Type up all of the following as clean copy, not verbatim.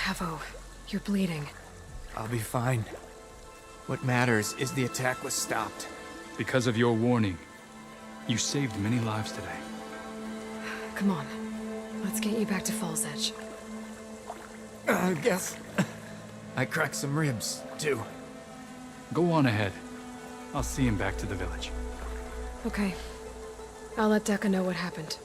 Cavo, you're bleeding. I'll be fine. What matters is the attack was stopped. Because of your warning, you saved many lives today. Come on. Let's get you back to Fall's Edge. I guess I cracked some ribs, too. Go on ahead. I'll see him back to the village. Okay. I'll let Dekka know what happened.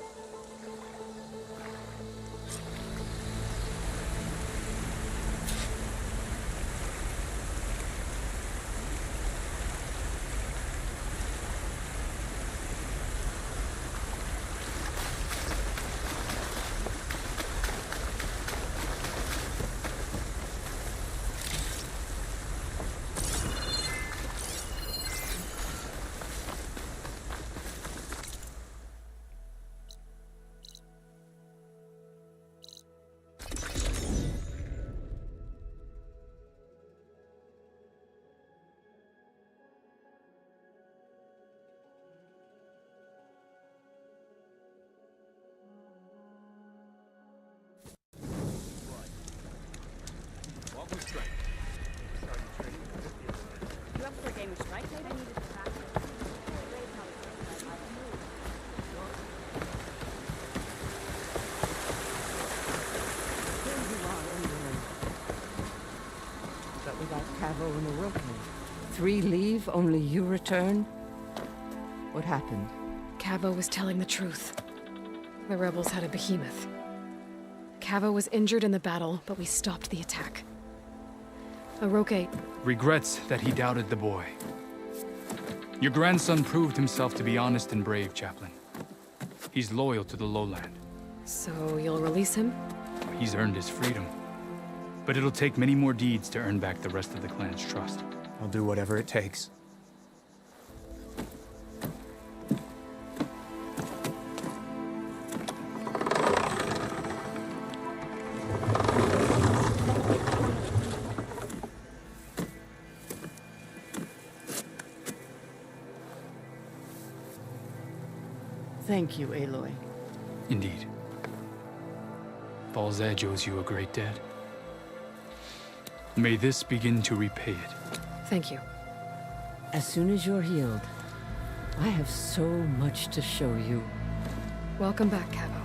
Cavo and Orochi. 3 leave, only you return? What happened? Cavo was telling the truth. The rebels had a behemoth. Cavo was injured in the battle, but we stopped the attack. Orochi... Regrets that he doubted the boy. Your grandson proved himself to be honest and brave, Chaplain. He's loyal to the lowland. So you'll release him? He's earned his freedom. But it'll take many more deeds to earn back the rest of the clan's trust. I'll do whatever it takes. Thank you, Aloy. Indeed. Fall's Edge owes you a great debt. May this begin to repay it. Thank you. As soon as you're healed, I have so much to show you. Welcome back, Cavo.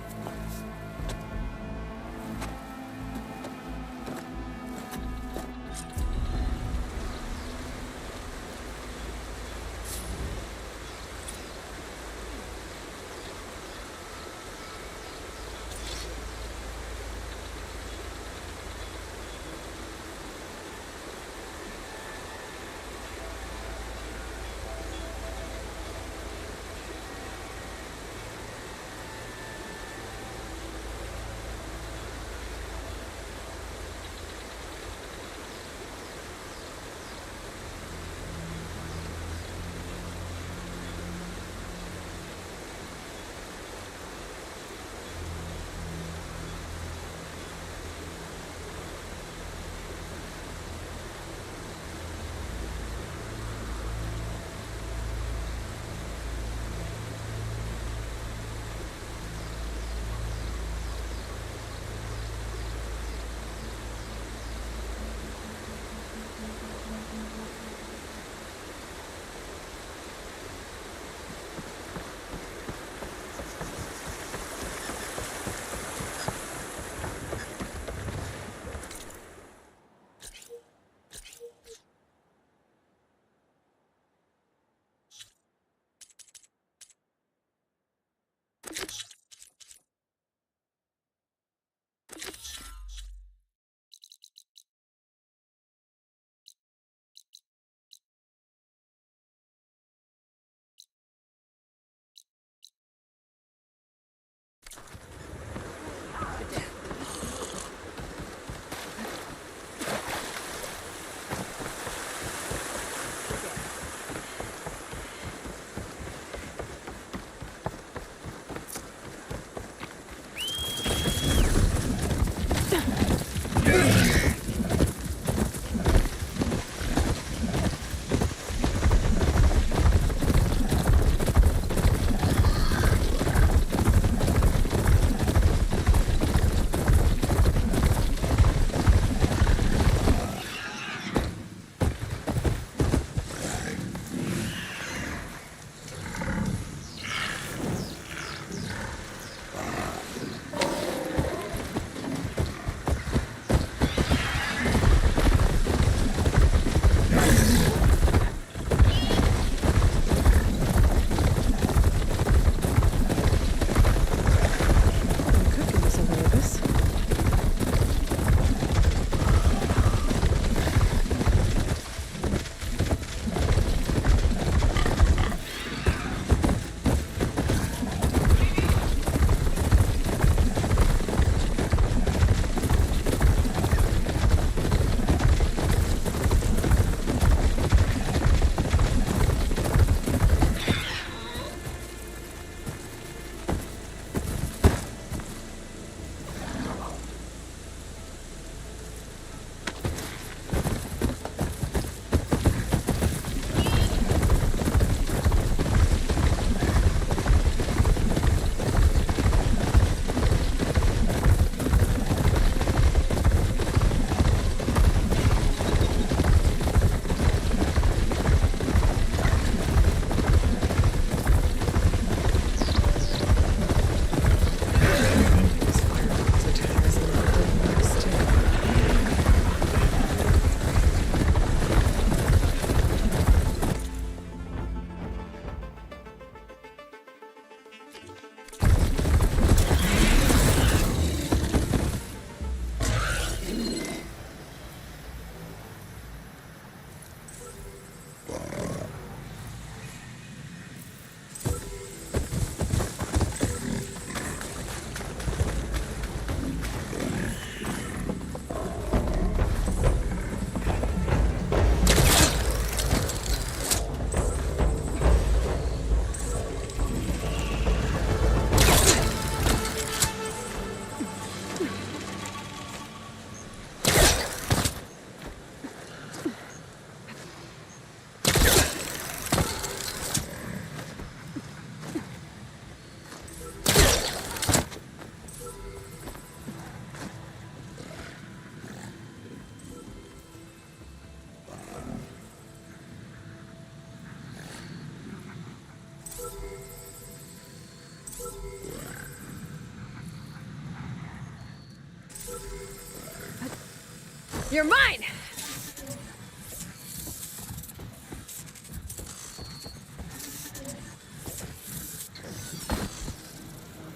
You're mine!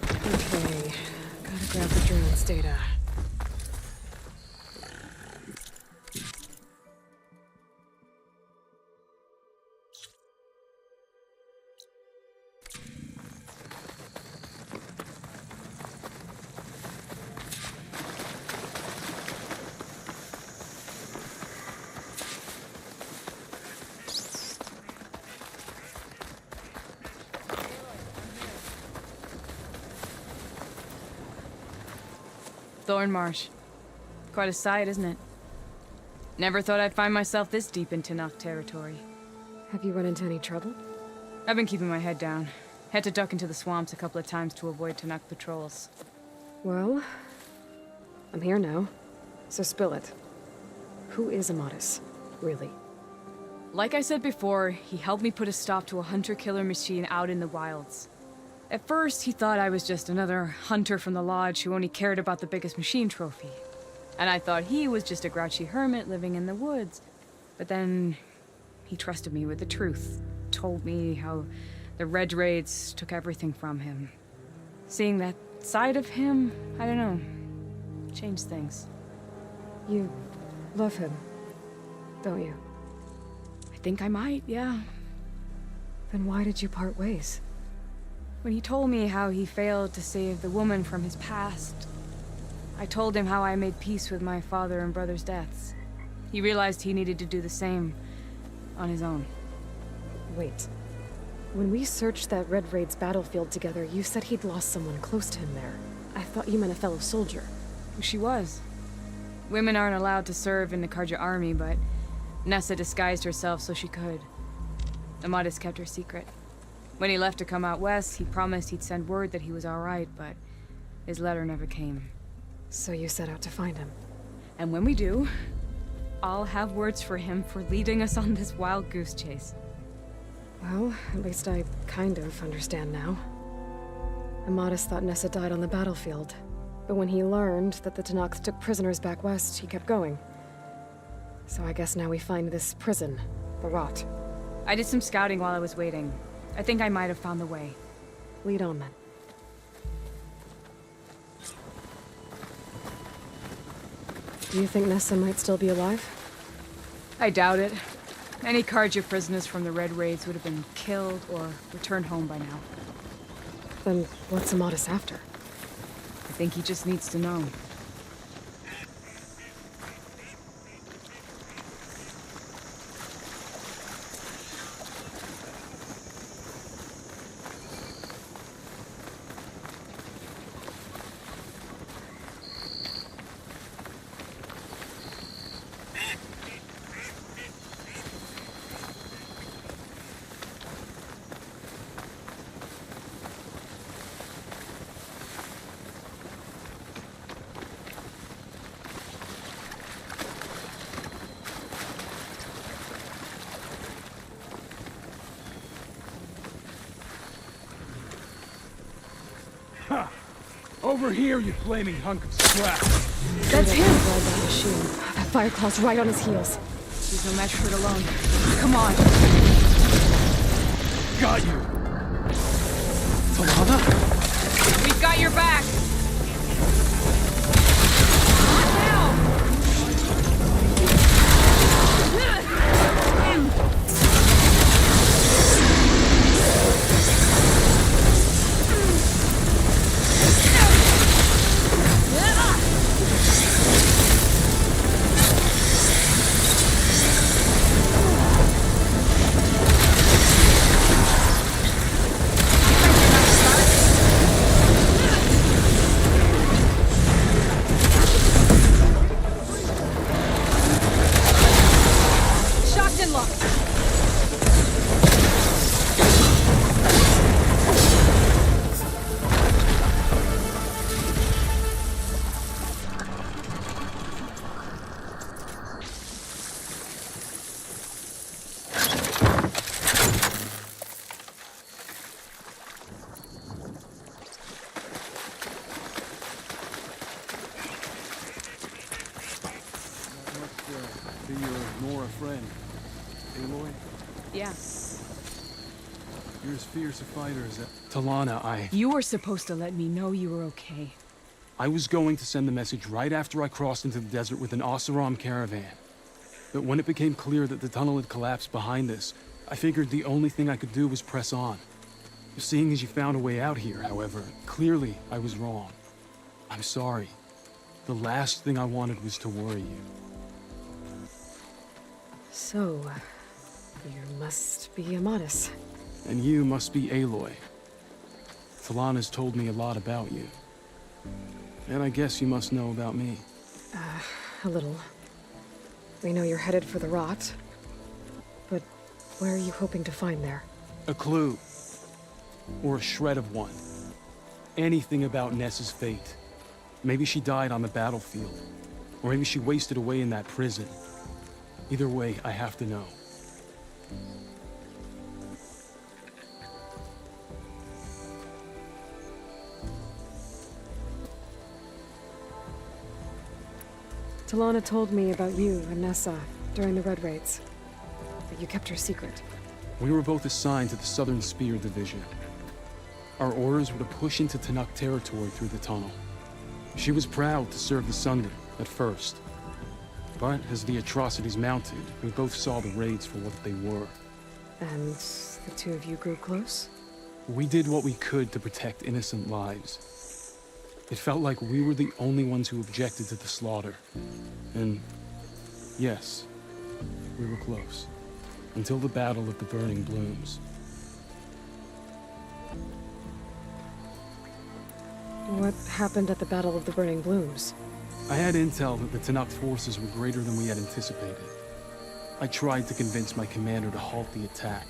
Okay, gotta grab the drone's data. Thornmarsh. Quite a sight, isn't it? Never thought I'd find myself this deep in Tenakth territory. Have you run into any trouble? I've been keeping my head down. Had to duck into the swamps a couple of times to avoid Tenakth patrols. Well, I'm here now, so spill it. Who is Amatis, really? Like I said before, he helped me put a stop to a hunter-killer machine out in the wilds. At first, he thought I was just another hunter from the lodge who only cared about the biggest machine trophy. And I thought he was just a grouchy hermit living in the woods. But then, he trusted me with the truth. Told me how the Red Raids took everything from him. Seeing that side of him, I don't know, changed things. You love him, don't you? I think I might, yeah. Then why did you part ways? When he told me how he failed to save the woman from his past, I told him how I made peace with my father and brother's deaths. He realized he needed to do the same on his own. Wait. When we searched that Red Raid's battlefield together, you said he'd lost someone close to him there. I thought you meant a fellow soldier. She was. Women aren't allowed to serve in the Karja army, but Nessa disguised herself so she could. Amatis kept her secret. When he left to come out west, he promised he'd send word that he was all right, but his letter never came. So you set out to find him. And when we do, I'll have words for him for leading us on this wild goose chase. Well, at least I kind of understand now. Amatis thought Nessa died on the battlefield, but when he learned that the Tenakth took prisoners back west, he kept going. So I guess now we find this prison, the Rot. I did some scouting while I was waiting. I think I might have found the way. Lead on, then. Do you think Nessa might still be alive? I doubt it. Any Karja prisoners from the Red Raids would have been killed or returned home by now. Then what's Amatis after? I think he just needs to know. Over here, you flaming hunk of scrap! That's him! That machine. That Fireclaw's right on his heels. He's no match for it alone. Come on! Got you! Talana? We've got your back! be your Nora friend, Aloy. Yeah. You're as fierce a fighter as that. Talana, You were supposed to let me know you were okay. I was going to send the message right after I crossed into the desert with an Oseram caravan. But when it became clear that the tunnel had collapsed behind us, I figured the only thing I could do was press on. Seeing as you found a way out here, however, clearly I was wrong. I'm sorry. The last thing I wanted was to worry you. So, you must be Amadis. And you must be Aloy. Talana's told me a lot about you. And I guess you must know about me. A little. We know you're headed for the rot. But where are you hoping to find there? A clue. Or a shred of one. Anything about Nessa's fate. Maybe she died on the battlefield. Or maybe she wasted away in that prison. Either way, I have to know. Talana told me about you and Nessa during the Red Raids. But you kept her secret. We were both assigned to the Southern Spear Division. Our orders were to push into Tanakh territory through the tunnel. She was proud to serve the Sunday at first. But as the atrocities mounted, we both saw the raids for what they were. And the two of you grew close? We did what we could to protect innocent lives. It felt like we were the only ones who objected to the slaughter. And yes, we were close. Until the Battle of the Burning Blooms. What happened at the Battle of the Burning Blooms? I had intel that the Tanakh forces were greater than we had anticipated. I tried to convince my commander to halt the attack.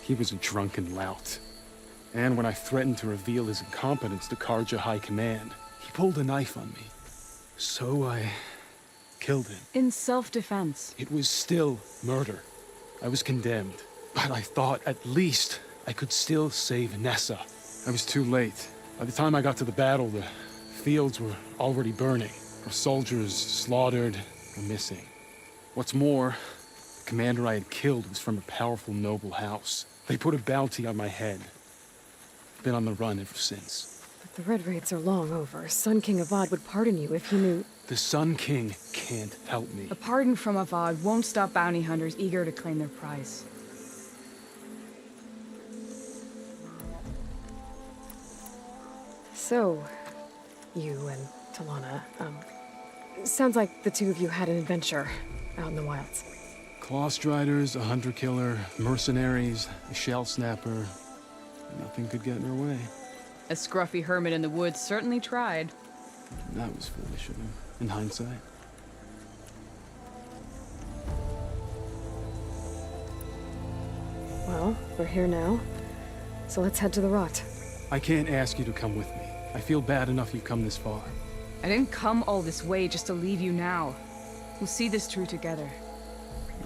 He was a drunken lout. And when I threatened to reveal his incompetence to Karja High Command, he pulled a knife on me. So I killed him. In self-defense. It was still murder. I was condemned. But I thought at least I could still save Nessa. I was too late. By the time I got to the battle, the fields were already burning. Our soldiers slaughtered or missing. What's more, the commander I had killed was from a powerful noble house. They put a bounty on my head. Been on the run ever since. But the Red Raids are long over. Sun King Avad would pardon you if he knew... The Sun King can't help me. A pardon from Avad won't stop bounty hunters eager to claim their prize. So, you and Talana, sounds like the two of you had an adventure out in the wilds. Clawstriders, a hunter-killer, mercenaries, a shell snapper. Nothing could get in her way. A scruffy hermit in the woods certainly tried. That was foolish of him, in hindsight. Well, we're here now, so let's head to the rot. I can't ask you to come with me. I feel bad enough you've come this far. I didn't come all this way just to leave you now. We'll see this through together.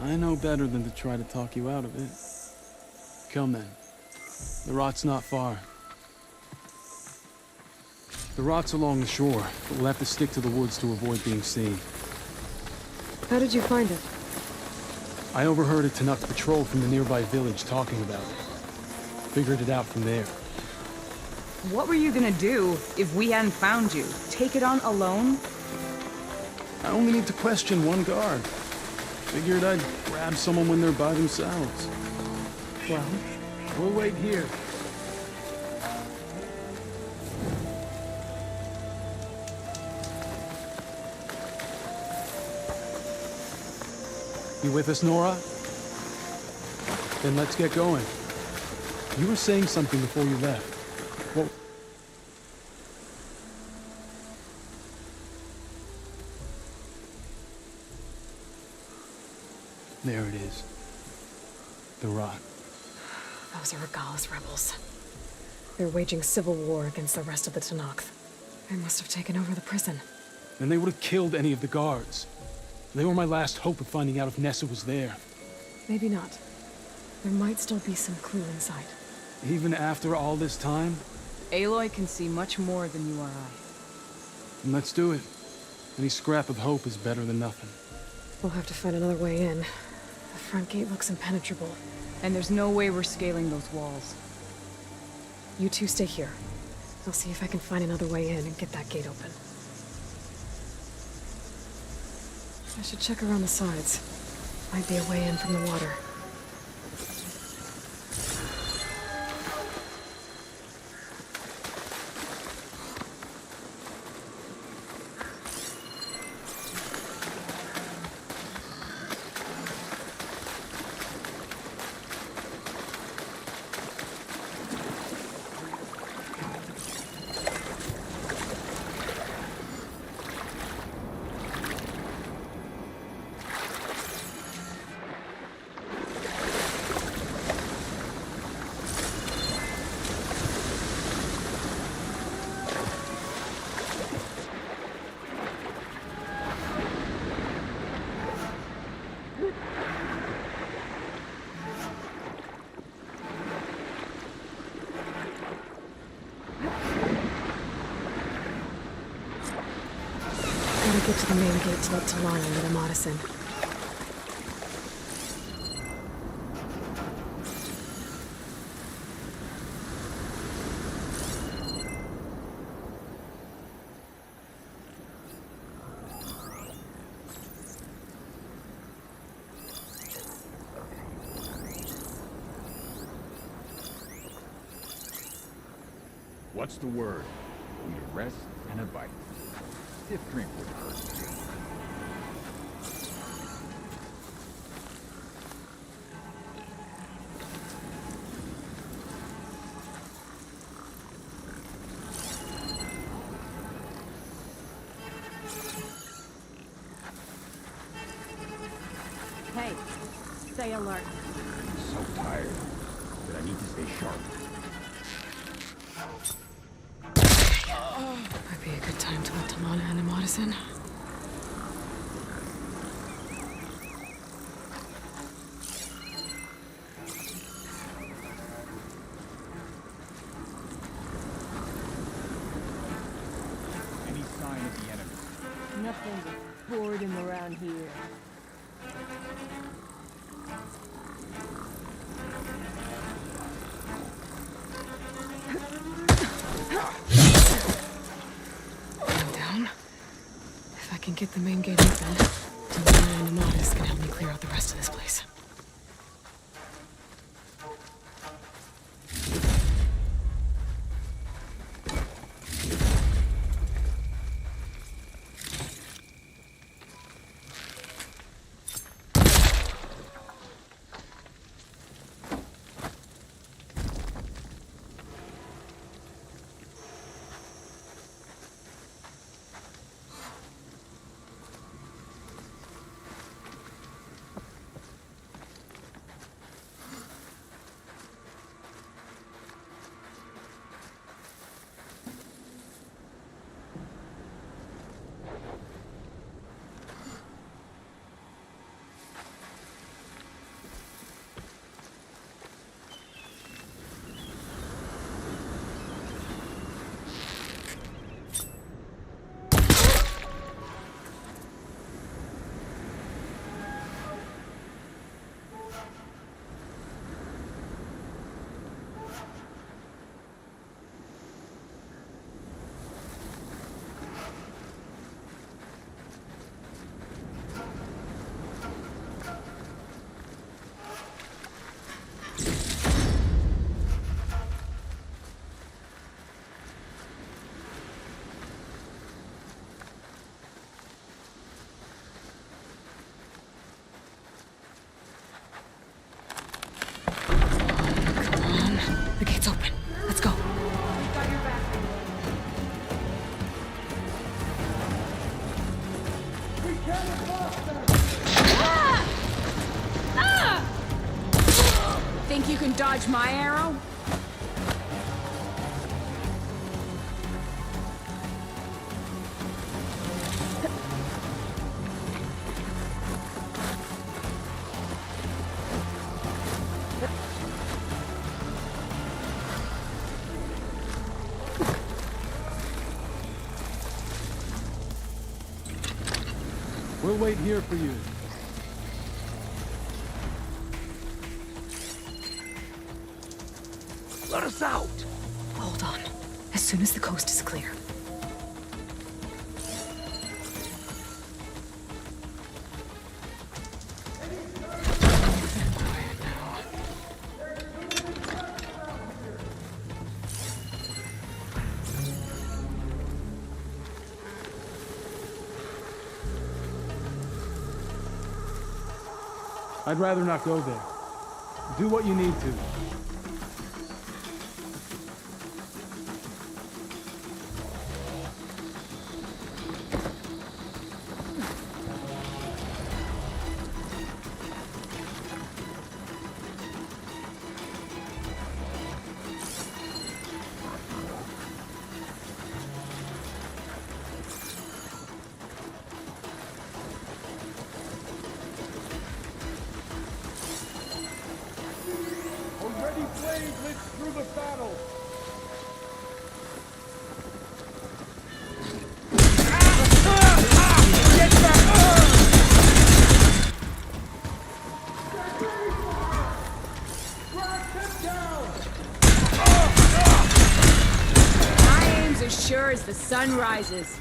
I know better than to try to talk you out of it. Come then. The rot's not far. The rot's along the shore, but we'll have to stick to the woods to avoid being seen. How did you find it? I overheard a Tanakh patrol from the nearby village talking about it. Figured it out from there. What were you gonna do if we hadn't found you? Take it on alone? I only need to question one guard. Figured I'd grab someone when they're by themselves. Well, We'll wait here. You with us, Nora? Then let's get going. You were saying something before you left. What? There it is. The rot. those are Regala's rebels. They're waging civil war against the rest of the Tanakh. They must have taken over the prison. Then they would have killed any of the guards. They were my last hope of finding out if Nessa was there. Maybe not. There might still be some clue inside. Even after all this time? Aloy can see much more than you or I. Then let's do it. Any scrap of hope is better than nothing. We'll have to find another way in. The front gate looks impenetrable. And there's no way we're scaling those walls. You two stay here. I'll see if I can find another way in and get that gate open. I should check around the sides. Might be a way in from the water. Gotta get to the main gate to let Talana and the Madison. What's the word? We need a rest and a bite. Stiff drink would hurt. Hey, stay alert. I'm so tired, but I need to stay sharp. Might be a good time to let Talana and the Madison. Any sign of the enemy? Nothing but boredom around here. Calm down. If I can get the main gate open, Talana and the Madison can help me clear out the rest of this place. The gate's open. Let's go. Think you can dodge my arrow? We'll wait here for you. Let us out! Hold on. As soon as the coast is clear. I'd rather not go there. Do what you need to. Already flames lit through the battle. My aim's as sure as the sun rises.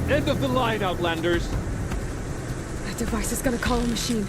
End of the line, Outlanders! That device is gonna call a machine.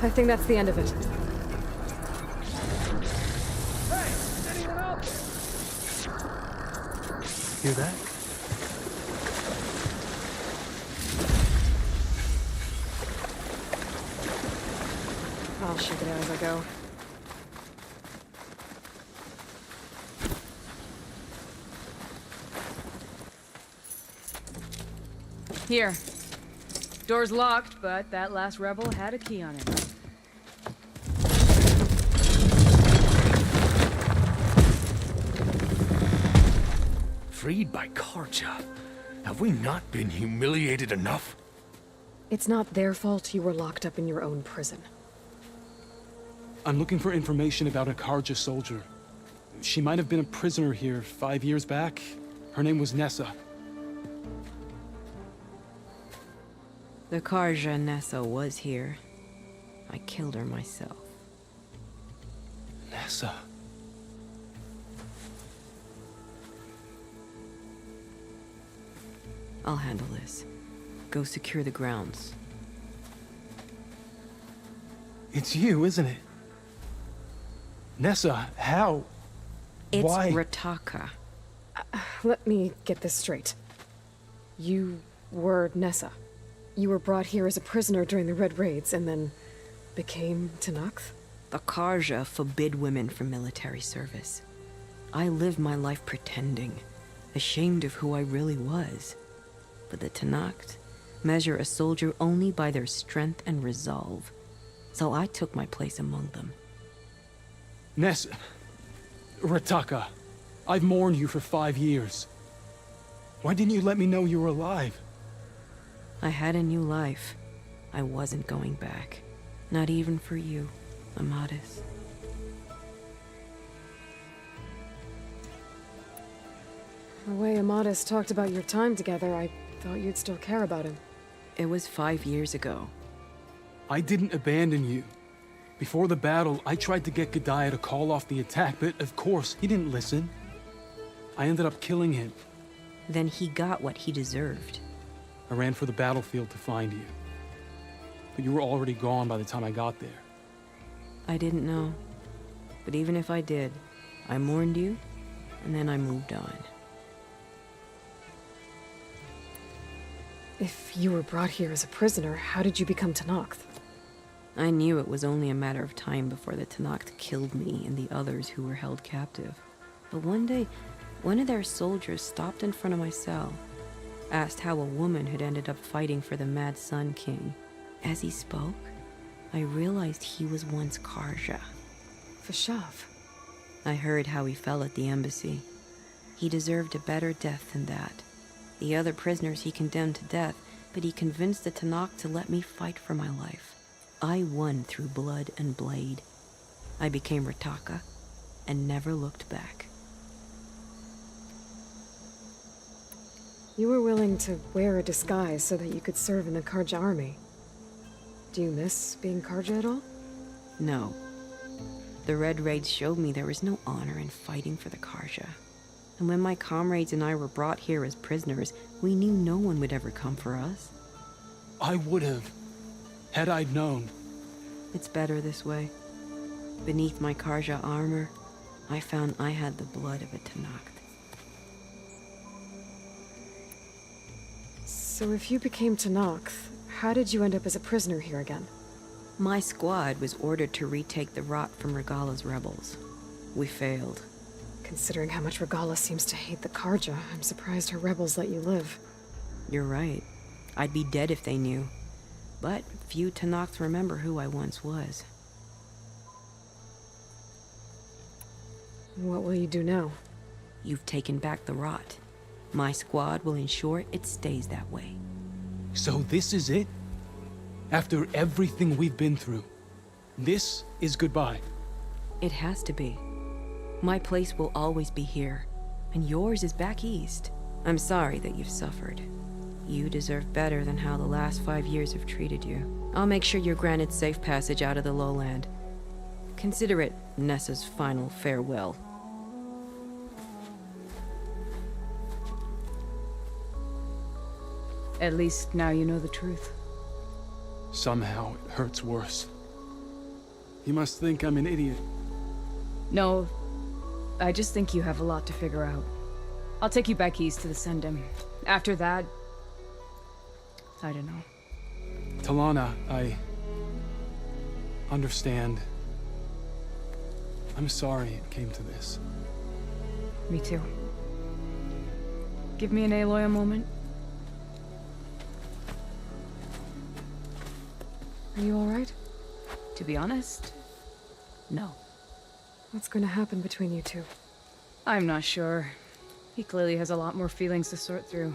I think that's the end of it. Hear that? I'll shake it out as I go. Here. Door's locked, but that last rebel had a key on it. Freed by Karja? Have we not been humiliated enough? It's not their fault you were locked up in your own prison. I'm looking for information about a Karja soldier. She might have been a prisoner here 5 years back. Her name was Nessa. The Karja Nessa was here. I killed her myself. Nessa. I'll handle this. Go secure the grounds. It's you, isn't it? Nessa, how? It's Why? Rataka. Let me get this straight. You were Nessa. You were brought here as a prisoner during the Red Raids and then became Tenakth? The Karja forbid women from military service. I lived my life pretending, ashamed of who I really was. But the Tenakth measure a soldier only by their strength and resolve. So I took my place among them. Nessa. Rataka. I've mourned you for 5 years. Why didn't you let me know you were alive? I had a new life. I wasn't going back. Not even for you, Amadis. The way Amadis talked about your time together, I thought you'd still care about him. It was 5 years ago. I didn't abandon you. Before the battle, I tried to get Godiah to call off the attack, but of course, he didn't listen. I ended up killing him. Then he got what he deserved. I ran for the battlefield to find you. But you were already gone by the time I got there. I didn't know. But even if I did, I mourned you, and then I moved on. If you were brought here as a prisoner, how did you become Tenakth? I knew it was only a matter of time before the Tenakth killed me and the others who were held captive. But one day, one of their soldiers stopped in front of my cell, asked how a woman had ended up fighting for the Mad Sun King. As he spoke, I realized he was once Karja. Vashav. I heard how he fell at the embassy. He deserved a better death than that. The other prisoners he condemned to death, but he convinced the Tenakth to let me fight for my life. I won through blood and blade. I became Rataka and never looked back. You were willing to wear a disguise so that you could serve in the Karja army. Do you miss being Karja at all? No. The Red Raids showed me there was no honor in fighting for the Karja. And when my comrades and I were brought here as prisoners, we knew no one would ever come for us. I would have, had I known. It's better this way. Beneath my Karja armor, I found I had the blood of a Tenakth. So if you became Tenakth, how did you end up as a prisoner here again? My squad was ordered to retake the Rot from Regala's rebels. We failed. Considering how much Regala seems to hate the Karja, I'm surprised her rebels let you live. You're right. I'd be dead if they knew. But few Tenakths remember who I once was. What will you do now? You've taken back the Rot. My squad will ensure it stays that way. So this is it? After everything we've been through, this is goodbye. It has to be. My place will always be here, and yours is back east. I'm sorry that you've suffered. You deserve better than how the last 5 years have treated you. I'll make sure you're granted safe passage out of the lowland. Consider it Nessa's final farewell. At least now you know the truth. Somehow it hurts worse. You must think I'm an idiot. No, I just think you have a lot to figure out. I'll take you back east to the Sendem. After that, I don't know. Talana, I understand. I'm sorry it came to this. Me too. Give me an Aloy a moment. Are you alright? To be honest, no. What's going to happen between you two? I'm not sure. He clearly has a lot more feelings to sort through.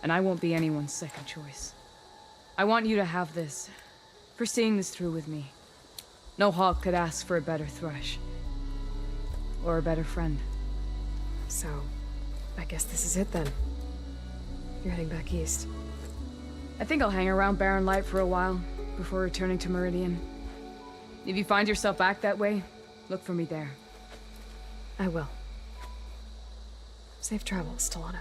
And I won't be anyone's second choice. I want you to have this, for seeing this through with me. No hawk could ask for a better thrush. Or a better friend. So, I guess this is it then. You're heading back east. I think I'll hang around Barren Light for a while, before returning to Meridian. If you find yourself back that way, look for me there. I will. Safe travels, Talana.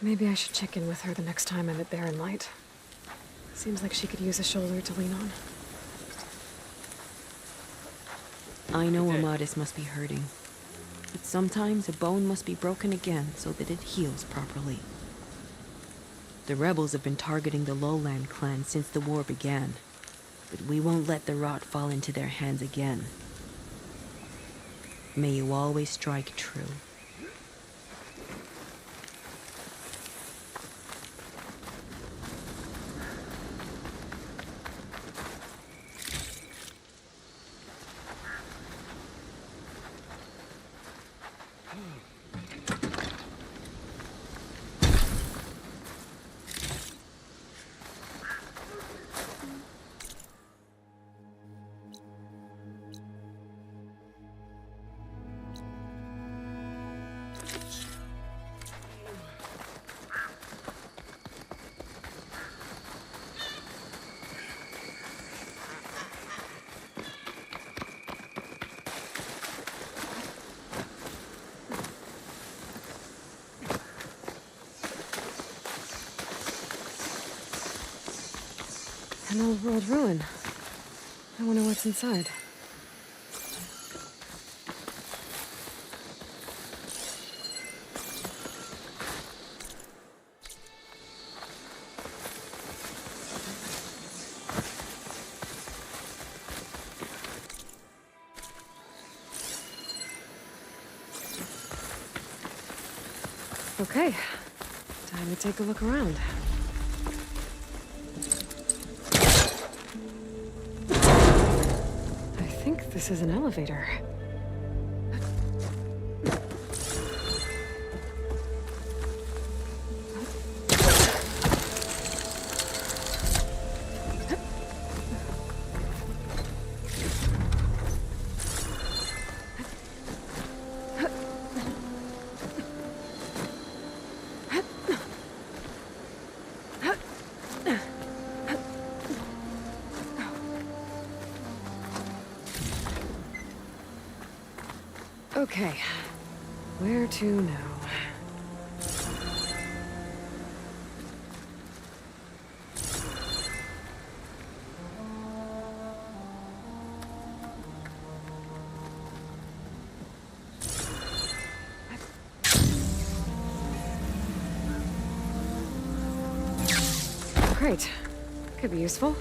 Maybe I should check in with her the next time I'm at Barren Light. Seems like she could use a shoulder to lean on. I know Amadis must be hurting. But sometimes a bone must be broken again so that it heals properly. The rebels have been targeting the Lowland clan since the war began. But we won't let the Rot fall into their hands again. May you always strike true. An old world ruin. I wonder what's inside. Okay, time to take a look around. I think this is an elevator. Okay, where to now? Great. Could be useful.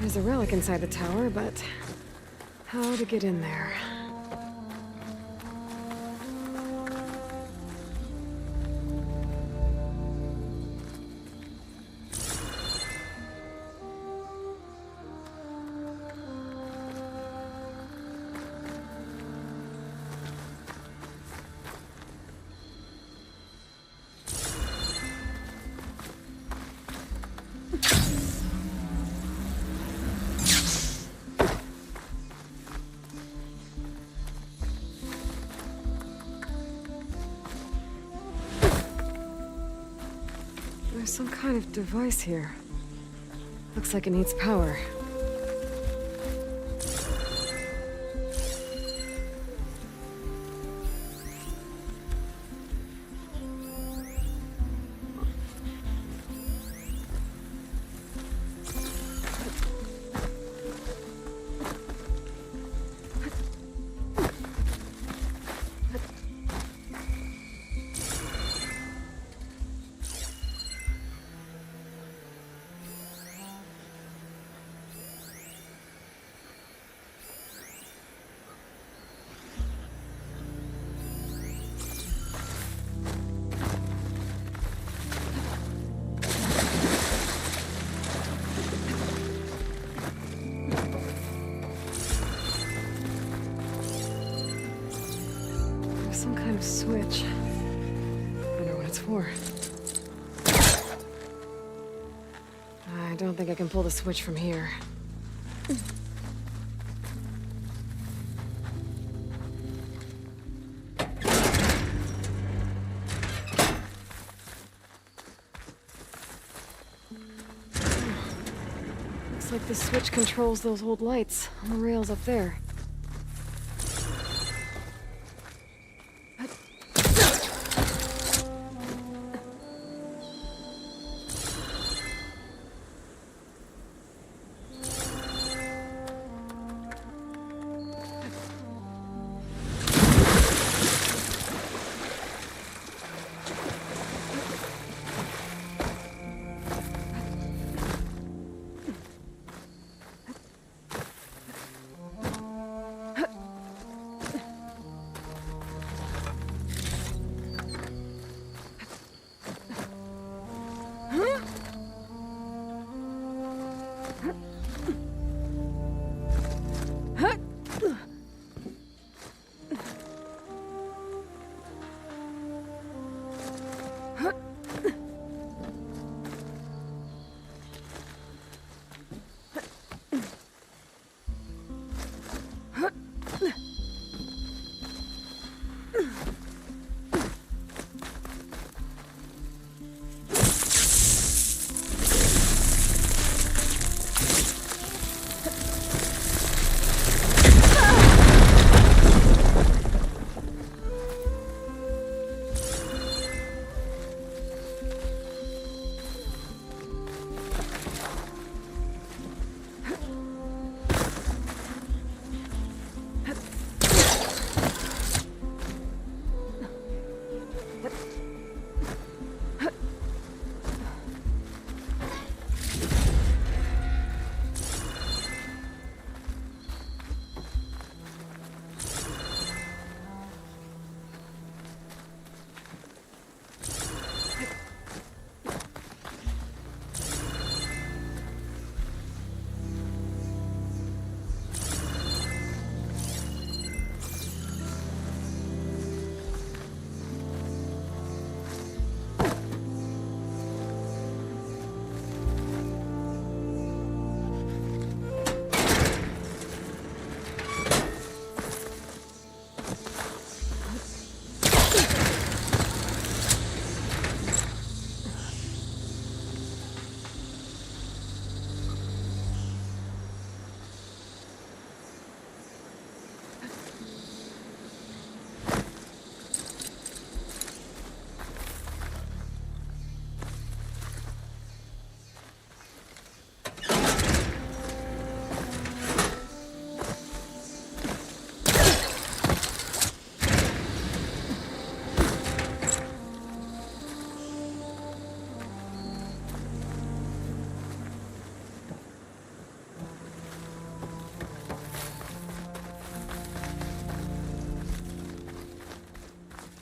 There's a relic inside the tower, but how to get in there? There's some kind of device here. Looks like it needs power. Some kind of switch. Wonder what it's for. I don't think I can pull the switch from here. Looks like the switch controls those old lights on the rails up there.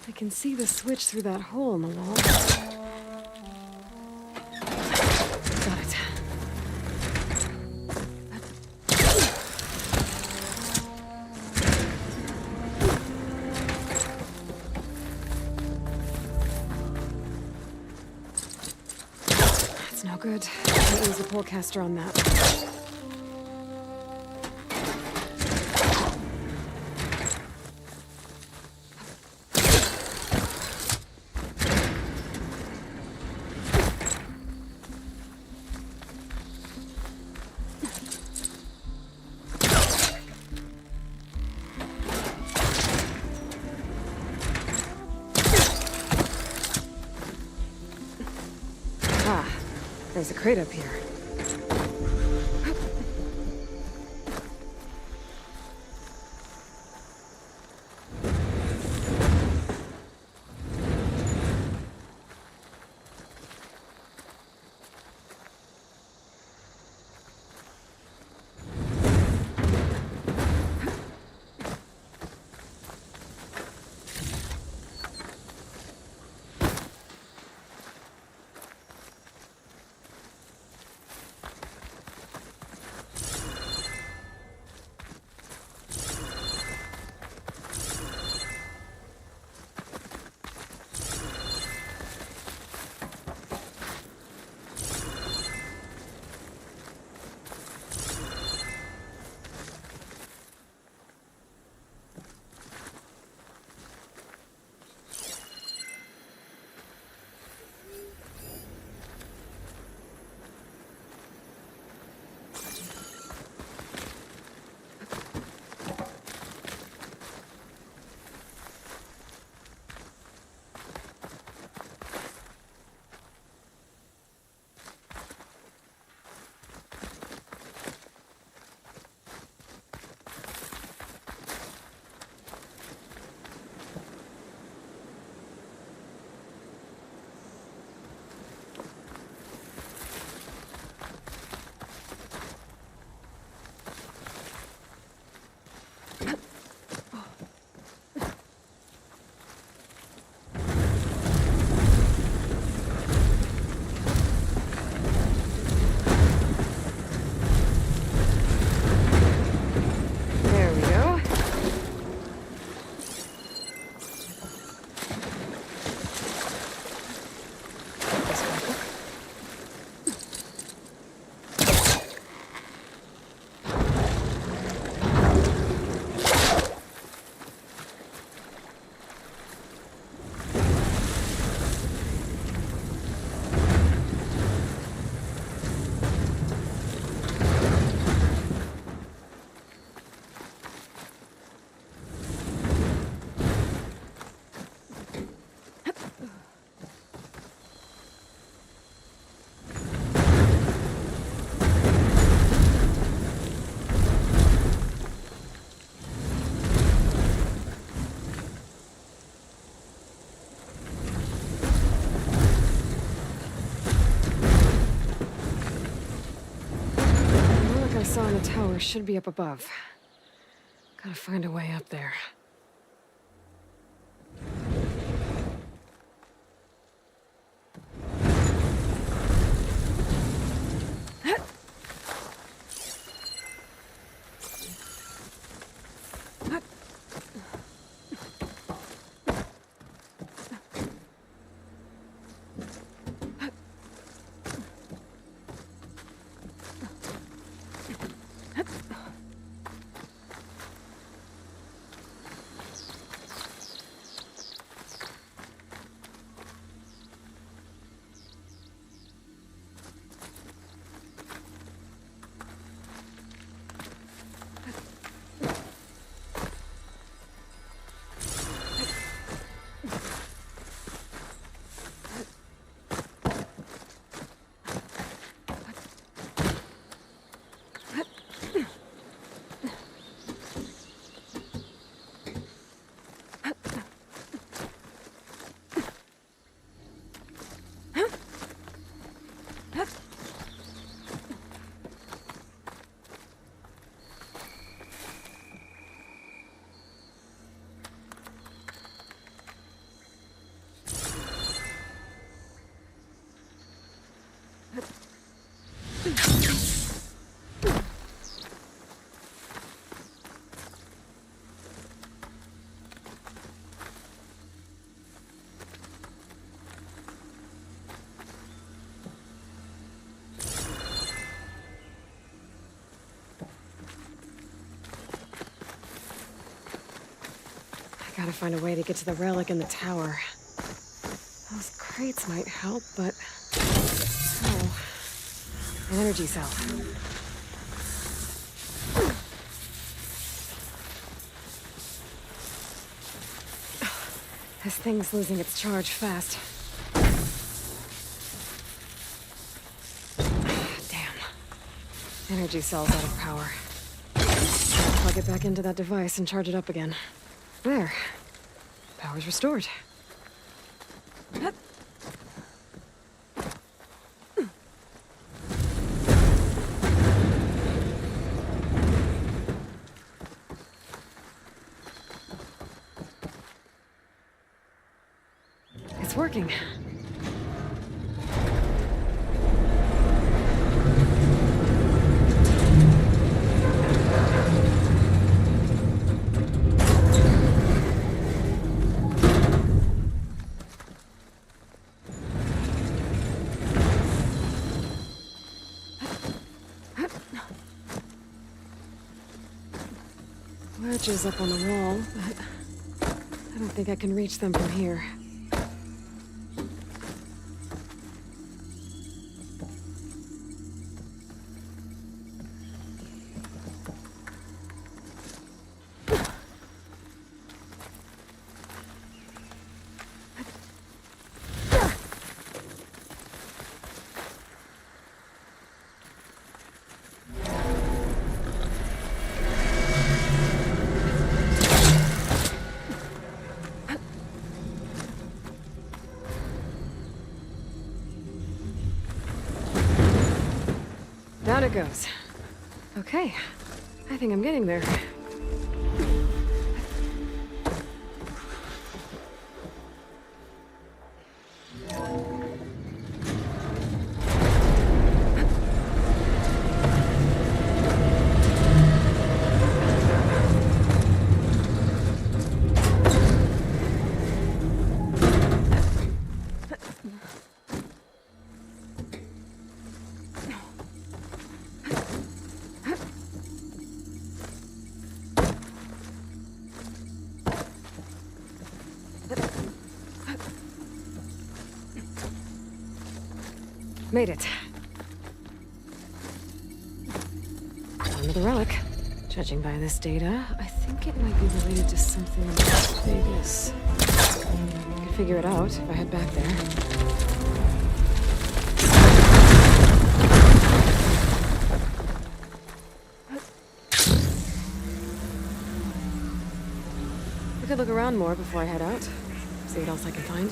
I can see the switch through that hole in the wall. Got it. That's no good. Can't use the pullcaster on that. There's a crate up here. saw in the tower should be up above. Gotta find a way up there. Gotta find a way to get to the relic in the tower. Those crates might help, but... Oh. An energy cell. This thing's losing its charge fast. Damn. Energy cell's out of power. Plug it back into that device and charge it up again. There. Power's restored. It's working. Wedges up on the wall, but I don't think I can reach them from here. Down it goes. Okay, I think I'm getting there. Made it. On to the relic. Judging by this data, I think it might be related to something in Las Vegas. I could figure it out if I head back there. I could look around more before I head out. See what else I can find.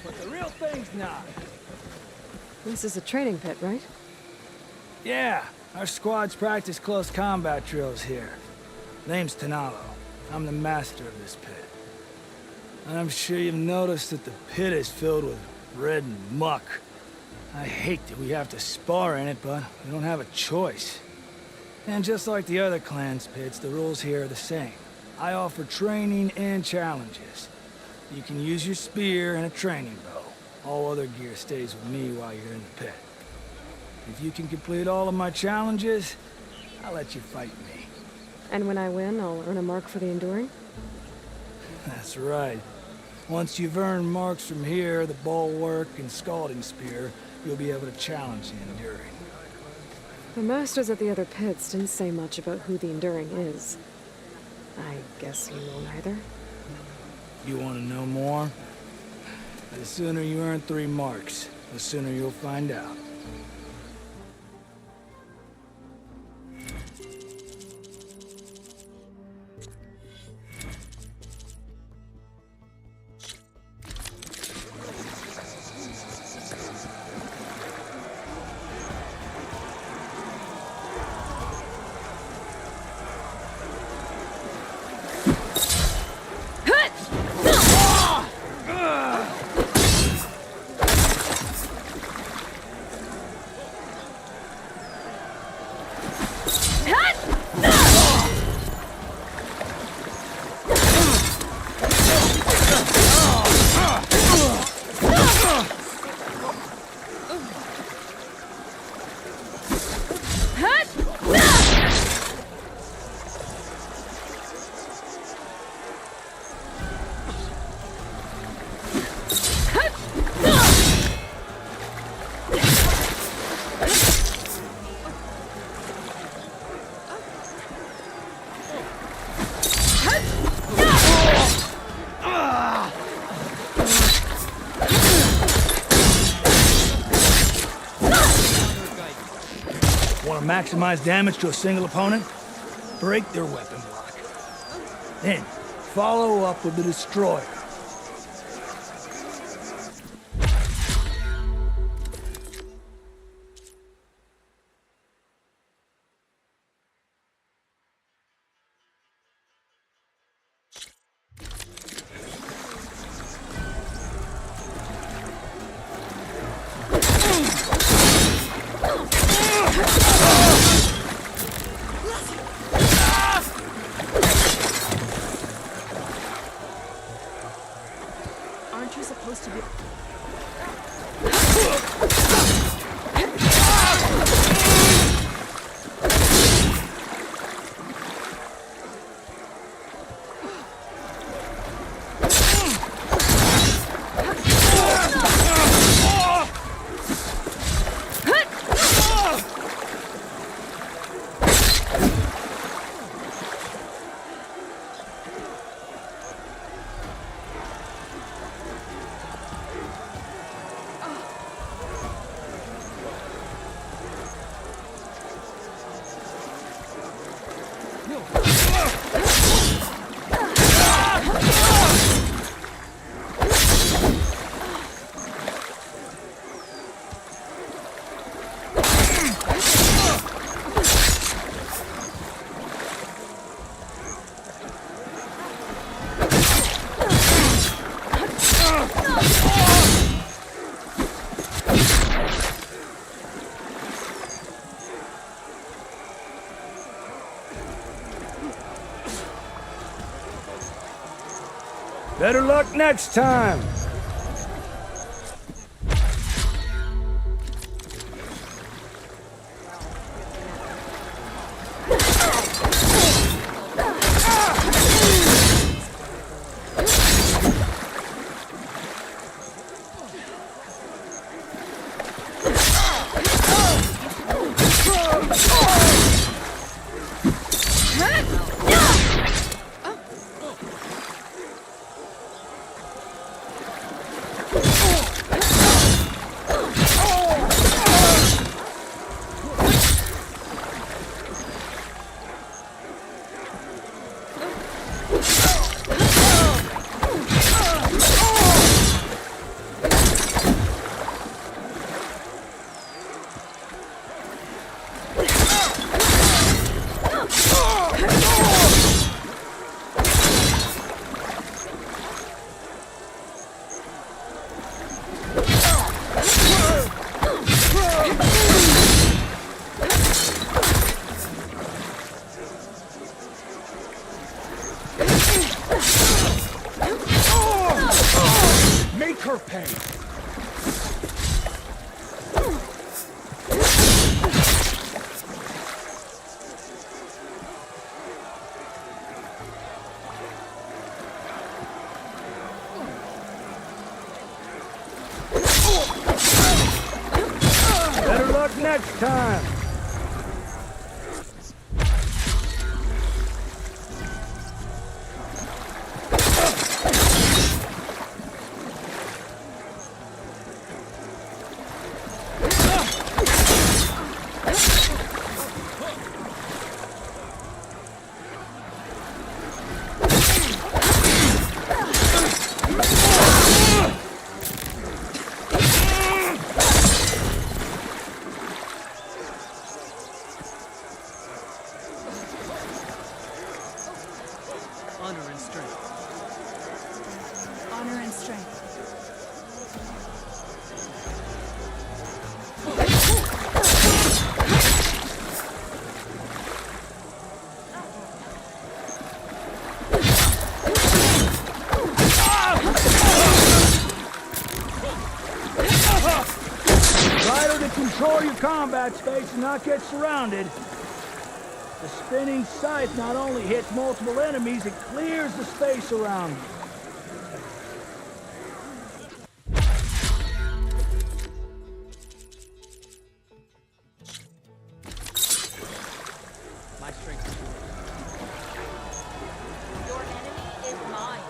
but the real thing's not. This is a training pit, right? Yeah, our squads practice close combat drills here. Name's Tanalo. I'm the master of this pit. And I'm sure you've noticed that the pit is filled with red muck. I hate that we have to spar in it, but we don't have a choice. And just like the other clan's pits, the rules here are the same. I offer training and challenges. You can use your spear and a training bow. All other gear stays with me while you're in the pit. If you can complete all of my challenges, I'll let you fight me. And when I win, I'll earn a mark for the enduring? That's right. Once you've earned marks from here, the bulwark and scalding spear, you'll be able to challenge the enduring. The masters at the other pits didn't say much about who the enduring is. I guess you will neither. You want to know more? The sooner you earn 3 marks, the sooner you'll find out. Want to maximize damage to a single opponent? Break their weapon block. Then, follow up with the destroyer. Aren't you supposed to be... Better luck next time! her pain. Better luck next time. Honor and strength. Honor and strength. Try to control your combat space and not get surrounded. The spinning scythe not only hits multiple enemies, it clears the space around you. My strength is yours. Your enemy is mine.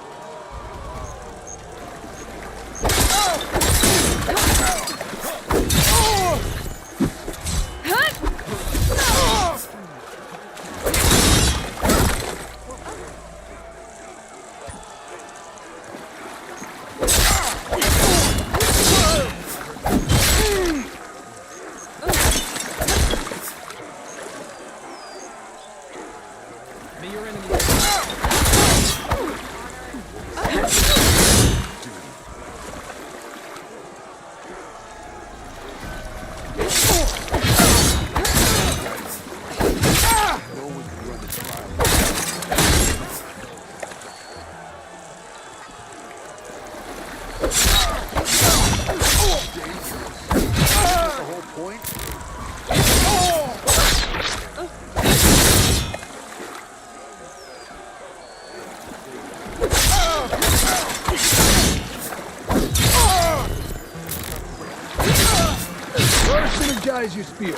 May your enemy... First, energize your spear.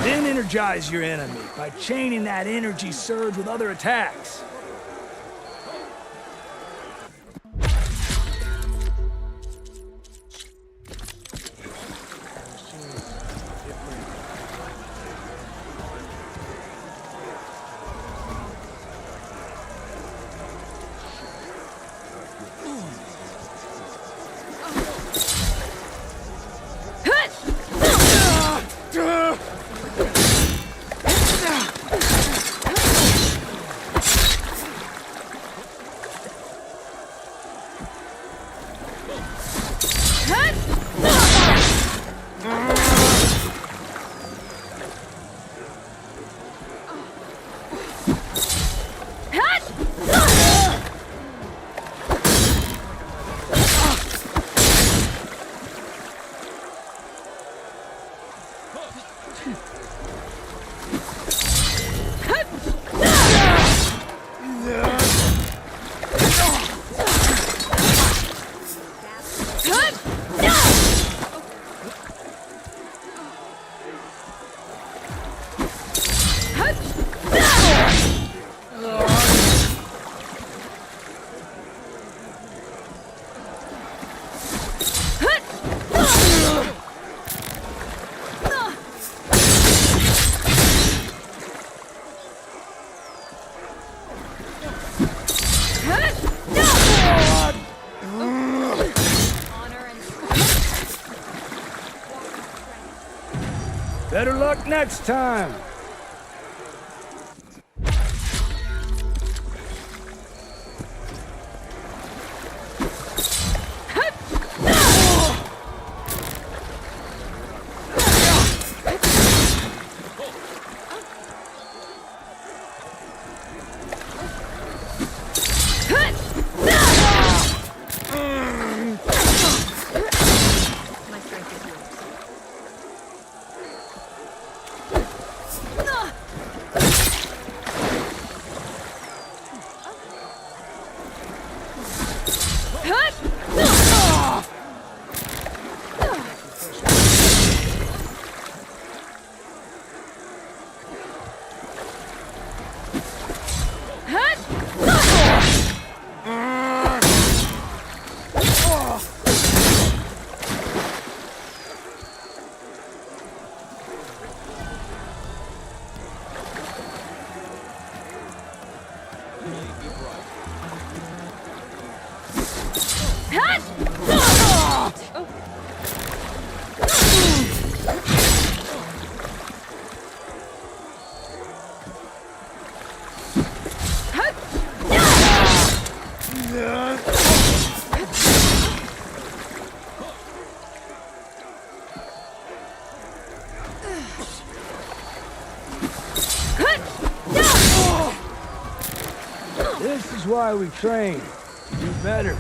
Then energize your enemy by chaining that energy surge with other attacks. Better luck next time. This is why we train. Do better.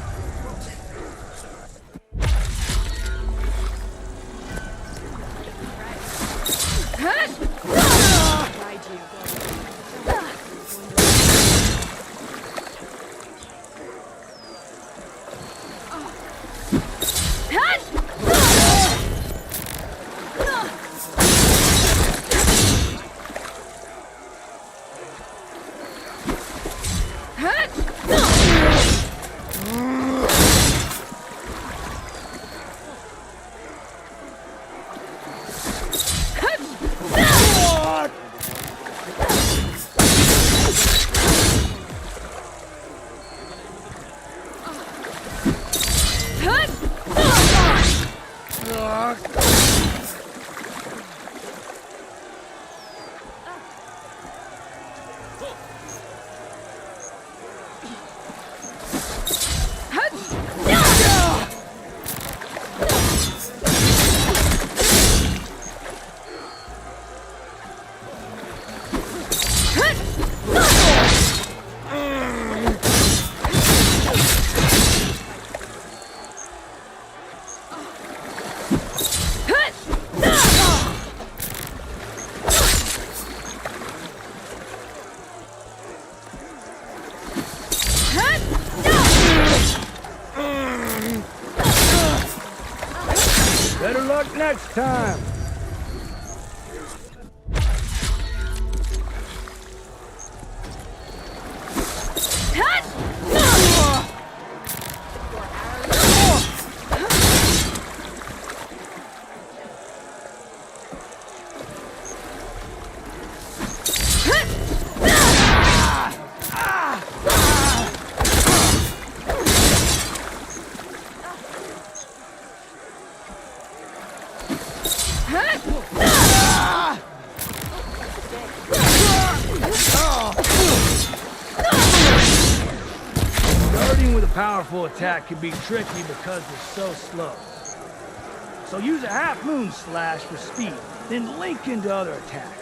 Better luck next time. Starting with a powerful attack can be tricky because they're so slow. So use a half moon slash for speed, then link into other attacks.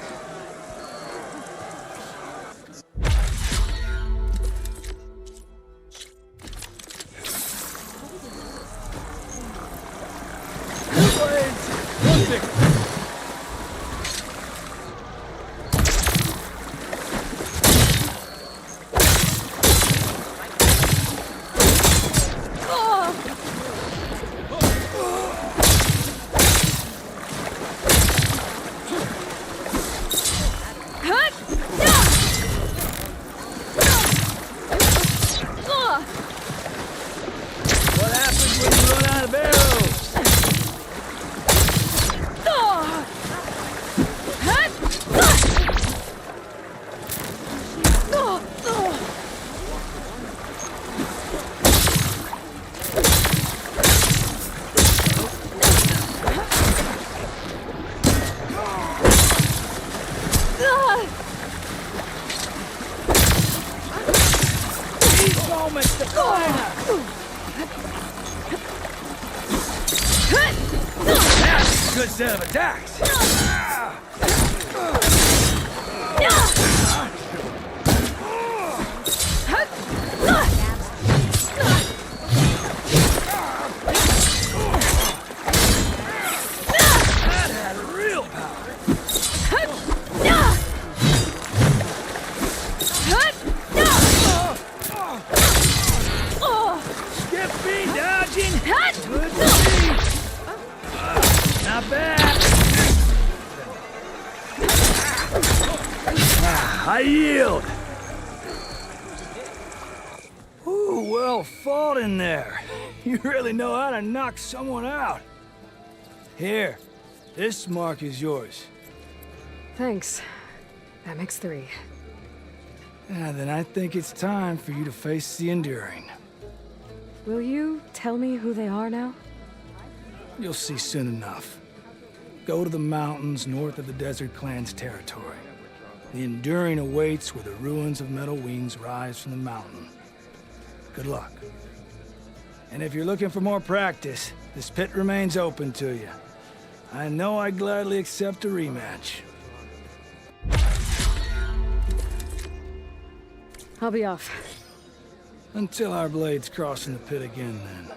What happens when you run out of arrows? These moments define us. That's a good set of attacks. That had real power. Skipping, dodging. Good to see. Not bad. I yield. Ooh, well fought in there. You really know how to knock someone out. Here, this mark is yours. Thanks. That makes 3. Yeah, then I think it's time for you to face the Enduring. Will you tell me who they are now? You'll see soon enough. Go to the mountains north of the Desert Clan's territory. The Enduring awaits where the ruins of Metal Wings rise from the mountain. Good luck. And if you're looking for more practice, this pit remains open to you. I know I'd gladly accept a rematch. I'll be off. Until our blades cross in the pit again, then.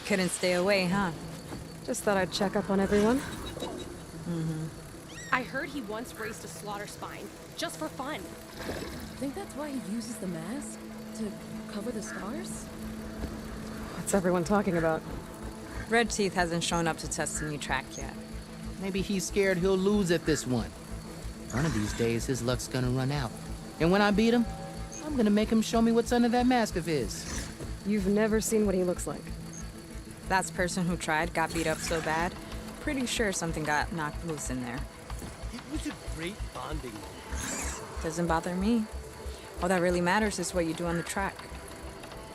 Couldn't stay away, huh? Just thought I'd check up on everyone. I heard he once raced a slaughter spine, just for fun. Think that's why he uses the mask? To cover the scars? What's everyone talking about? Red Teeth hasn't shown up to test the new track yet. Maybe he's scared he'll lose at this one. One of these days, his luck's gonna run out. And when I beat him, I'm gonna make him show me what's under that mask of his. You've never seen what he looks like. That person who tried got beat up so bad. Pretty sure something got knocked loose in there. It was a great bonding moment. Doesn't bother me. All that really matters is what you do on the track.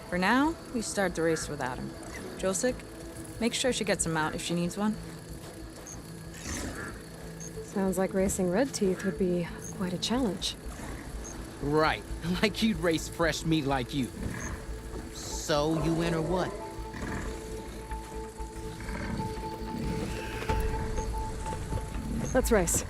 For now, we start the race without him. Josek, make sure she gets him out if she needs one. Sounds like racing Red Teeth would be quite a challenge. Right, like you'd race fresh meat like you. So, you win or what? Let's race.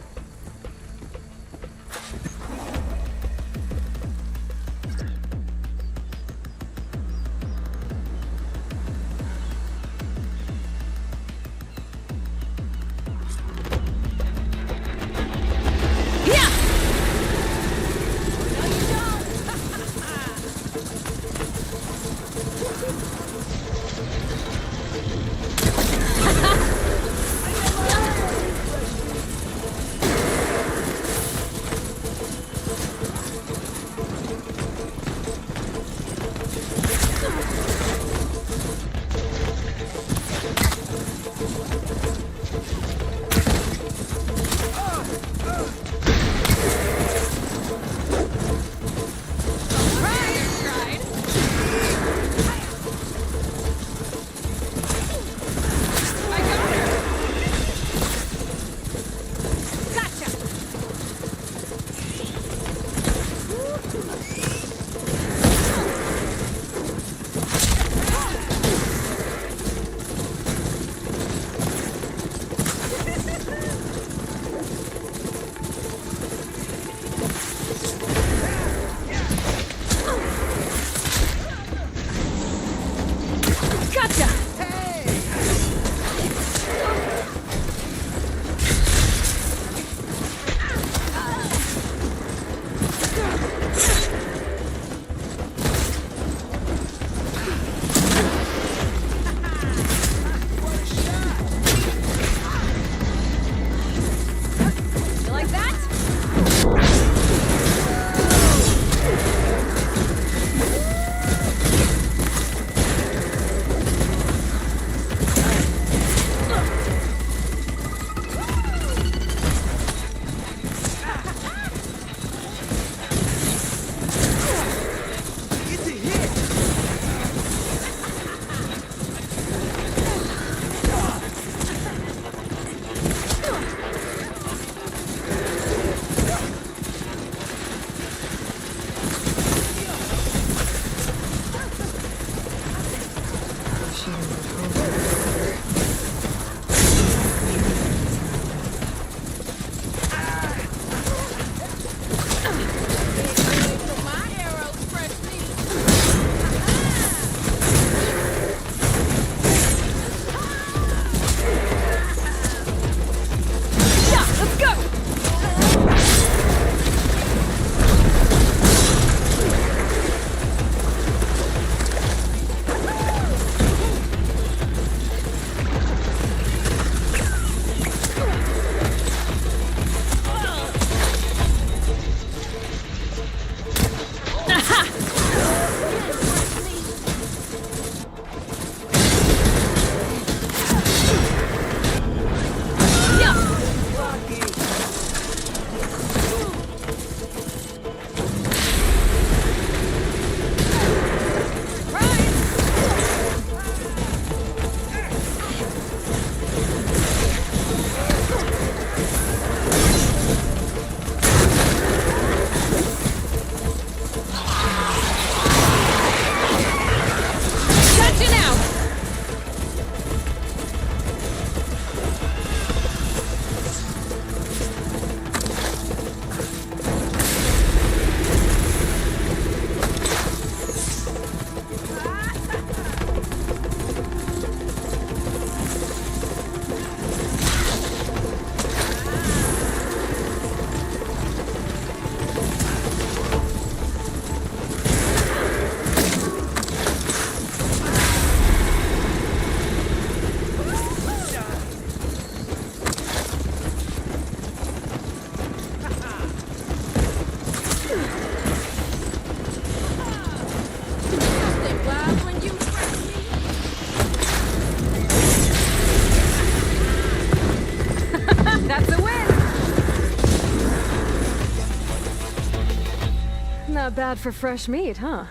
Not bad for fresh meat, huh?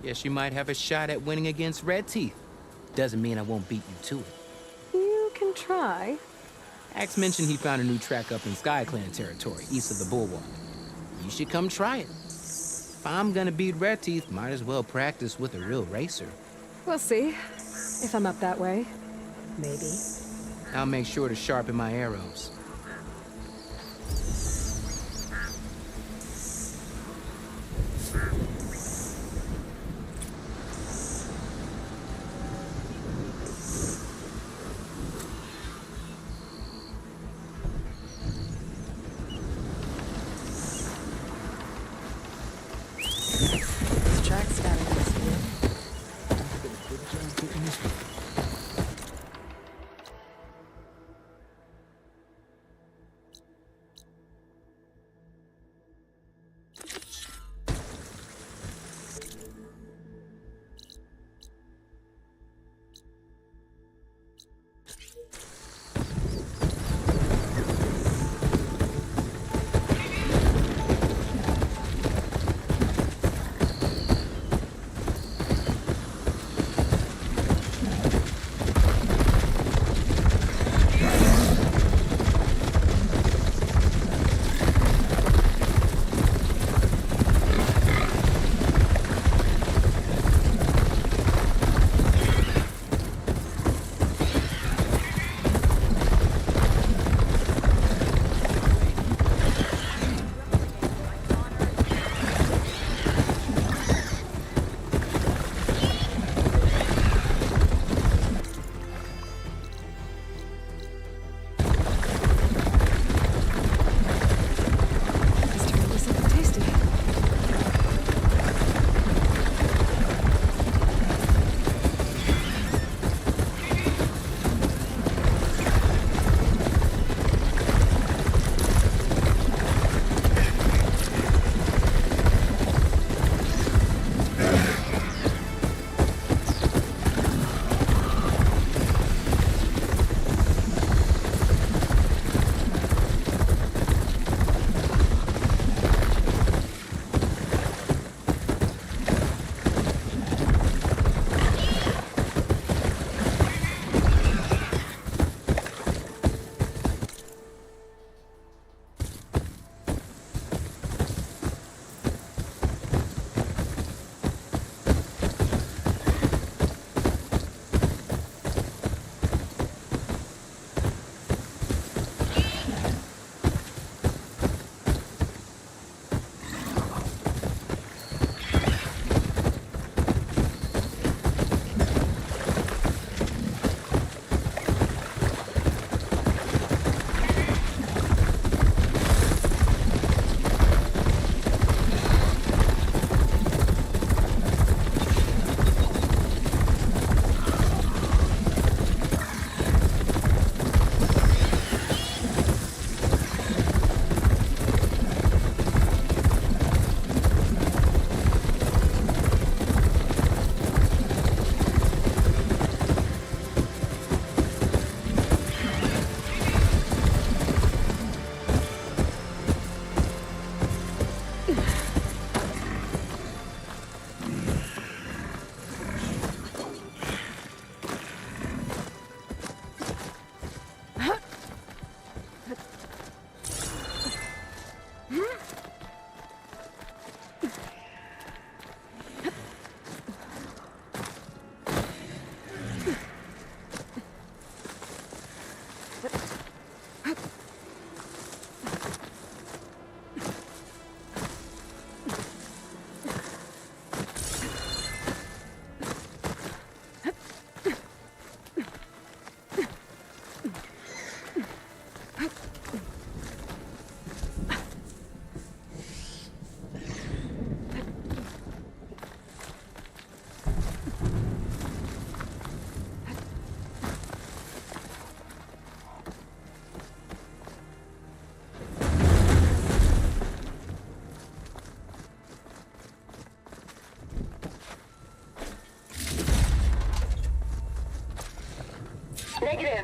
Yes, you might have a shot at winning against Red Teeth. Doesn't mean I won't beat you to it. You can try. Axe mentioned he found a new track up in Sky Clan territory, east of the Bulwark. You should come try it. If I'm gonna beat Red Teeth, might as well practice with a real racer. We'll see. If I'm up that way. Maybe. I'll make sure to sharpen my arrows. This track's got a nice view.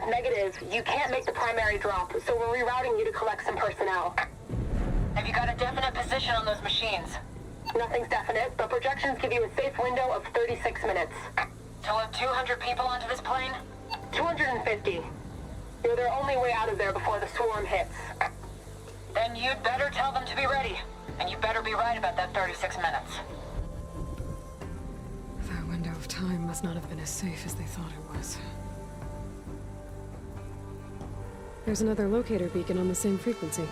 Negative. You can't make the primary drop, so we're rerouting you to collect some personnel. Have you got a definite position on those machines? Nothing's definite, but projections give you a safe window of 36 minutes. To let 200 people onto this plane? 250. You're their only way out of there before the swarm hits. Then you'd better tell them to be ready. And you better be right about that 36 minutes. That window of time must not have been as safe as they thought it was. There's another locator beacon on the same frequency.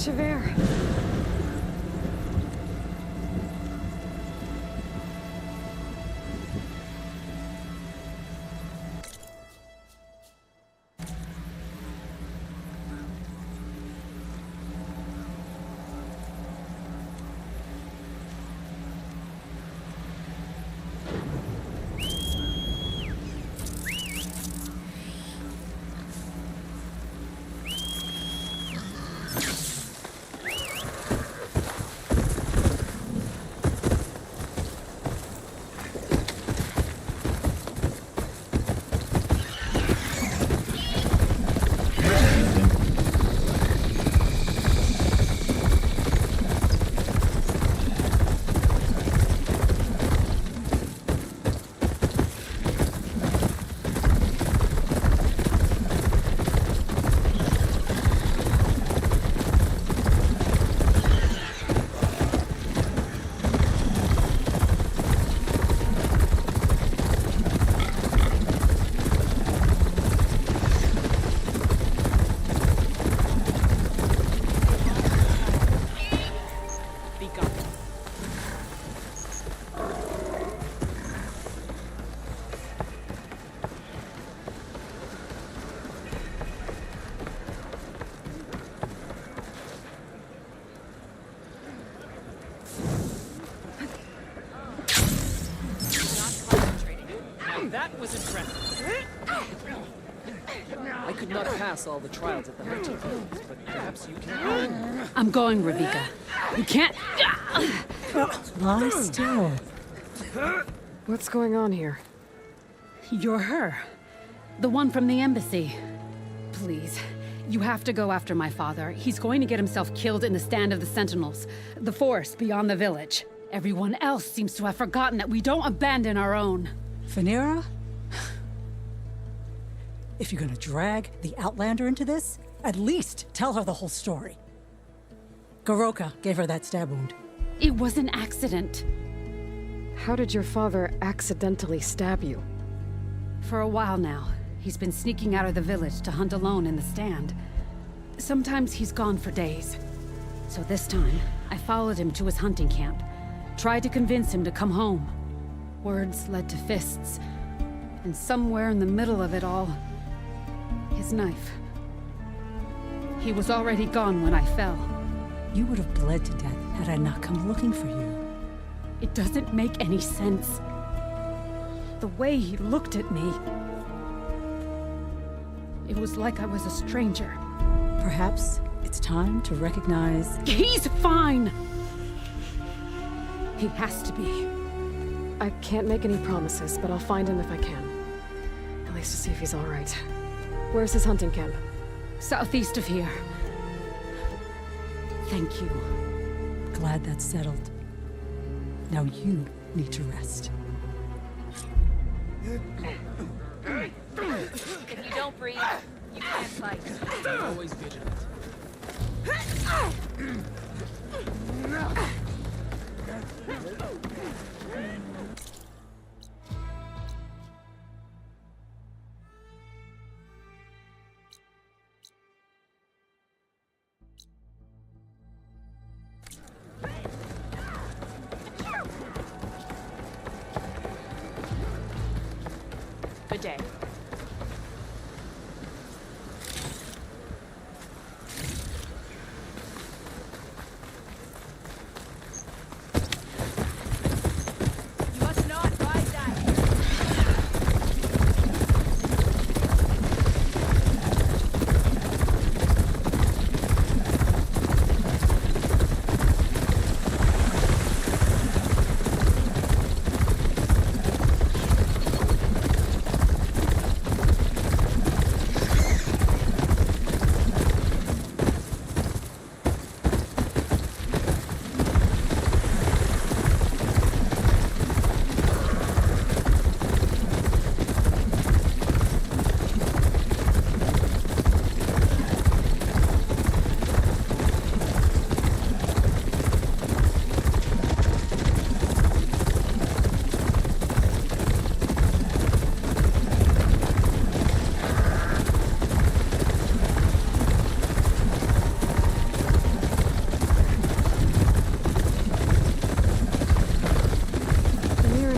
Of air. That was impressive. I could not pass all the trials at the hunting fields, but perhaps you can. I'm going, Ravika. You can't... Lie still. What's going on here? You're her. The one from the embassy. Please, you have to go after my father. He's going to get himself killed in the stand of the Sentinels. The forest beyond the village. Everyone else seems to have forgotten that we don't abandon our own. Phaneira? If you're gonna drag the Outlander into this, at least tell her the whole story. Goroka gave her that stab wound. It was an accident. How did your father accidentally stab you? For a while now, he's been sneaking out of the village to hunt alone in the stand. Sometimes he's gone for days. So this time, I followed him to his hunting camp. Tried to convince him to come home. Words led to fists. And somewhere in the middle of it all, his knife. He was already gone when I fell. You would have bled to death had I not come looking for you. It doesn't make any sense. The way he looked at me... It was like I was a stranger. Perhaps it's time to recognize... He's fine! He has to be. I can't make any promises, but I'll find him if I can. At least to see if he's all right. Where's his hunting camp? Southeast of here. Thank you. Glad that's settled. Now you need to rest. If you Don't breathe. You can't fight. Always vigilant. Good day. You must not ride that.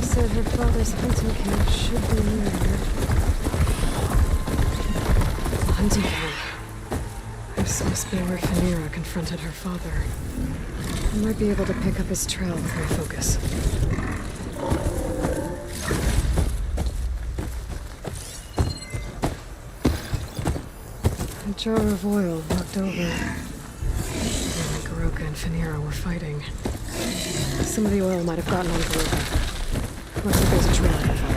Said her father's hunting camp should be near here. The hunting camp. This must be where Phaneira confronted her father. I might be able to pick up his trail with my focus. A jar of oil knocked over. Only Goroka and Phaneira were fighting. Some of the oil might have gotten on Goroka. Looks like there's a trail I can follow.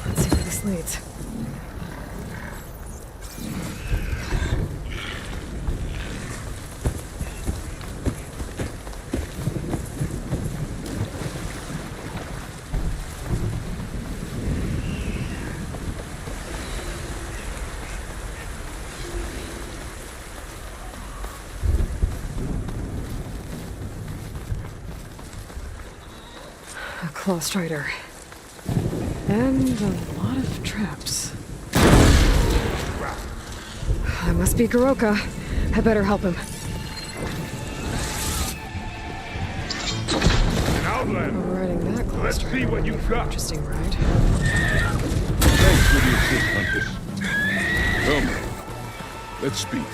Let's see where this leads. A claw strider. And a lot of traps. That must be Goroka. I better help him. An outlander. Riding that claw Let's strider see what you've got. Interesting ride. Thanks for the assist, Huntress. Come, let's speak.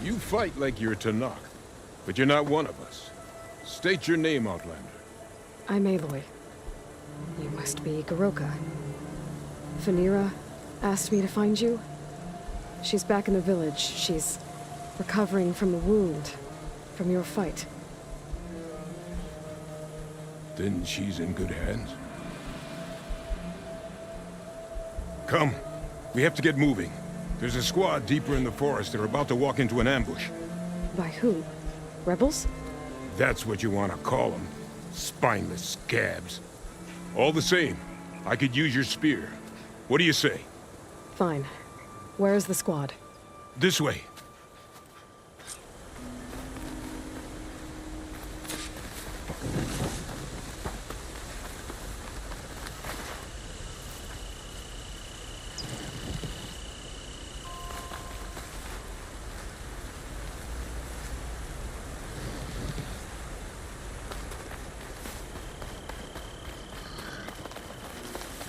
You fight like you're Tanakh, but you're not one of us. State your name, Outlander. I'm Aloy. You must be Goroka. Phaneira asked me to find you. She's back in the village. She's recovering from the wound from your fight. Then she's in good hands. Come, we have to get moving. There's a squad deeper in the forest. They're about to walk into an ambush. By who? Rebels? That's what you want to call them. Spineless scabs. All the same, I could use your spear. What do you say? Fine. Where's the squad? This way.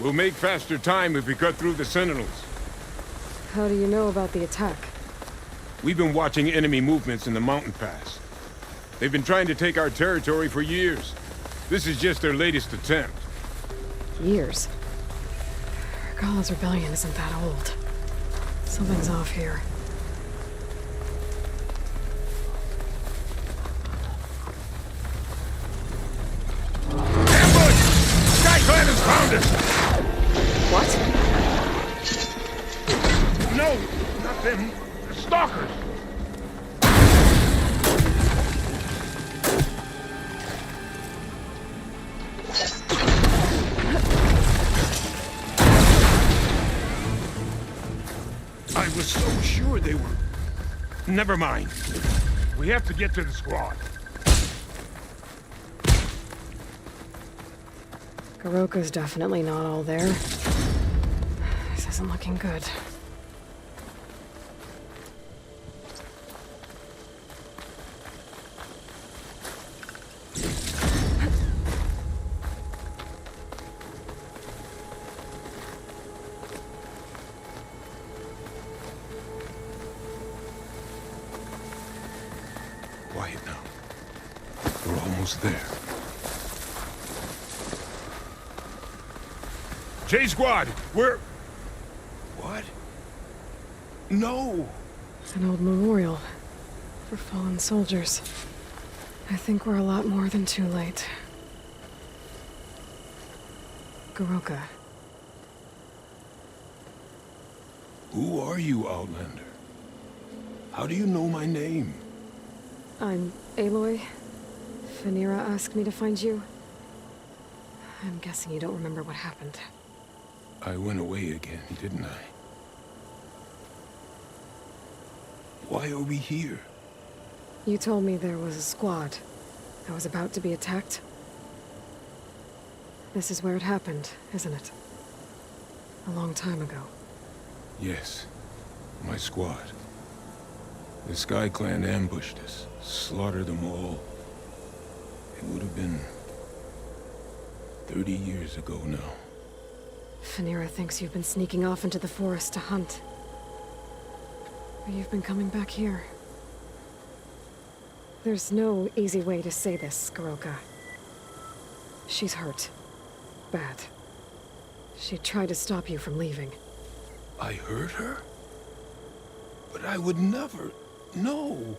We'll make faster time if we cut through the sentinels. How do you know about the attack? We've been watching enemy movements in the mountain pass. They've been trying to take our territory for years. This is just their latest attempt. Years? Gala's rebellion isn't that old. Something's off here. Them stalkers! I was so sure they were... Never mind. We have to get to the squad. Goroka's definitely not all there. This isn't looking good. Quiet now. We're almost there. J Squad, we're... What? No! An old memorial for fallen soldiers. I think we're a lot more than too late. Goroka. Who are you, Outlander? How do you know my name? I'm Aloy. Phaneera asked me to find you. I'm guessing you don't remember what happened. I went away again, didn't I? Why are we here? You told me there was a squad that was about to be attacked. This is where it happened, isn't it? A long time ago. Yes, my squad. The Sky Clan ambushed us, slaughtered them all. It would have been 30 years ago now. Phaneera thinks you've been sneaking off into the forest to hunt. But you've been coming back here. There's no easy way to say this, Goroka. She's hurt. Bad. She tried to stop you from leaving. I hurt her? But I would never... No.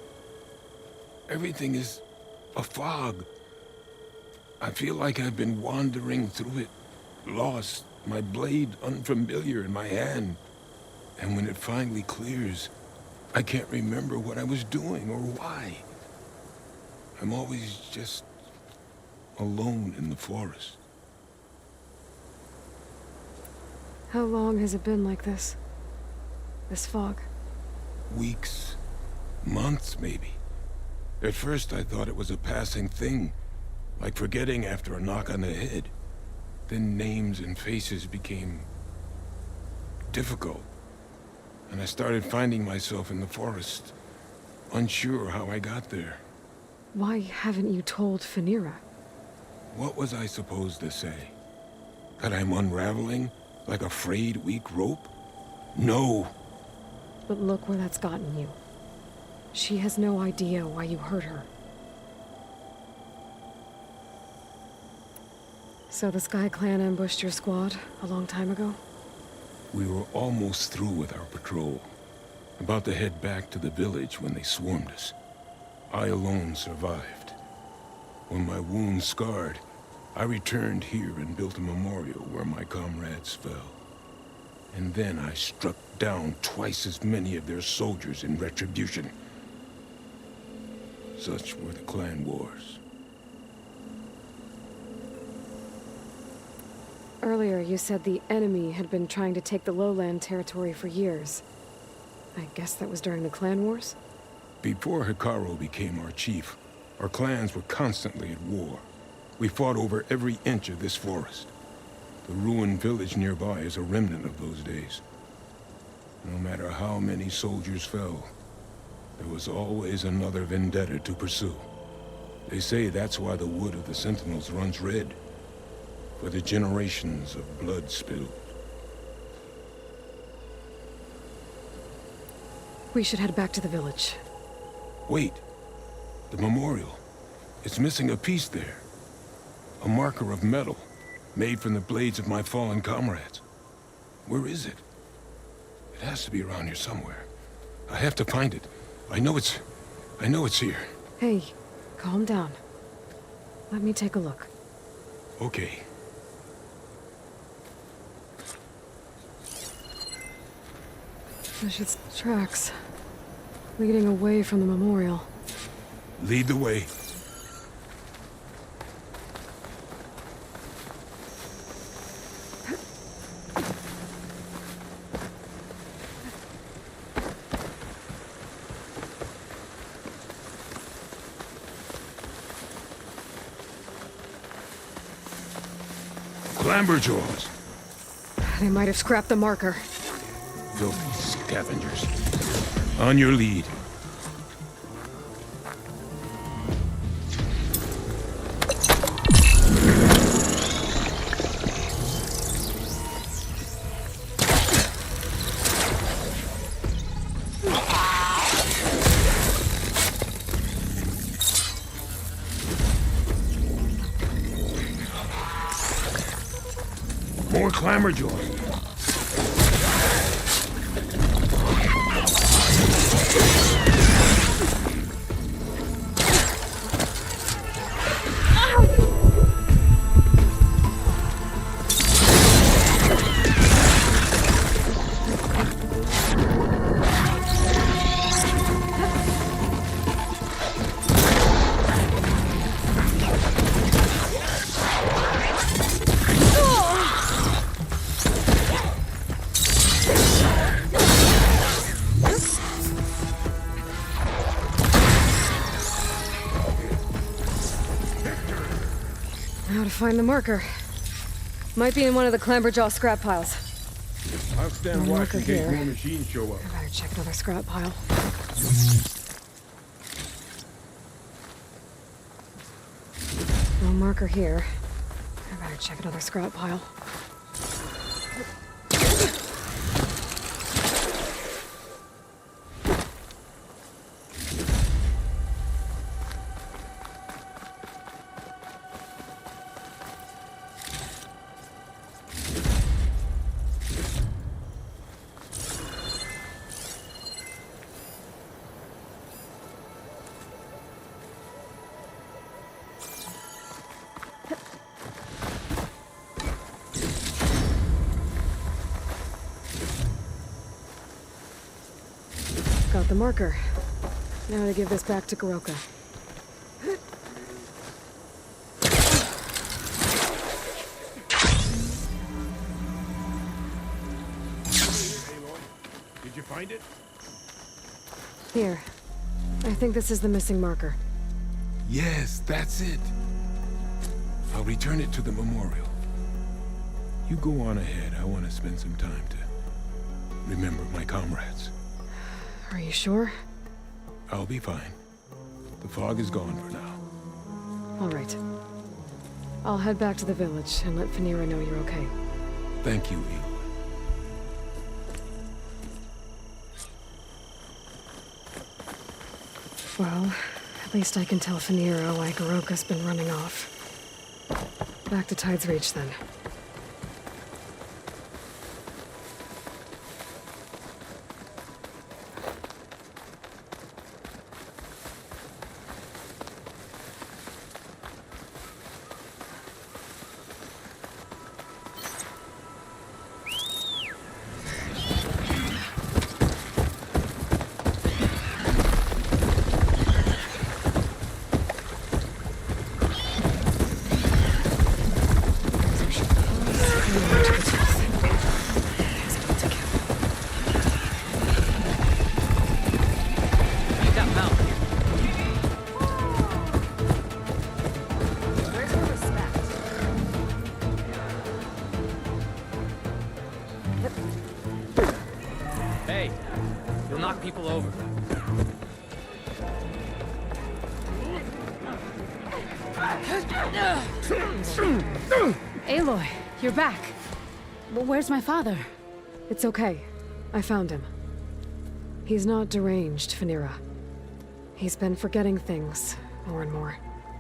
Everything is a fog. I feel like I've been wandering through it, lost, my blade unfamiliar in my hand. And when it finally clears, I can't remember what I was doing or why. I'm always just alone in the forest. How long has it been like this? This fog? Weeks, months maybe. At first I thought it was a passing thing, like forgetting after a knock on the head. Then names and faces became difficult, and I started finding myself in the forest, unsure how I got there. Why haven't you told Phaneera? What was I supposed to say? That I'm unraveling like a frayed, weak rope? No! But look where that's gotten you. She has no idea why you hurt her. So the Sky Clan ambushed your squad a long time ago? We were almost through with our patrol. About to head back to the village when they swarmed us. I alone survived. When my wounds scarred, I returned here and built a memorial where my comrades fell. And then I struck down twice as many of their soldiers in retribution. Such were the clan wars. Earlier, you said the enemy had been trying to take the lowland territory for years. I guess that was during the clan wars? Before Hikaru became our chief, our clans were constantly at war. We fought over every inch of this forest. The ruined village nearby is a remnant of those days. No matter how many soldiers fell, there was always another vendetta to pursue. They say that's why the wood of the Sentinels runs red. For the generations of blood spilled. We should head back to the village. Wait. The memorial. It's missing a piece there. A marker of metal, made from the blades of my fallen comrades. Where is it? It has to be around here somewhere. I have to find it. I know it's here. Hey, calm down. Let me take a look. Okay. It's tracks. Leading away from the memorial. Lead the way. Clamberjaws. They might have scrapped the marker. Filthy scavengers. On your lead. More clamberjaws. Now to find the marker. Might be in one of the Clamberjaw scrap piles. I'll stand No watch marker in case here. more machines show up. I better check another scrap pile. No marker here. I better check another scrap pile. Got the marker. Now to give this back to Goroka. Did you find it? Here. I think this is the missing marker. Yes, that's it. I'll return it to the memorial. You go on ahead. I want to spend some time to remember my comrades. Are you sure? I'll be fine. The fog is gone for now. All right. I'll head back to the village and let Fanira know you're okay. Thank you, Eve. Well, at least I can tell Fanira why Goroka's been running off. Back to Tide's Reach, then. Hey, you'll knock people over. Aloy, you're back. But where's my father? It's okay. I found him. He's not deranged, Fanira. He's been forgetting things, more and more.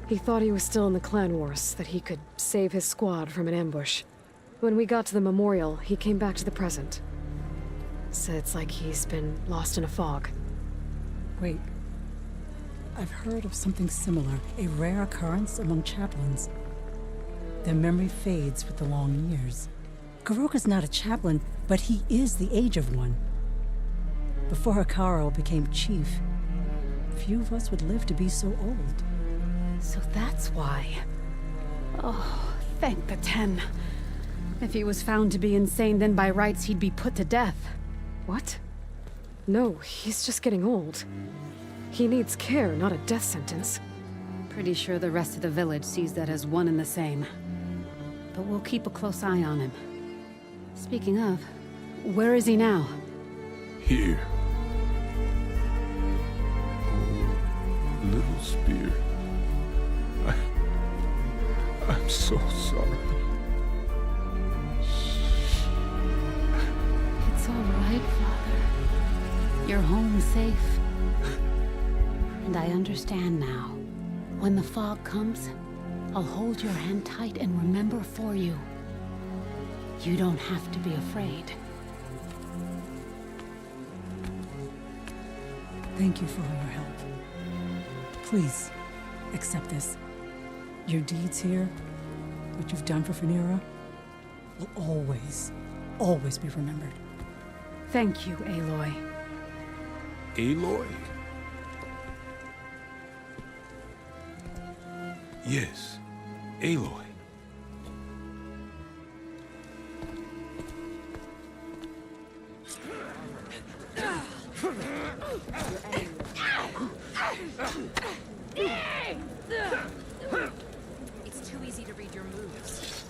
He thought he was still in the clan wars, that he could save his squad from an ambush. When we got to the memorial, he came back to the present. Said it's like he's been lost in a fog. Wait. I've heard of something similar, a rare occurrence among chaplains. Their memory fades with the long years. Goroka's not a chaplain, but he is the age of one. Before Hikaru became chief, few of us would live to be so old. So that's why. Oh, thank the 10. If he was found to be insane, then by rights he'd be put to death. What? No, he's just getting old. He needs care, not a death sentence. Pretty sure the rest of the village sees that as one and the same. But we'll keep a close eye on him. Speaking of, where is he now? Here. Oh, little spear. I'm so sorry. It's all right, Father. You're home safe. And I understand now. When the fog comes, I'll hold your hand tight and remember for you. You don't have to be afraid. Thank you for all your help. Please, accept this. Your deeds here, what you've done for Phanera, will always, always be remembered. Thank you, Aloy. Aloy? Yes, Aloy. It's too easy to read your moves.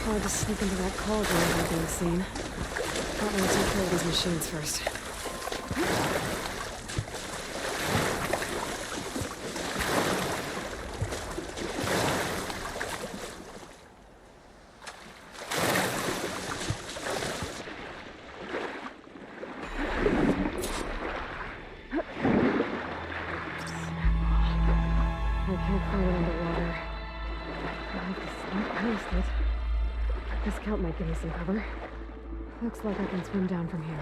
Hard to sneak into that cauldron without being seen. Might want to take care of these machines first. I can't find it underwater. I'll have to sneak past it. This scout might give me some cover. Looks like I can swim down from here.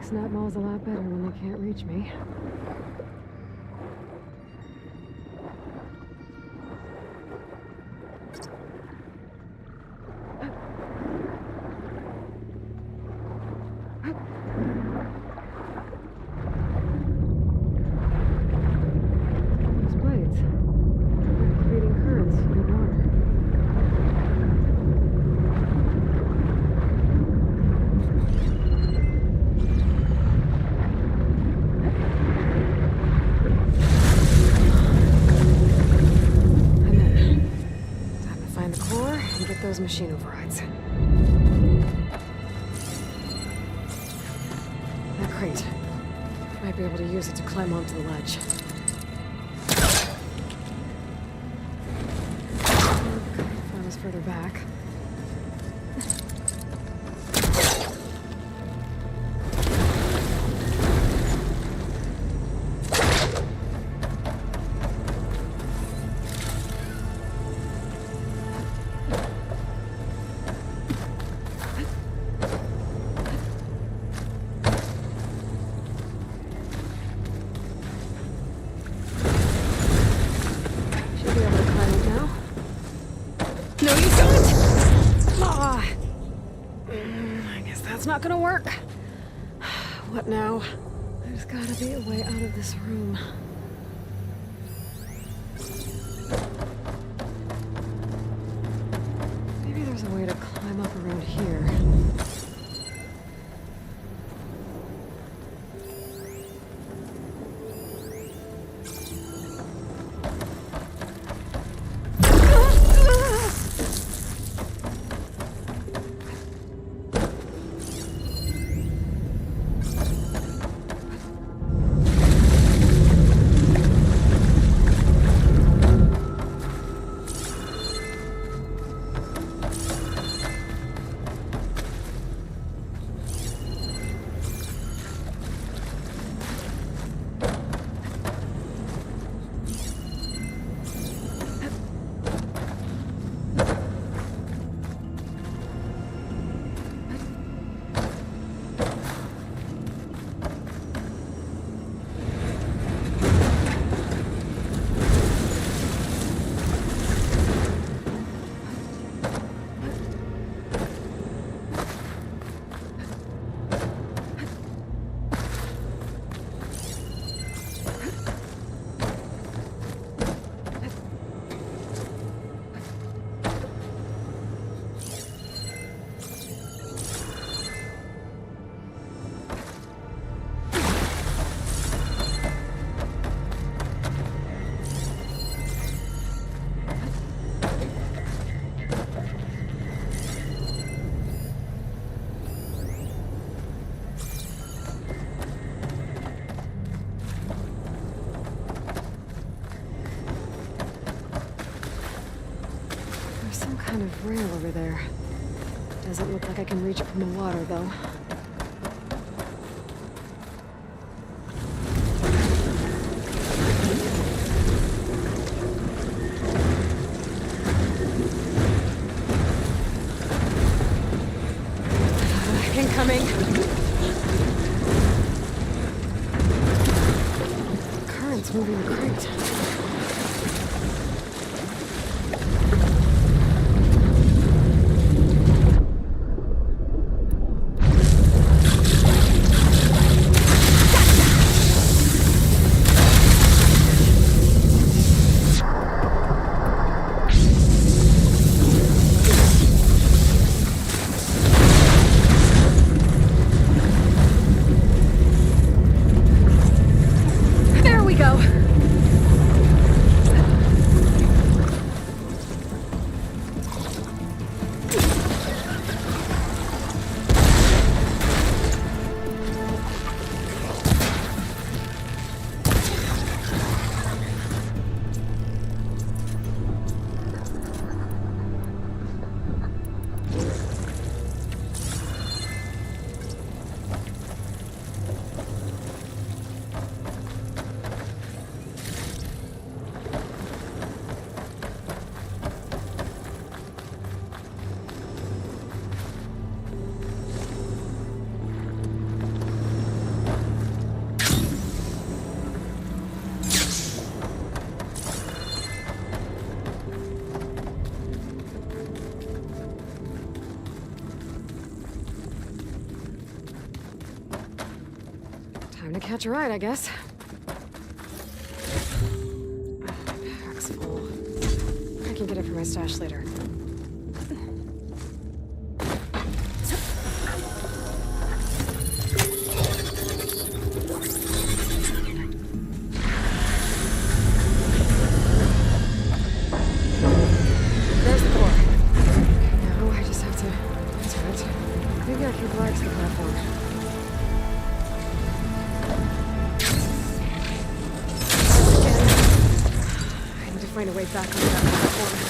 snap mall's a lot better when they can't reach me. Those blades. They're creating currents in the water. Those machine overrides. That crate. Might be able to use it to climb onto the ledge. If I was further back. Not gonna work. What now? There's gotta be a way out of this room. Maybe there's a way to climb up around here. Kind of rail over there. Doesn't look like I can reach it from the water, though. Incoming. Current's moving the crate. to catch a ride, I guess. Pack's full. I can get it from my stash later. There's the door. Now I just have to enter it. Maybe I can glide to the platform. I need to find a way back onto that platform.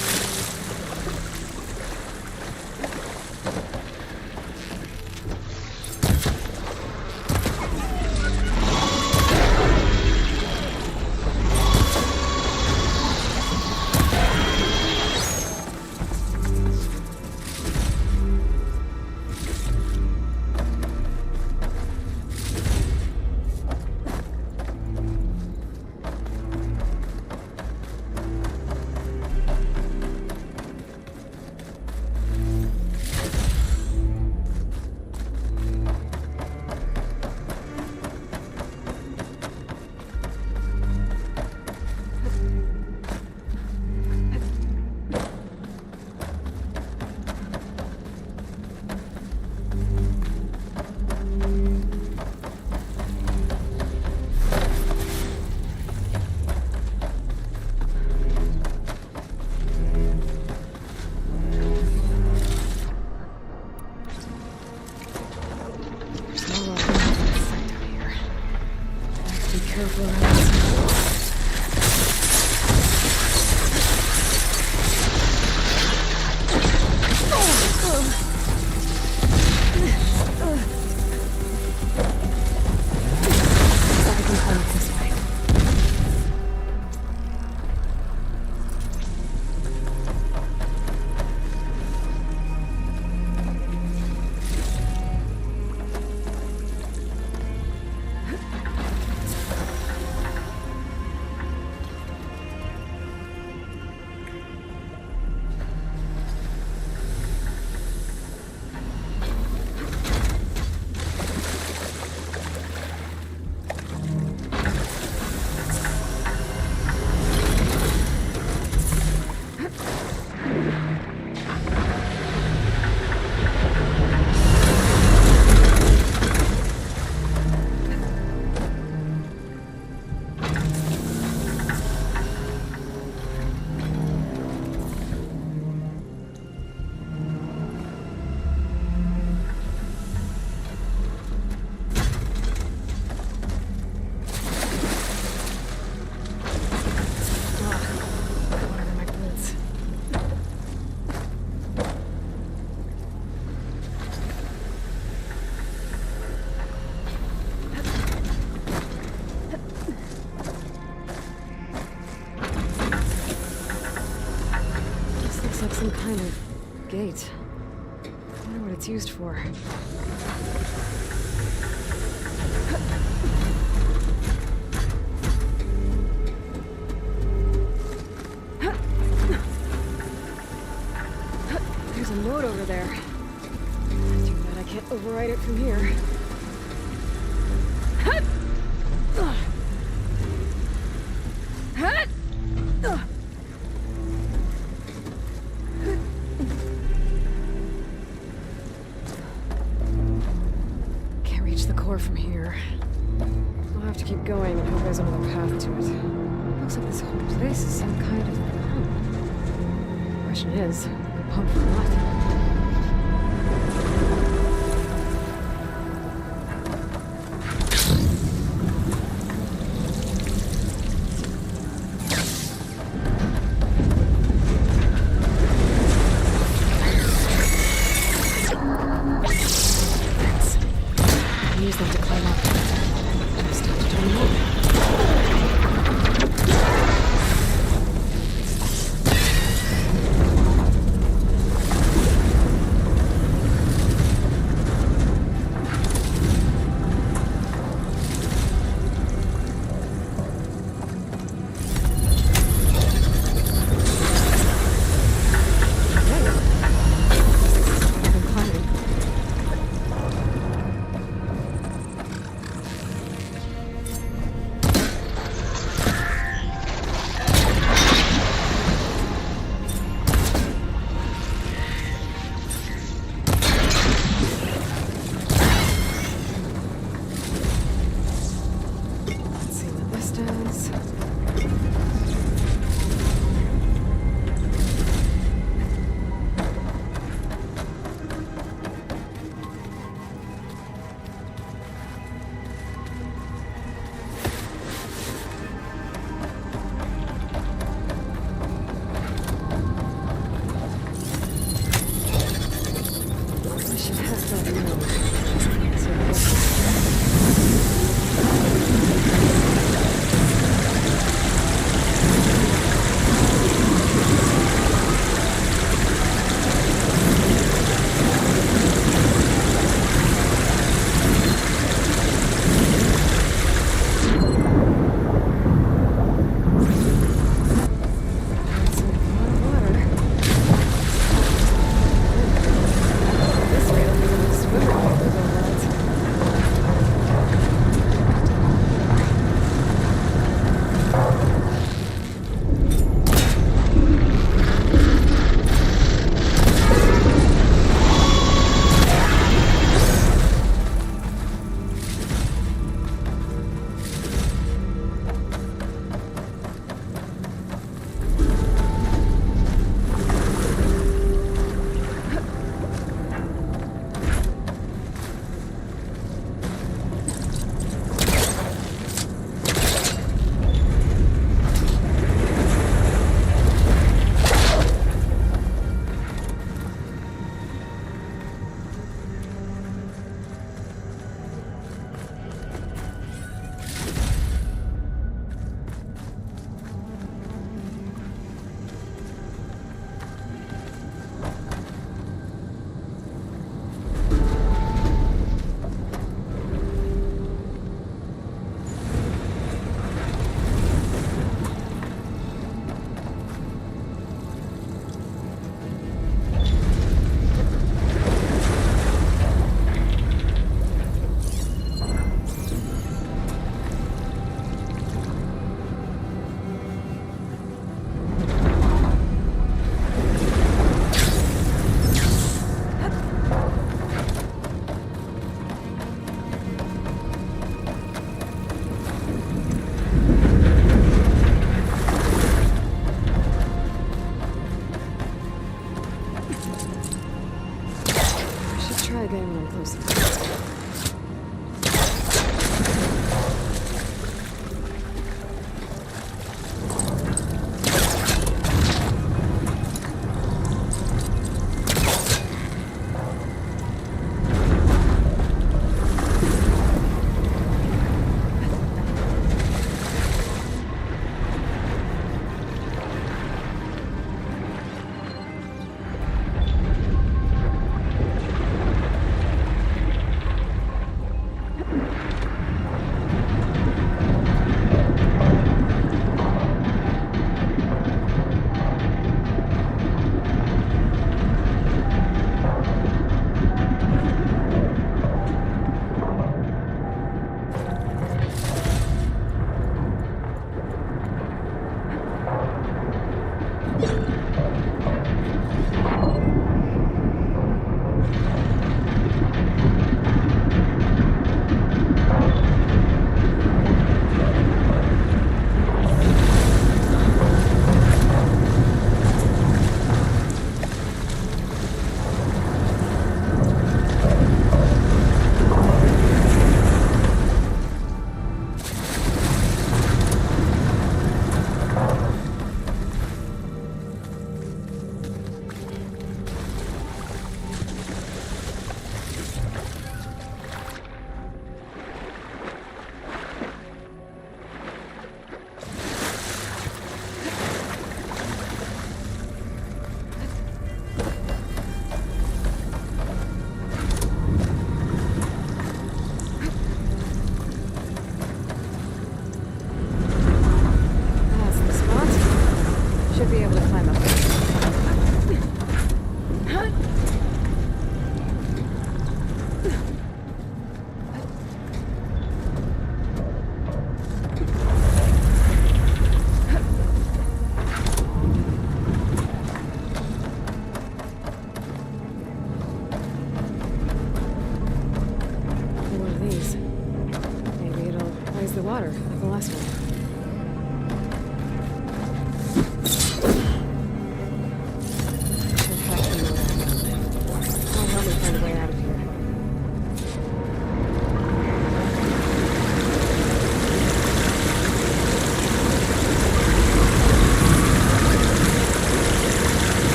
Some kind of gate. I wonder what it's used for. There's a note over there. Too bad I can't override it from here. From here. I'll have to keep going and hope there's another path to it. Looks like this whole place is some kind of pump. The question is, a pump for what? Use them to climb up. Just have to turn them on. again when I'm close enough.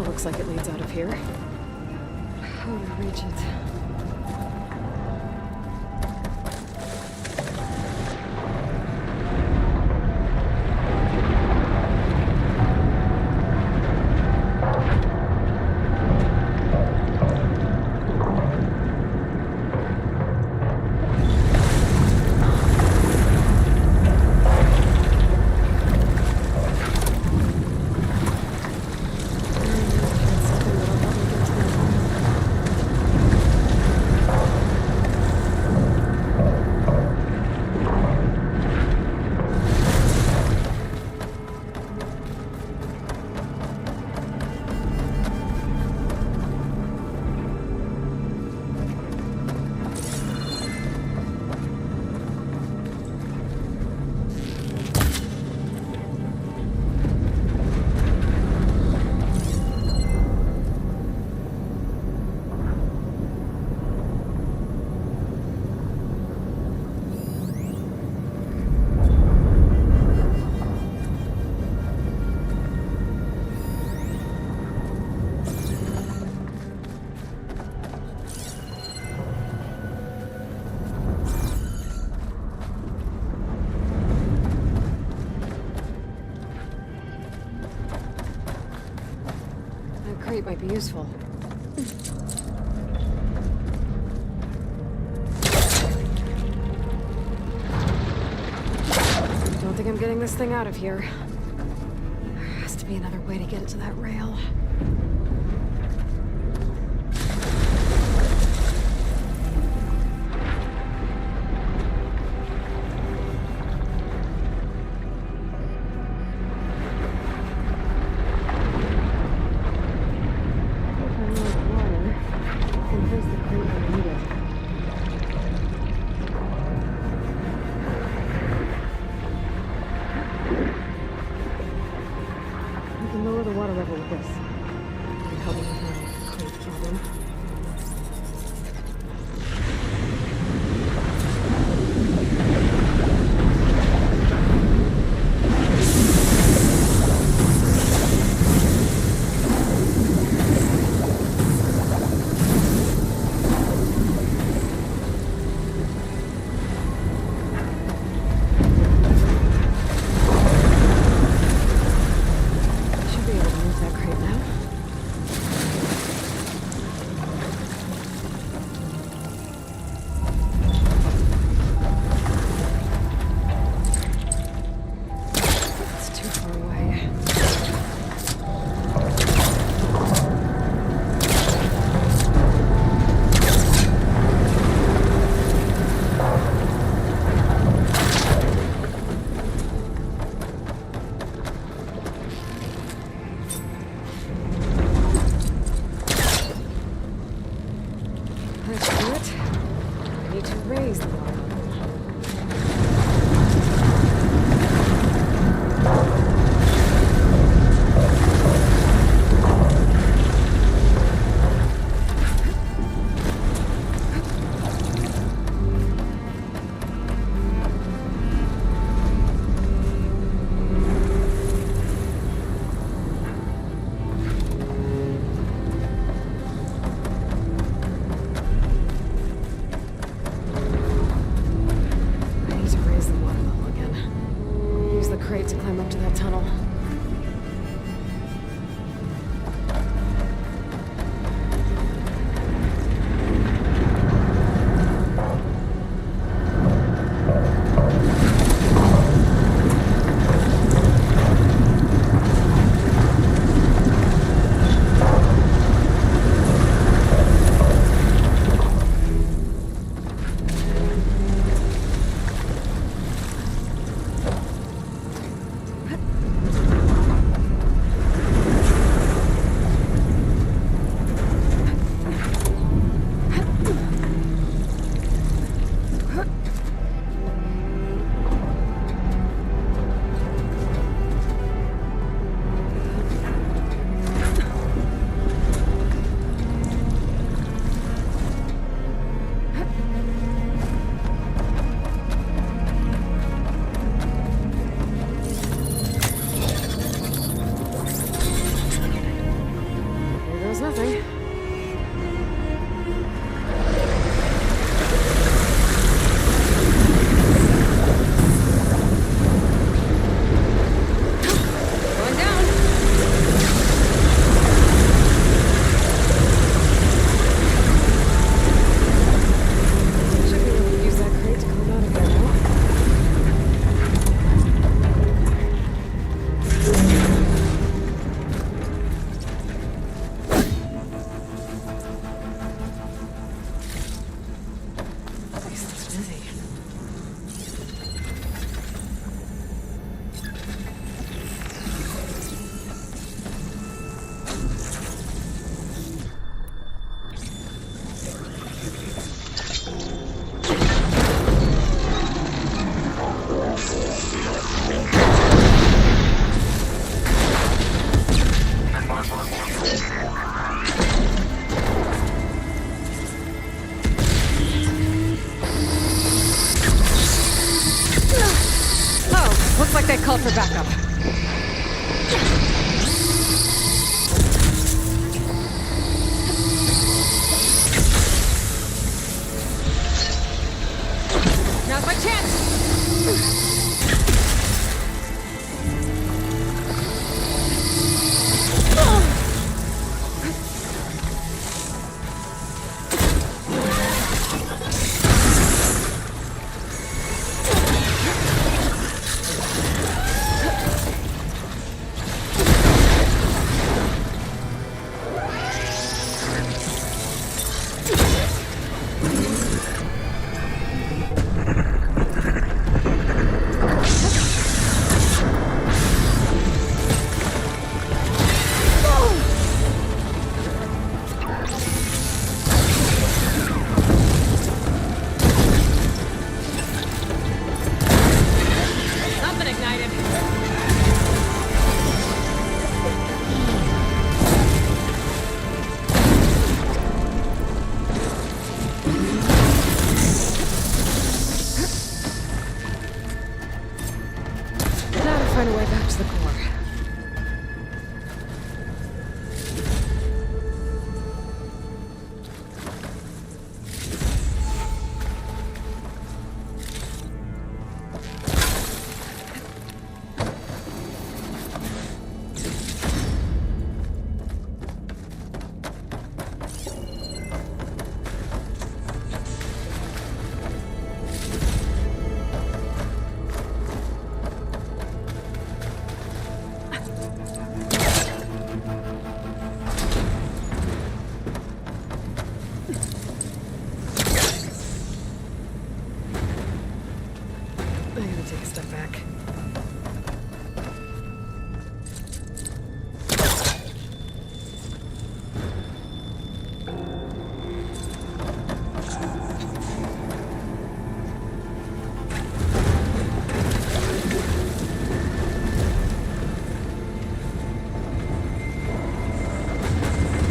Looks like it leads out of here. How to reach it? Crate might be useful. Don't think I'm getting this thing out of here. There has to be another way to get it to that rail. They called for backup. Now's my chance! find a way back to the core. Take a step back.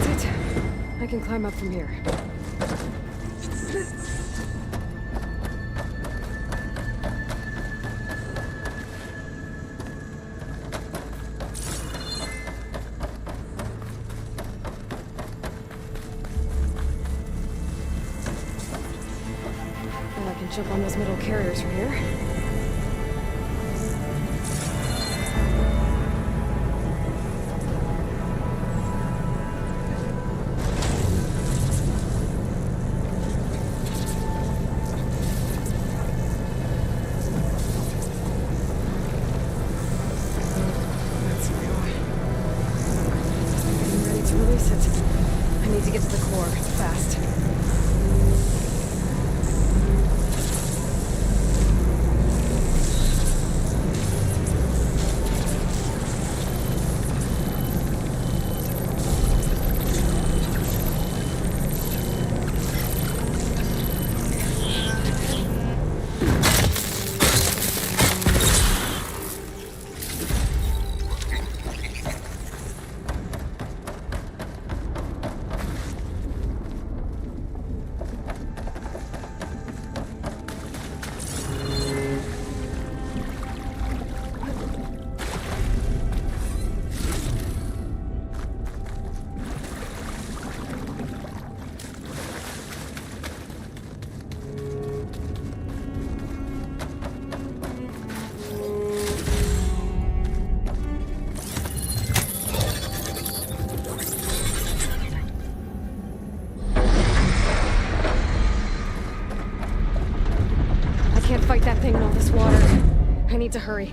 That's it. I can climb up from here. Jump on those metal carriers from here. That's new. I'm ready to release it. I need to get to the core fast. Can't fight that thing in all this water. I need to hurry.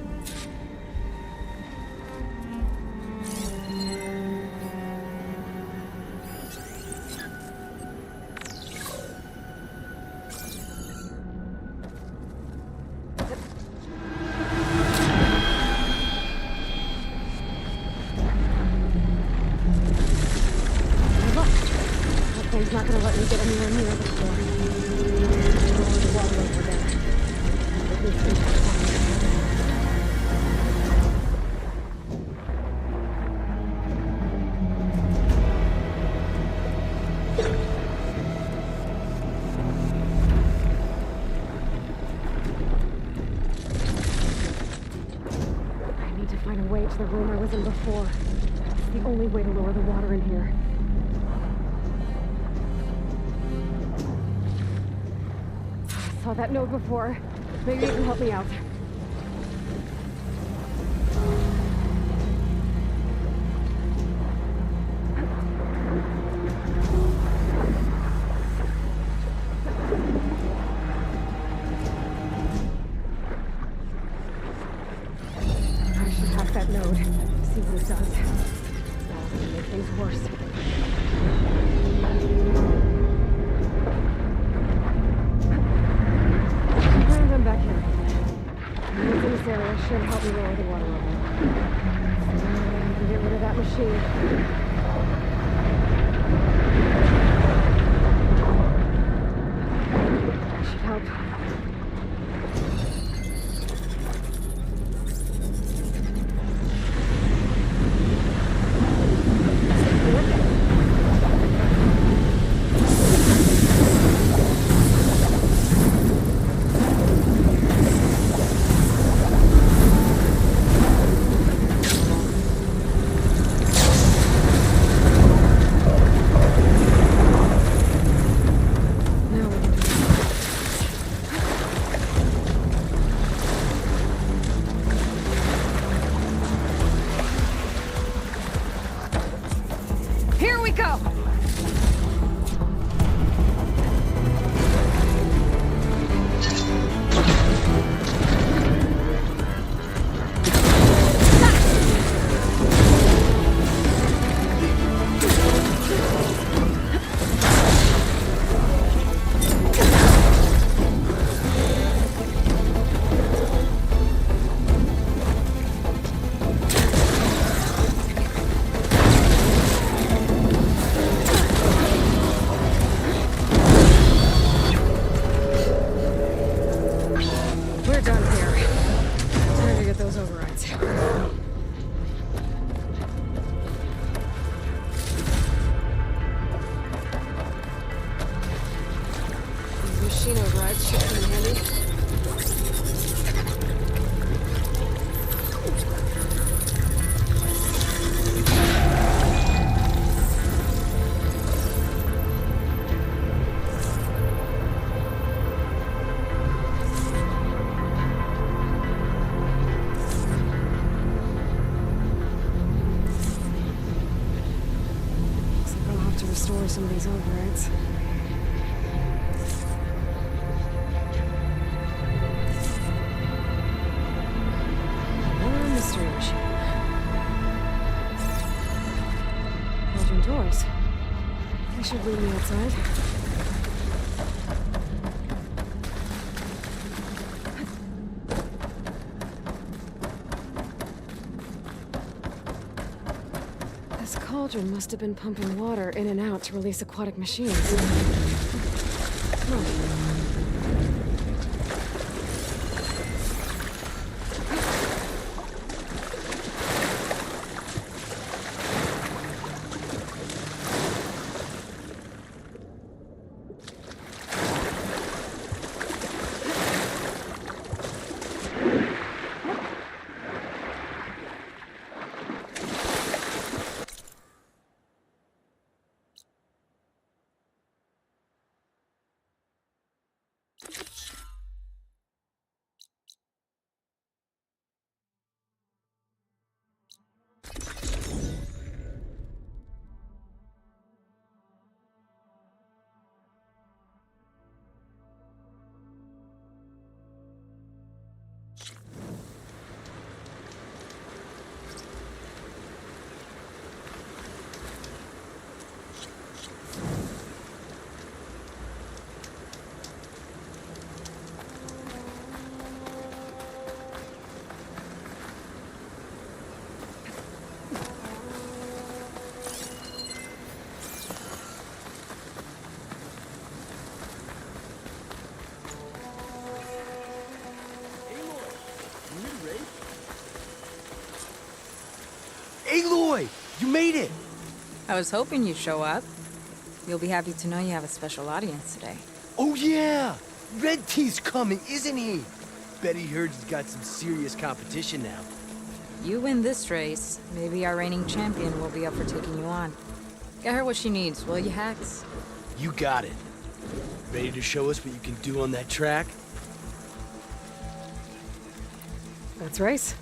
That thing's not gonna let me get anywhere near the core. The water over there. I need to find a way to the room I was in before. It's the only way to lower the water in here. I saw that note before. Maybe it can help me out. I should hack that node. See what it does. That'll only make things worse. I'm back here. Nodes in this area should help me lower the water level. I can get rid of that machine. That should help. done here. Time to get those overrides. These machine overrides should come in handy. Restore some of these overrides. Another mystery machine. Cauldron doors. They should lead me outside. This cauldron must have been pumping water in and out to release aquatic machines. Aloy! You made it! I was hoping you'd show up. You'll be happy to know you have a special audience today. Oh yeah! Red Teeth's coming, isn't he? Bet he heard he's got some serious competition now. You win this race, maybe our reigning champion will be up for taking you on. Get her what she needs, will you, Hax? You got it. Ready to show us what you can do on that track? Let's race.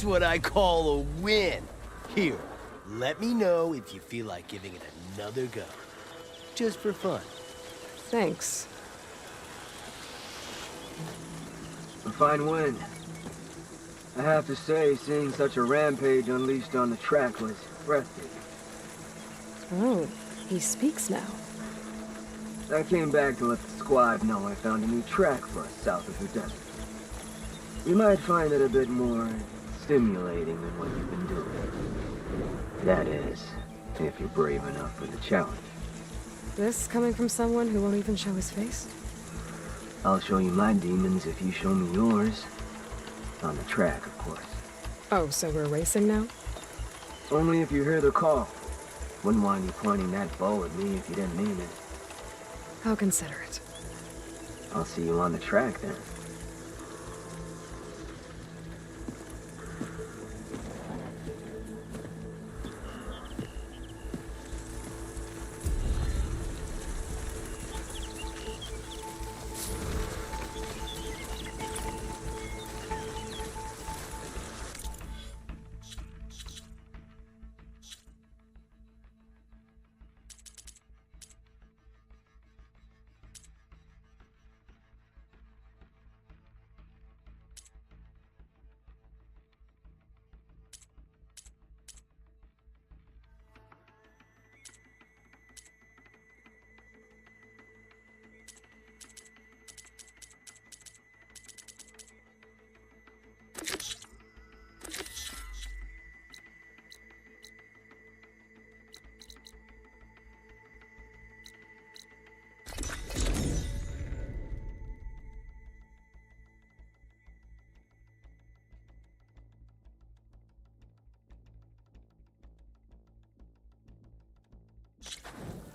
That's what I call a win. Here, let me know if you feel like giving it another go. Just for fun. Thanks. A fine win. I have to say, seeing such a rampage unleashed on the track was breathtaking. Oh, he speaks now. I came back to let the squad know I found a new track for us south of the desert. You might find it a bit more stimulating than what you've been doing. That is, if you're brave enough for the challenge. This coming from someone who won't even show his face? I'll show you my demons if you show me yours. On the track, of course. Oh, so we're racing now? Only if you hear the call. Wouldn't want you pointing that bow at me if you didn't mean it. How considerate. I'll see you on the track then.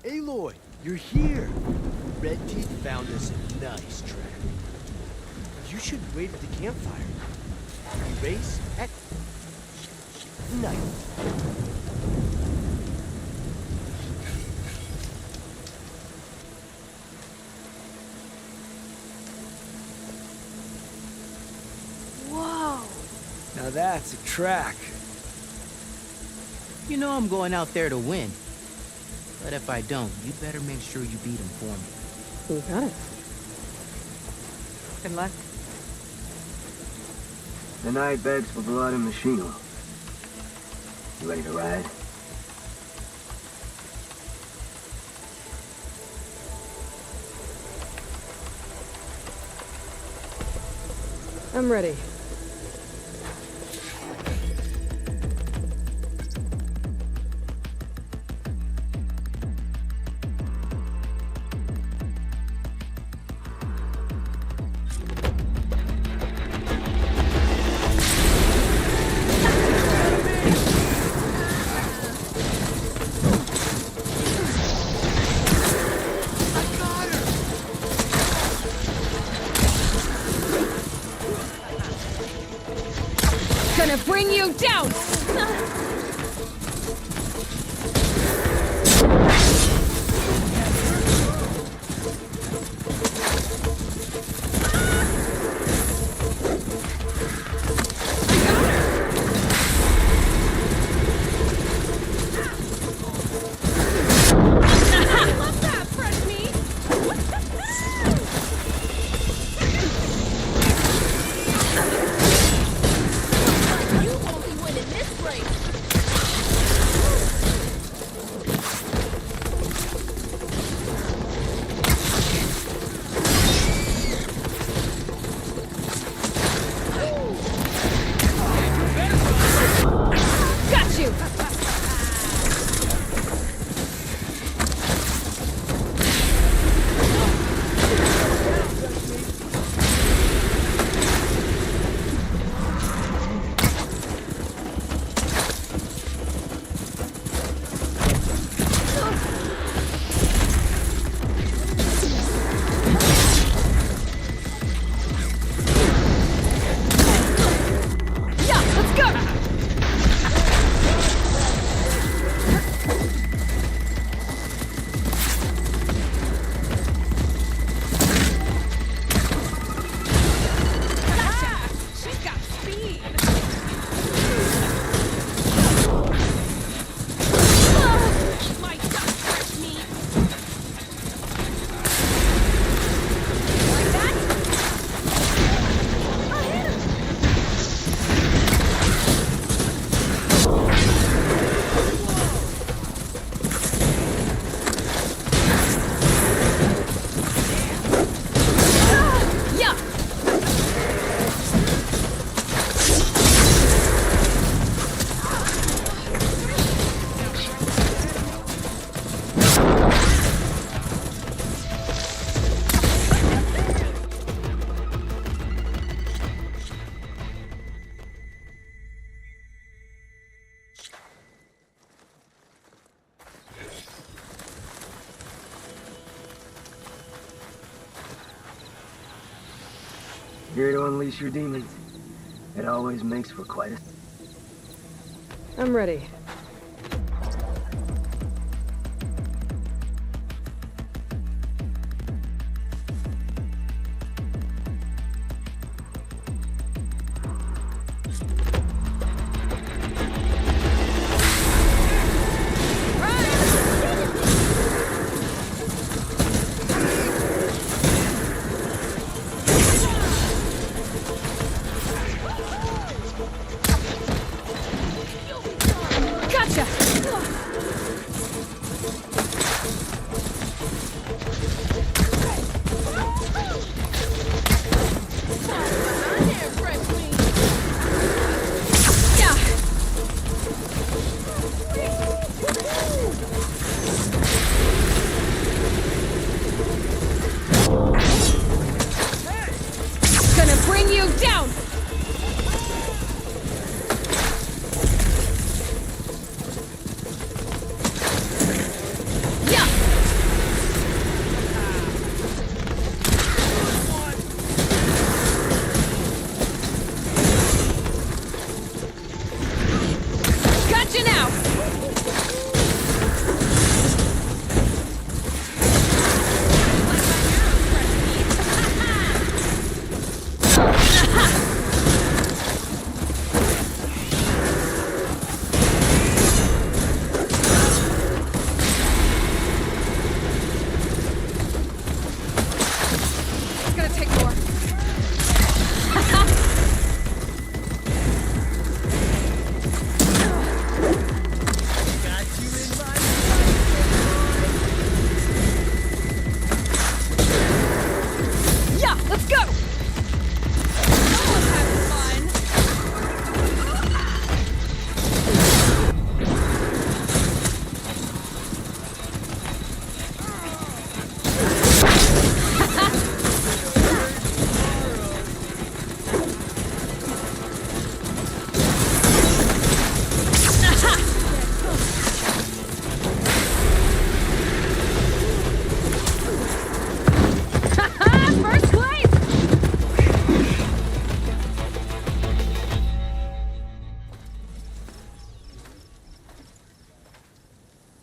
Aloy, you're here. Red Teeth found us a nice track. You should wait at the campfire. We race at night. Whoa! Now that's a track. You know I'm going out there to win. But if I don't, you better make sure you beat him for me. You got it. Good luck. The night begs for blood and machine oil. You ready to ride? I'm ready. Gonna bring you down! Love that, fresh meat! You won't be winning this race! Here to unleash your demons. It always makes for quite a... I'm ready.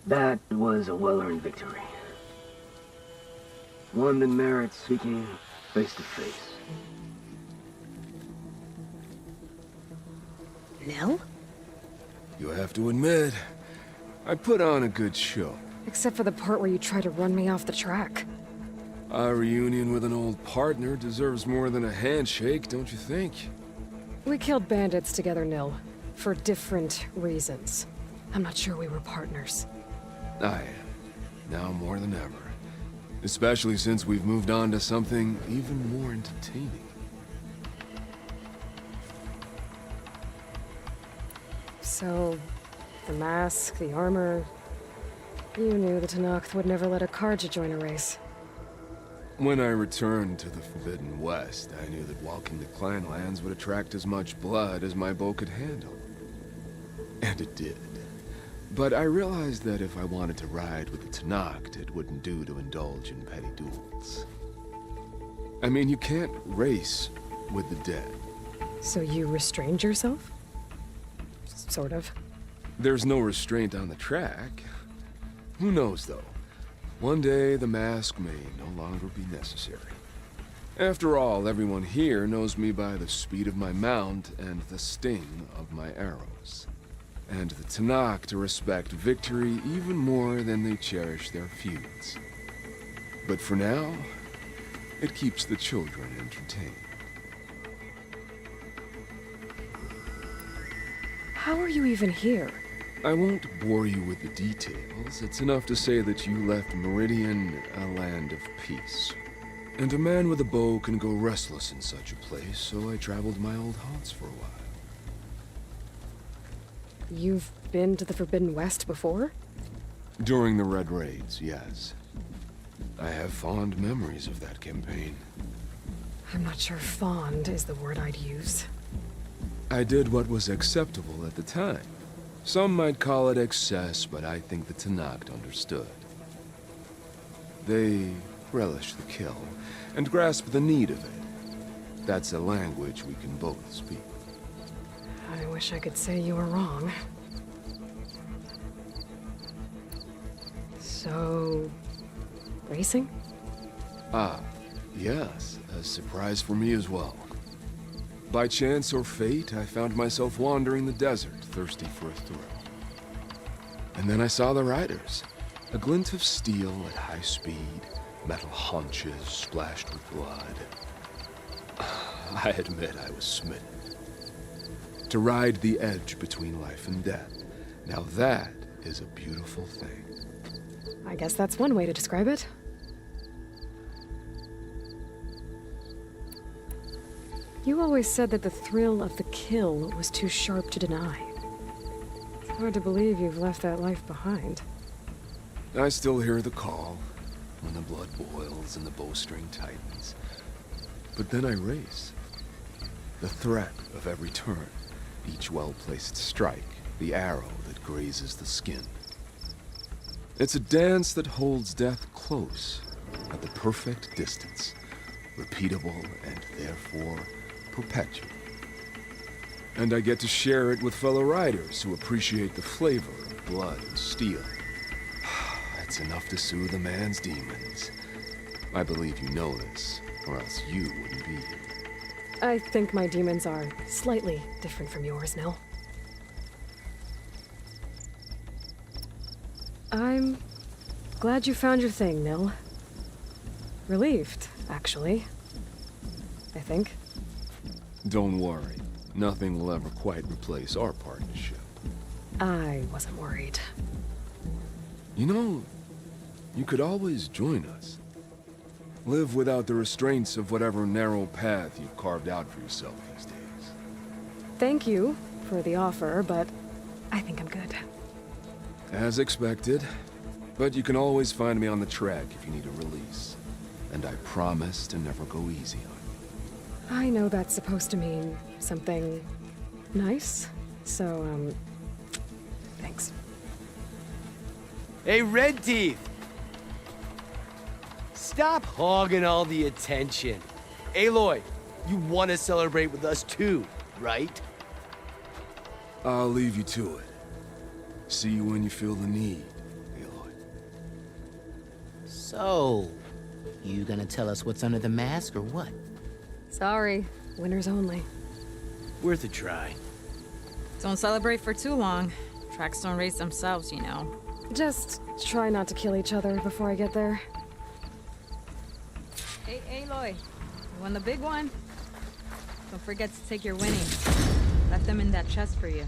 That was a well-earned victory. One that merits speaking face to face. Nell? You have to admit, I put on a good show. Except for the part where you try to run me off the track. A reunion with an old partner deserves more than a handshake, don't you think? We killed bandits together, Nil. For different reasons. I'm not sure we were partners. I am. Now more than ever. Especially since we've moved on to something even more entertaining. So, the mask, the armor... You knew the Tenakth would never let a Karja join a race. When I returned to the Forbidden West, I knew that walking the clan lands would attract as much blood as my bow could handle. And it did. But I realized that if I wanted to ride with the Tenakth, it wouldn't do to indulge in petty duels. I mean, you can't race with the dead. So you restrained yourself? Sort of. There's no restraint on the track. Who knows, though? One day, the mask may no longer be necessary. After all, everyone here knows me by the speed of my mount and the sting of my arrows. And the Tenakth respect victory even more than they cherish their feuds. But for now, it keeps the children entertained. How are you even here? I won't bore you with the details. It's enough to say that you left Meridian a land of peace. And a man with a bow can go restless in such a place, so I traveled my old haunts for a while. You've been to the Forbidden West before? During the Red Raids, yes. I have fond memories of that campaign. I'm not sure fond is the word I'd use. I did what was acceptable at the time. Some might call it excess, but I think the Tenakth understood. They relish the kill, and grasp the need of it. That's a language we can both speak. I wish I could say you were wrong. So... racing? Ah, yes. A surprise for me as well. By chance or fate, I found myself wandering the desert, thirsty for a thrill. And then I saw the riders. A glint of steel at high speed, metal haunches splashed with blood. I admit I was smitten. To ride the edge between life and death, now that is a beautiful thing. I guess that's one way to describe it. You always said that the thrill of the kill was too sharp to deny. It's hard to believe you've left that life behind. I still hear the call, when the blood boils and the bowstring tightens. But then I race. The threat of every turn, each well-placed strike, the arrow that grazes the skin. It's a dance that holds death close, at the perfect distance, repeatable and therefore perpetual. And I get to share it with fellow riders who appreciate the flavor of blood and steel. It's enough to soothe a man's demons. I believe you know this, or else you wouldn't be here. I think my demons are slightly different from yours, Nil. I'm glad you found your thing, Nil. Relieved, actually. I think. Don't worry. Nothing will ever quite replace our partnership. I wasn't worried. You know, you could always join us. Live without the restraints of whatever narrow path you've carved out for yourself these days. Thank you for the offer, but I think I'm good. As expected. But you can always find me on the track if you need a release. And I promise to never go easy on you. I know that's supposed to mean something nice, so, thanks. Hey, Red Teeth! Stop hogging all the attention. Aloy, you want to celebrate with us too, right? I'll leave you to it. See you when you feel the need, Aloy. So, you gonna tell us what's under the mask or what? Sorry, winners only. Worth a try. Don't celebrate for too long. Tracks don't race themselves, you know. Just try not to kill each other before I get there. Hey, Aloy, you won the big one? Don't forget to take your winnings. Left them in that chest for you.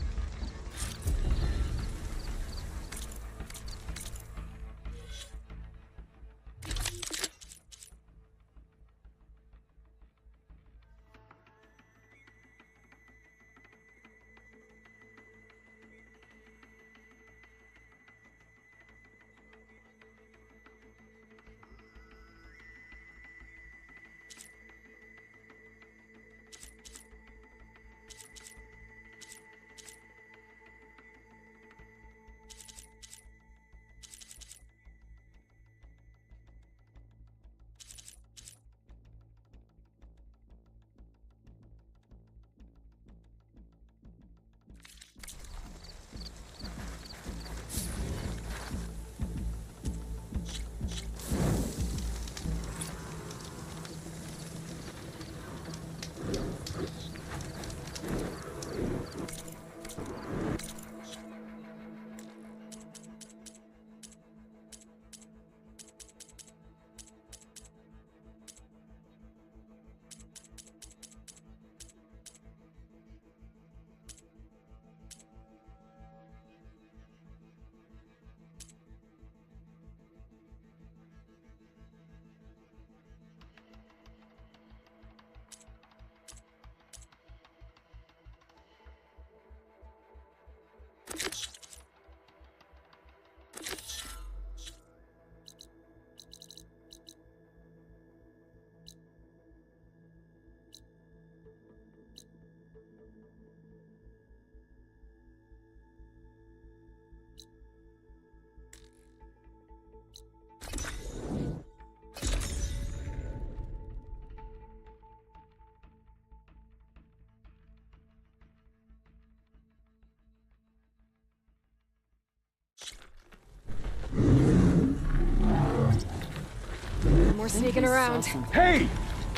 more sneaking around. Hey!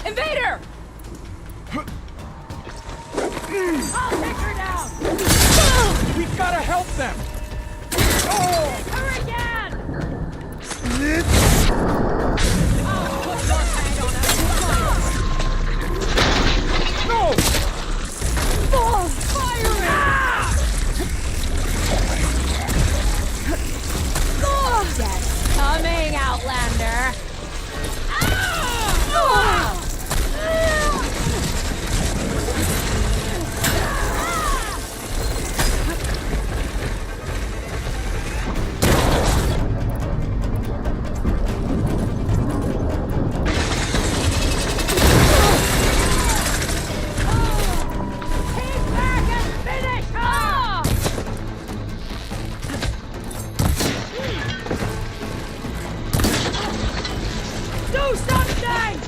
Invader! I'll take her down! We've gotta help them! Her again! I'll put your hand on her. No! Fire it! Death's coming, Outlander. Do something!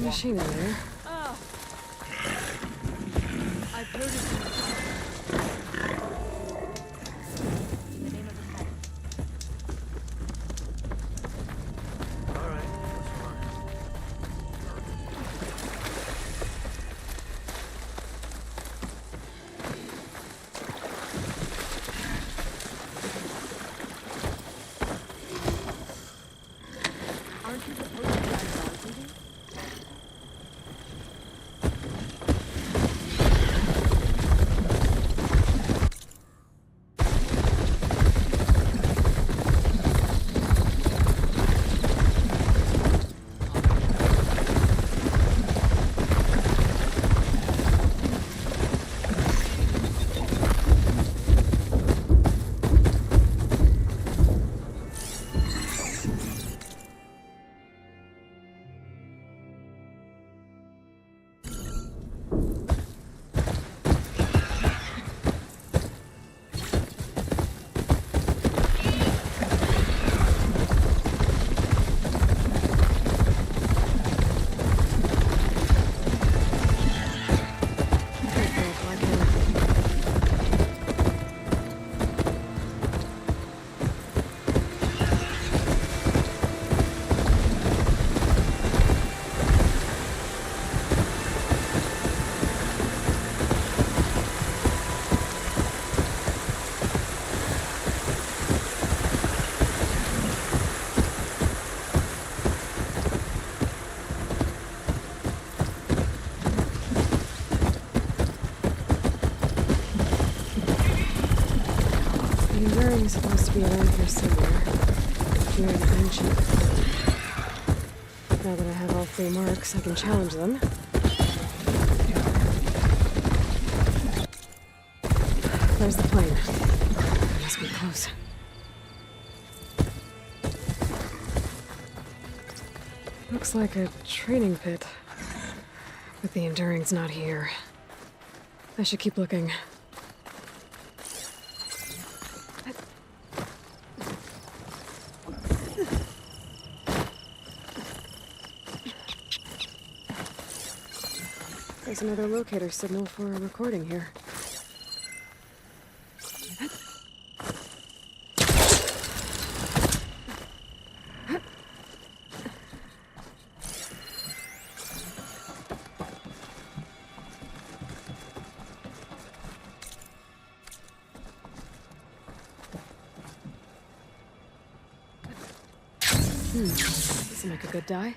Machine in there. Oh. I've heard of Aren't you supposed to drive dogs with you? Enduring is supposed to be around here somewhere. Here in the ancient. Now that I have all 3 marks, I can challenge them. There's the plane. It must be close. Looks like a training pit. But the Enduring's not here. I should keep looking. There's another locator signal for a recording here. This will make a good die.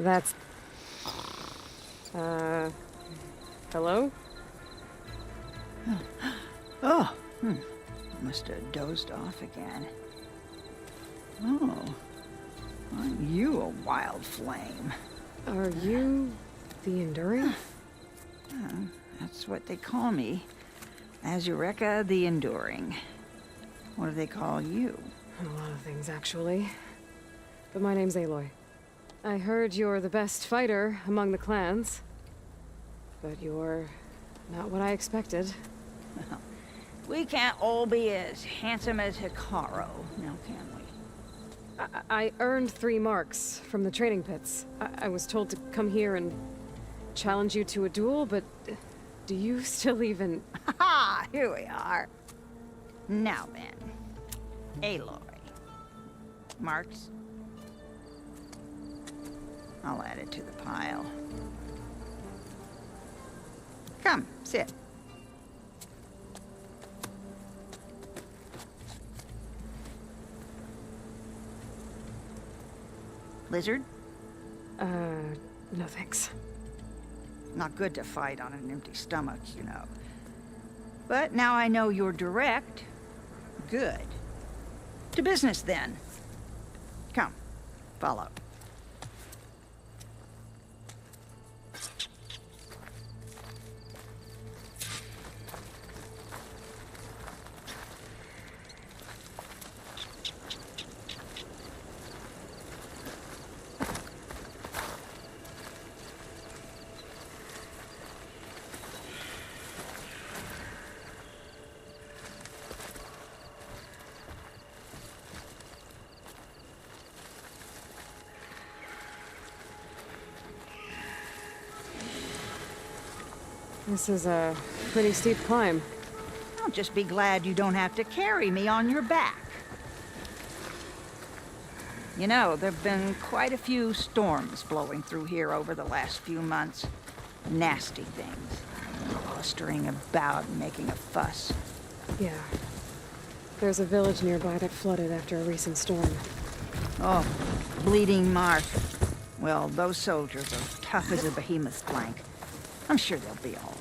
That's... hello? Oh, must have dozed off again. Oh, aren't you a wild flame? Are you the Enduring? That's what they call me. Azureka the Enduring. What do they call you? A lot of things, actually. But my name's Aloy. I heard you're the best fighter among the clans. But you're not what I expected. Well, we can't all be as handsome as Hikaru, now can we? I earned 3 marks from the training pits. I was told to come here and challenge you to a duel, but do you still even... Ha! Here we are. Now then, Aloy. Marks? I'll add it to the pile. Come, sit. Lizard? No thanks. Not good to fight on an empty stomach, you know. But now I know you're direct. Good. To business, then. Come, follow. This is a pretty steep climb. I'll just be glad you don't have to carry me on your back. You know, there've been quite a few storms blowing through here over the last few months. Nasty things. Blustering about and making a fuss. Yeah. There's a village nearby that flooded after a recent storm. Oh, Bleeding Mark. Well, those soldiers are tough as a behemoth's flank. I'm sure they'll be all right.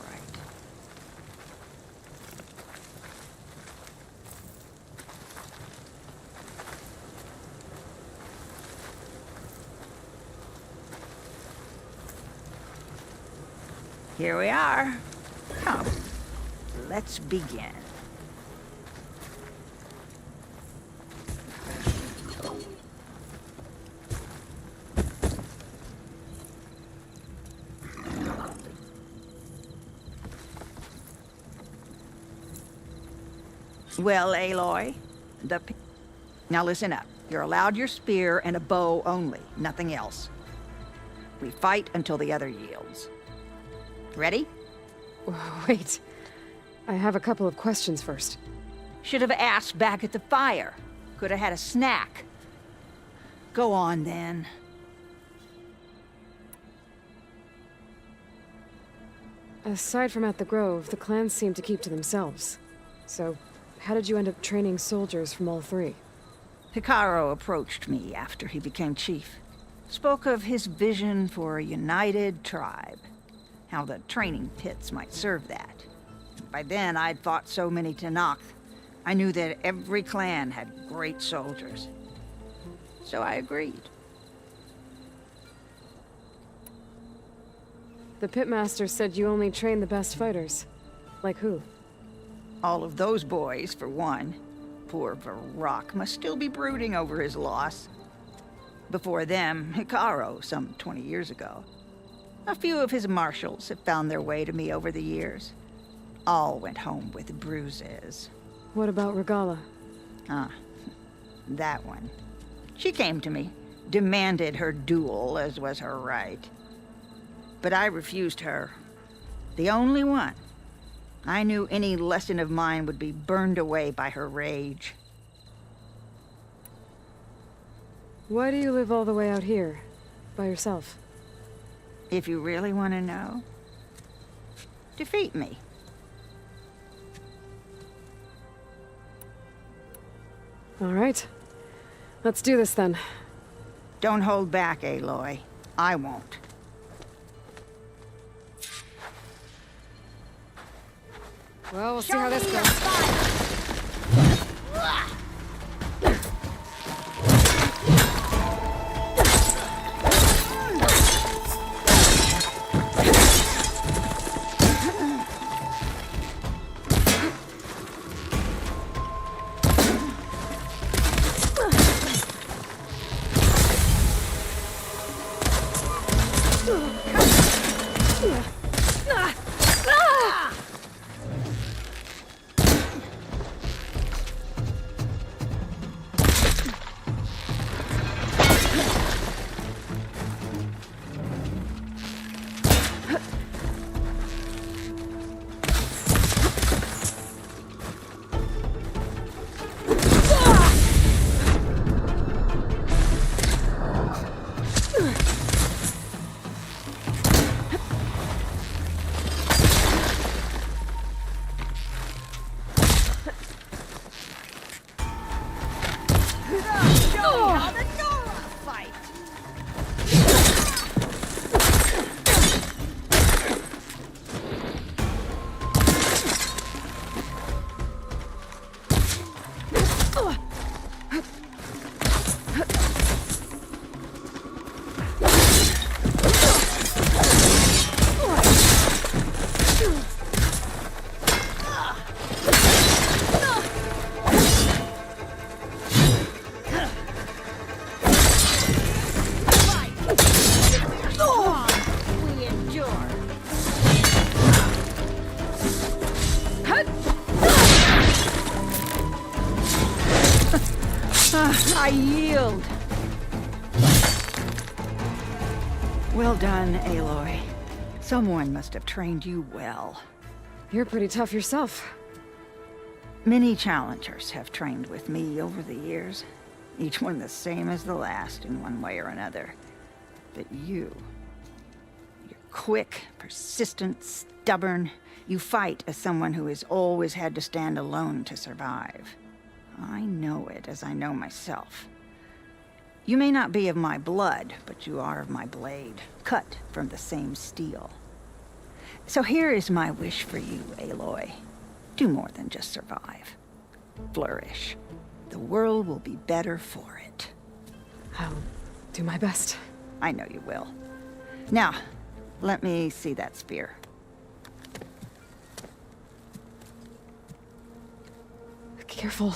Here we are. Come, let's begin. Well, Aloy, now listen up. You're allowed your spear and a bow only, nothing else. We fight until the other yields. Ready? Wait. I have a couple of questions first. Should have asked back at the fire. Could have had a snack. Go on, then. Aside from at the Grove, the clans seem to keep to themselves. So, how did you end up training soldiers from all three? Hikaru approached me after he became chief. Spoke of his vision for a united tribe. How the training pits might serve that. By then, I'd fought so many Tenakth. I knew that every clan had great soldiers. So I agreed. The pitmaster said you only train the best fighters. Like who? All of those boys, for one. Poor Varrock must still be brooding over his loss. Before them, Hikaru, some 20 years ago. A few of his marshals have found their way to me over the years. All went home with bruises. What about Regala? Ah, that one. She came to me, demanded her duel, as was her right. But I refused her. The only one. I knew any lesson of mine would be burned away by her rage. Why do you live all the way out here, by yourself? If you really want to know, defeat me. All right. Let's do this then. Don't hold back, Aloy. I won't. Well, we'll see how this goes. I yield. Well done, Aloy. Someone must have trained you well. You're pretty tough yourself. Many challengers have trained with me over the years. Each one the same as the last in one way or another. But you're quick, persistent, stubborn. You fight as someone who has always had to stand alone to survive. I know it as I know myself. You may not be of my blood, but you are of my blade, cut from the same steel. So here is my wish for you, Aloy. Do more than just survive. Flourish. The world will be better for it. I'll do my best. I know you will. Now, let me see that spear. Careful.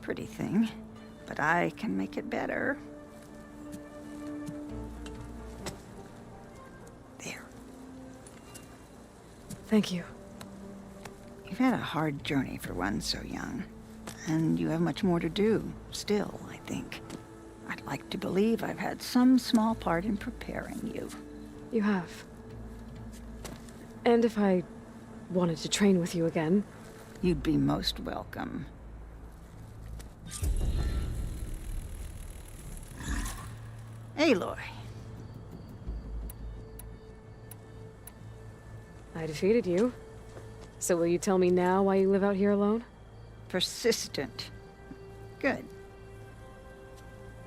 Pretty thing, but I can make it better. There. Thank you. You've had a hard journey for one so young. And you have much more to do, still, I think. I'd like to believe I've had some small part in preparing you. You have. And if I wanted to train with you again... You'd be most welcome. Aloy. I defeated you. So will you tell me now why you live out here alone? Persistent. Good.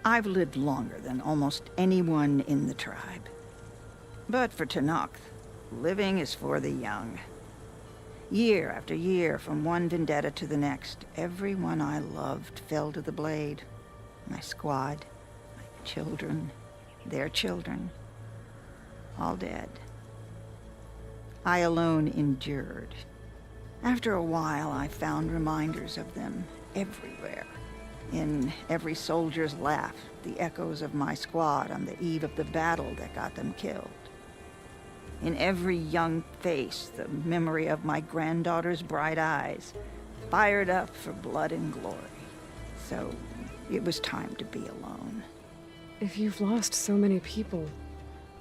I've lived longer than almost anyone in the tribe. But for Tenakth, living is for the young. Year after year, from one vendetta to the next, everyone I loved fell to the blade. My squad, my children, their children, all dead. I alone endured. After a while, I found reminders of them everywhere. In every soldier's laugh, the echoes of my squad on the eve of the battle that got them killed. In every young face, the memory of my granddaughter's bright eyes, fired up for blood and glory. So, it was time to be alone. If you've lost so many people,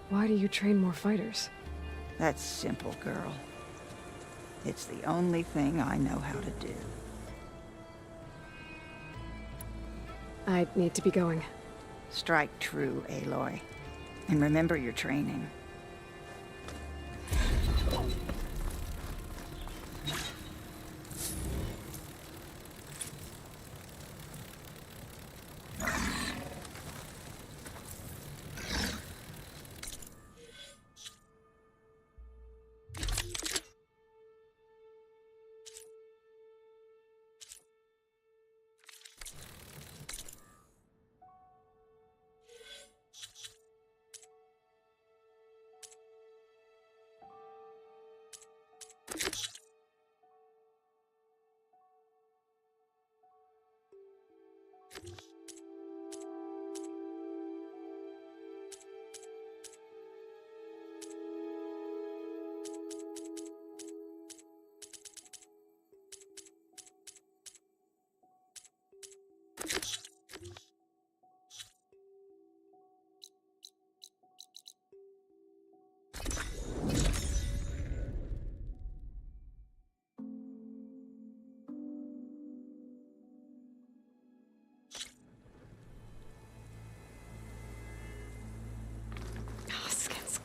why do you train more fighters? That's simple, girl. It's the only thing I know how to do. I need to be going. Strike true, Aloy. And remember your training.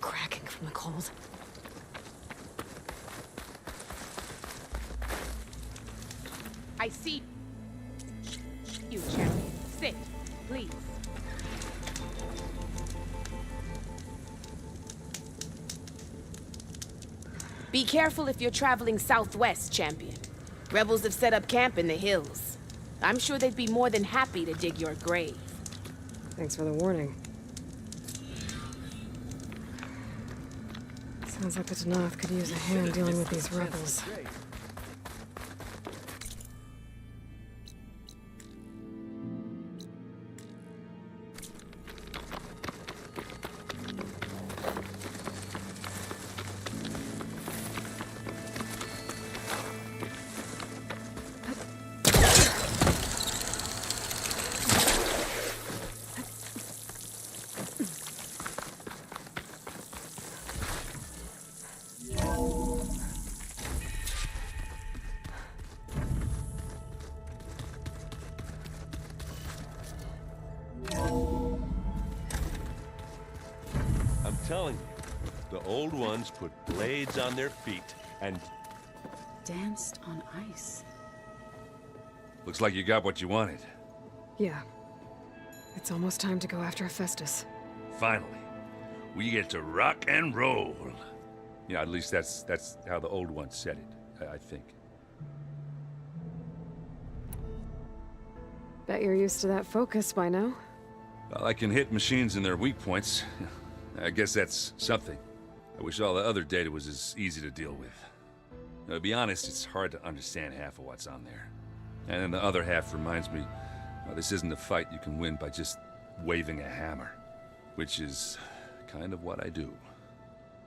Cracking from the cold. I see you, champion. Sit, please. Be careful if you're traveling southwest, champion. Rebels have set up camp in the hills. I'm sure they'd be more than happy to dig your grave. Thanks for the warning. Sounds like the Tenakth could use a hand dealing with these rebels. Telling you, the old ones put blades on their feet and... Danced on ice. Looks like you got what you wanted. Yeah. It's almost time to go after Hephaestus. Finally. We get to rock and roll. Yeah, at least that's how the old ones said it, I think. Bet you're used to that focus by now. Well, I can hit machines in their weak points. I guess that's something. I wish all the other data was as easy to deal with. Now, to be honest, it's hard to understand half of what's on there. And then the other half reminds me, this isn't a fight you can win by just waving a hammer. Which is kind of what I do.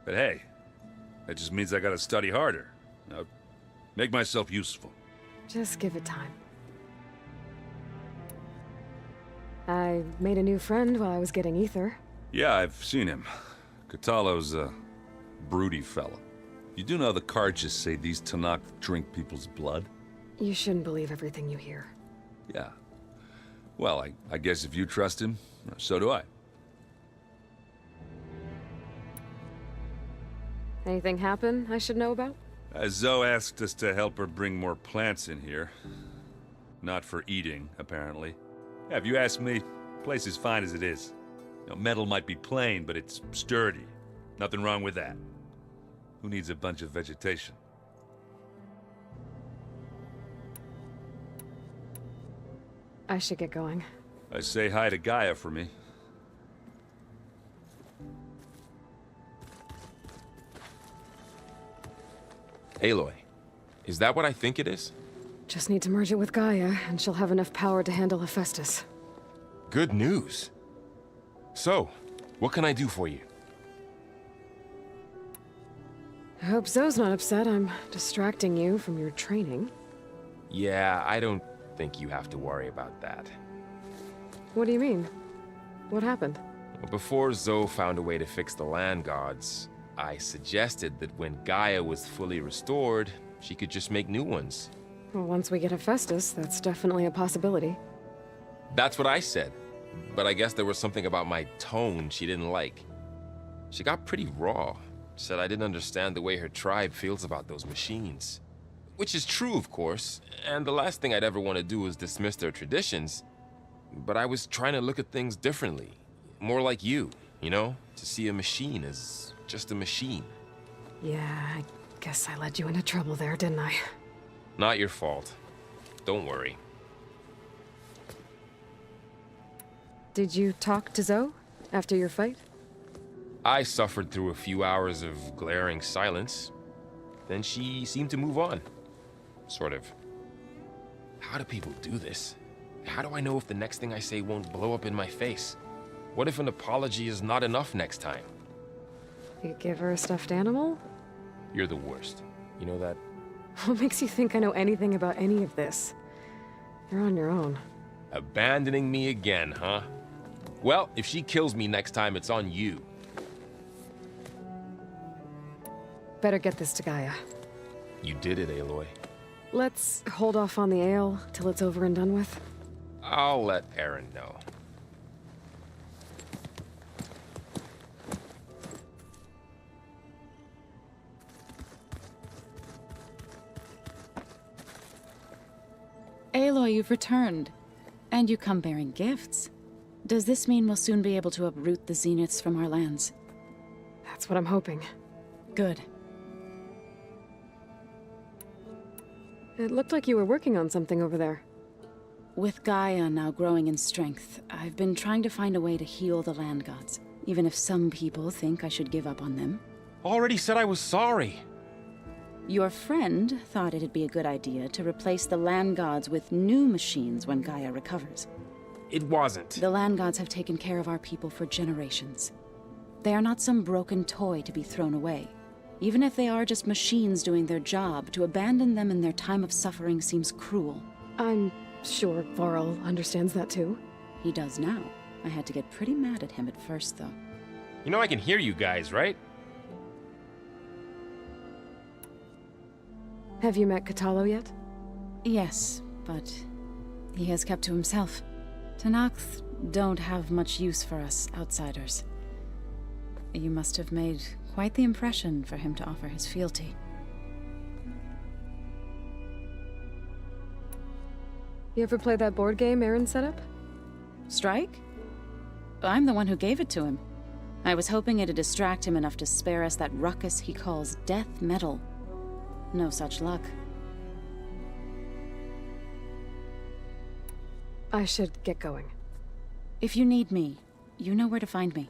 But hey, that just means I gotta study harder. Make myself useful. Just give it time. I made a new friend while I was getting ether. Yeah, I've seen him. Catalo's a broody fella. You do know the cards say these Tanakh drink people's blood? You shouldn't believe everything you hear. Yeah. Well, I guess if you trust him, so do I. Anything happen I should know about? Zoe asked us to help her bring more plants in here. Not for eating, apparently. Yeah, if you ask me, the place is fine as it is. You know, metal might be plain, but it's sturdy. Nothing wrong with that. Who needs a bunch of vegetation? I should get going. Say hi to Gaia for me. Aloy, is that what I think it is? Just need to merge it with Gaia, and she'll have enough power to handle Hephaestus. Good news. So, what can I do for you? I hope Zoe's not upset I'm distracting you from your training. Yeah, I don't think you have to worry about that. What do you mean? What happened? Before Zoe found a way to fix the land gods, I suggested that when Gaia was fully restored, she could just make new ones. Well, once we get Hephaestus, that's definitely a possibility. That's what I said, but I guess there was something about my tone she didn't like. She got pretty raw, said I didn't understand the way her tribe feels about those machines. Which is true, of course, and the last thing I'd ever want to do is dismiss their traditions. But I was trying to look at things differently. More like you know? To see a machine as just a machine. Yeah, I guess I led you into trouble there, didn't I? Not your fault. Don't worry. Did you talk to Zoe after your fight? I suffered through a few hours of glaring silence. Then she seemed to move on. Sort of. How do people do this? How do I know if the next thing I say won't blow up in my face? What if an apology is not enough next time? You give her a stuffed animal? You're the worst. You know that? What makes you think I know anything about any of this? You're on your own. Abandoning me again, huh? Well, if she kills me next time, it's on you. Better get this to Gaia. You did it, Aloy. Let's hold off on the ale till it's over and done with. I'll let Aaron know. Aloy, you've returned. And you come bearing gifts. Does this mean we'll soon be able to uproot the Zeniths from our lands? That's what I'm hoping. Good. It looked like you were working on something over there. With Gaia now growing in strength, I've been trying to find a way to heal the land gods, even if some people think I should give up on them. Already said I was sorry. Your friend thought it'd be a good idea to replace the land gods with new machines when Gaia recovers. It wasn't. The land gods have taken care of our people for generations. They are not some broken toy to be thrown away. Even if they are just machines doing their job, to abandon them in their time of suffering seems cruel. I'm sure Varl understands that too. He does now. I had to get pretty mad at him at first, though. You know I can hear you guys, right? Have you met Catalo yet? Yes, but he has kept to himself. Tanakh don't have much use for us outsiders. You must have made quite the impression for him to offer his fealty. You ever play that board game Aaron set up? Strike? I'm the one who gave it to him. I was hoping it'd distract him enough to spare us that ruckus he calls death metal. No such luck. I should get going. If you need me, you know where to find me.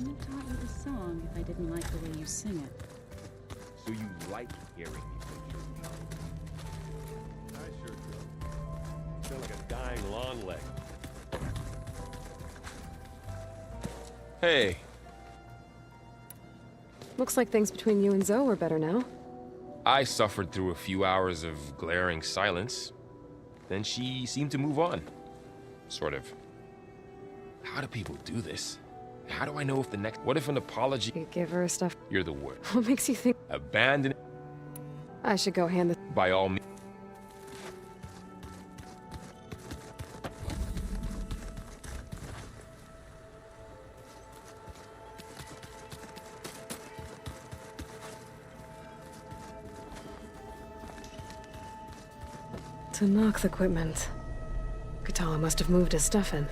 couldn't have taught you the song if I didn't like the way you sing it. So you like hearing me sing your song? I sure do. You sound like a dying long leg. Hey. Looks like things between you and Zoe are better now. I suffered through a few hours of glaring silence. Then she seemed to move on. Sort of. How do people do this? How do I know if the next... What if an apology... You give her stuff... You're the word. What makes you think... Abandon... I should go hand the... By all means. To knock the equipment. Katala must have moved his stuff in.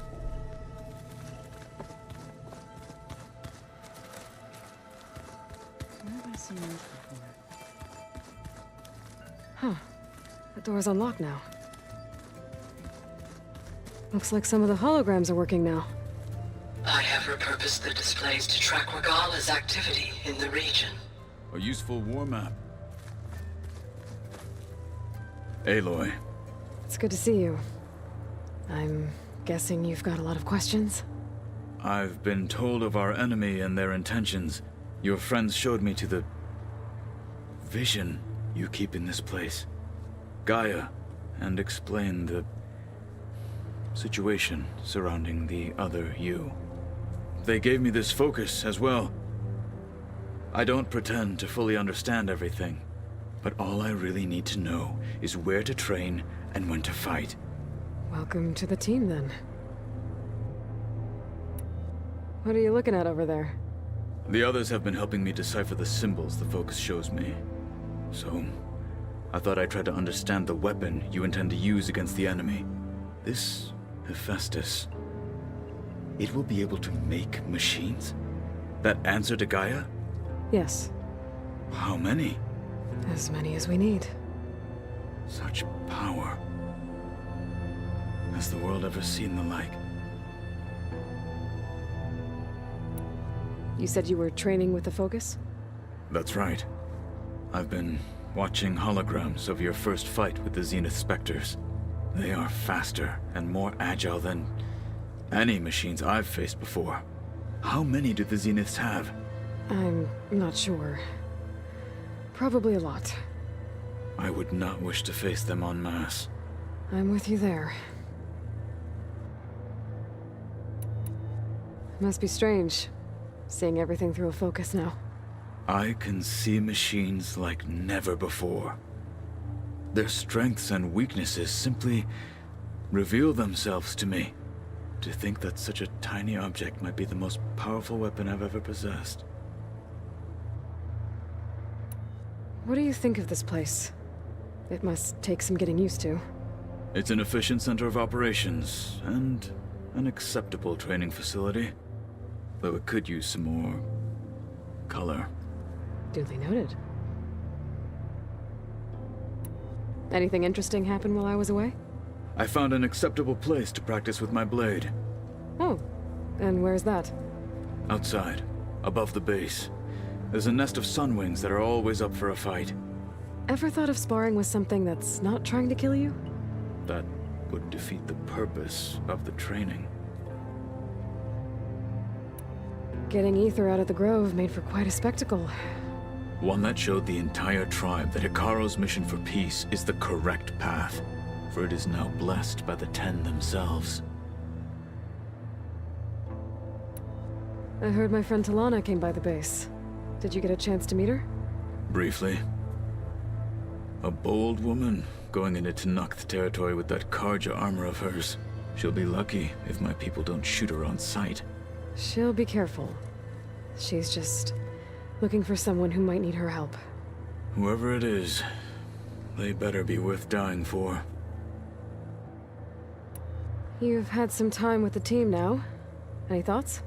Where have I seen this before? Huh. The door's unlocked now. Looks like some of the holograms are working now. I have repurposed the displays to track Regala's activity in the region. A useful war map. Aloy. It's good to see you. I'm guessing you've got a lot of questions? I've been told of our enemy and their intentions. Your friends showed me to the... vision you keep in this place. Gaia, and explained the... situation surrounding the other you. They gave me this focus as well. I don't pretend to fully understand everything, but all I really need to know is where to train and when to fight. Welcome to the team, then. What are you looking at over there? The others have been helping me decipher the symbols the focus shows me. So, I thought I'd try to understand the weapon you intend to use against the enemy. This Hephaestus, it will be able to make machines? That answer to Gaia? Yes. How many? As many as we need. Such power. Has the world ever seen the like? You said you were training with the Focus? That's right. I've been watching holograms of your first fight with the Zenith Spectres. They are faster and more agile than any machines I've faced before. How many do the Zeniths have? I'm not sure. Probably a lot. I would not wish to face them en masse. I'm with you there. Must be strange, seeing everything through a focus now. I can see machines like never before. Their strengths and weaknesses simply reveal themselves to me. To think that such a tiny object might be the most powerful weapon I've ever possessed. What do you think of this place? It must take some getting used to. It's an efficient center of operations, and an acceptable training facility. Though it could use some more... color. Duly noted. Anything interesting happen while I was away? I found an acceptable place to practice with my blade. Oh, and where's that? Outside, above the base. There's a nest of sunwings that are always up for a fight. Ever thought of sparring with something that's not trying to kill you? That would defeat the purpose of the training. Getting Ether out of the Grove made for quite a spectacle. One that showed the entire tribe that Hikaru's mission for peace is the correct path, for it is now blessed by the Ten themselves. I heard my friend Talana came by the base. Did you get a chance to meet her? Briefly. A bold woman going into Tenakth territory with that Karja armor of hers. She'll be lucky if my people don't shoot her on sight. She'll be careful. She's just looking for someone who might need her help. Whoever it is, they better be worth dying for. You've had some time with the team now. Any thoughts?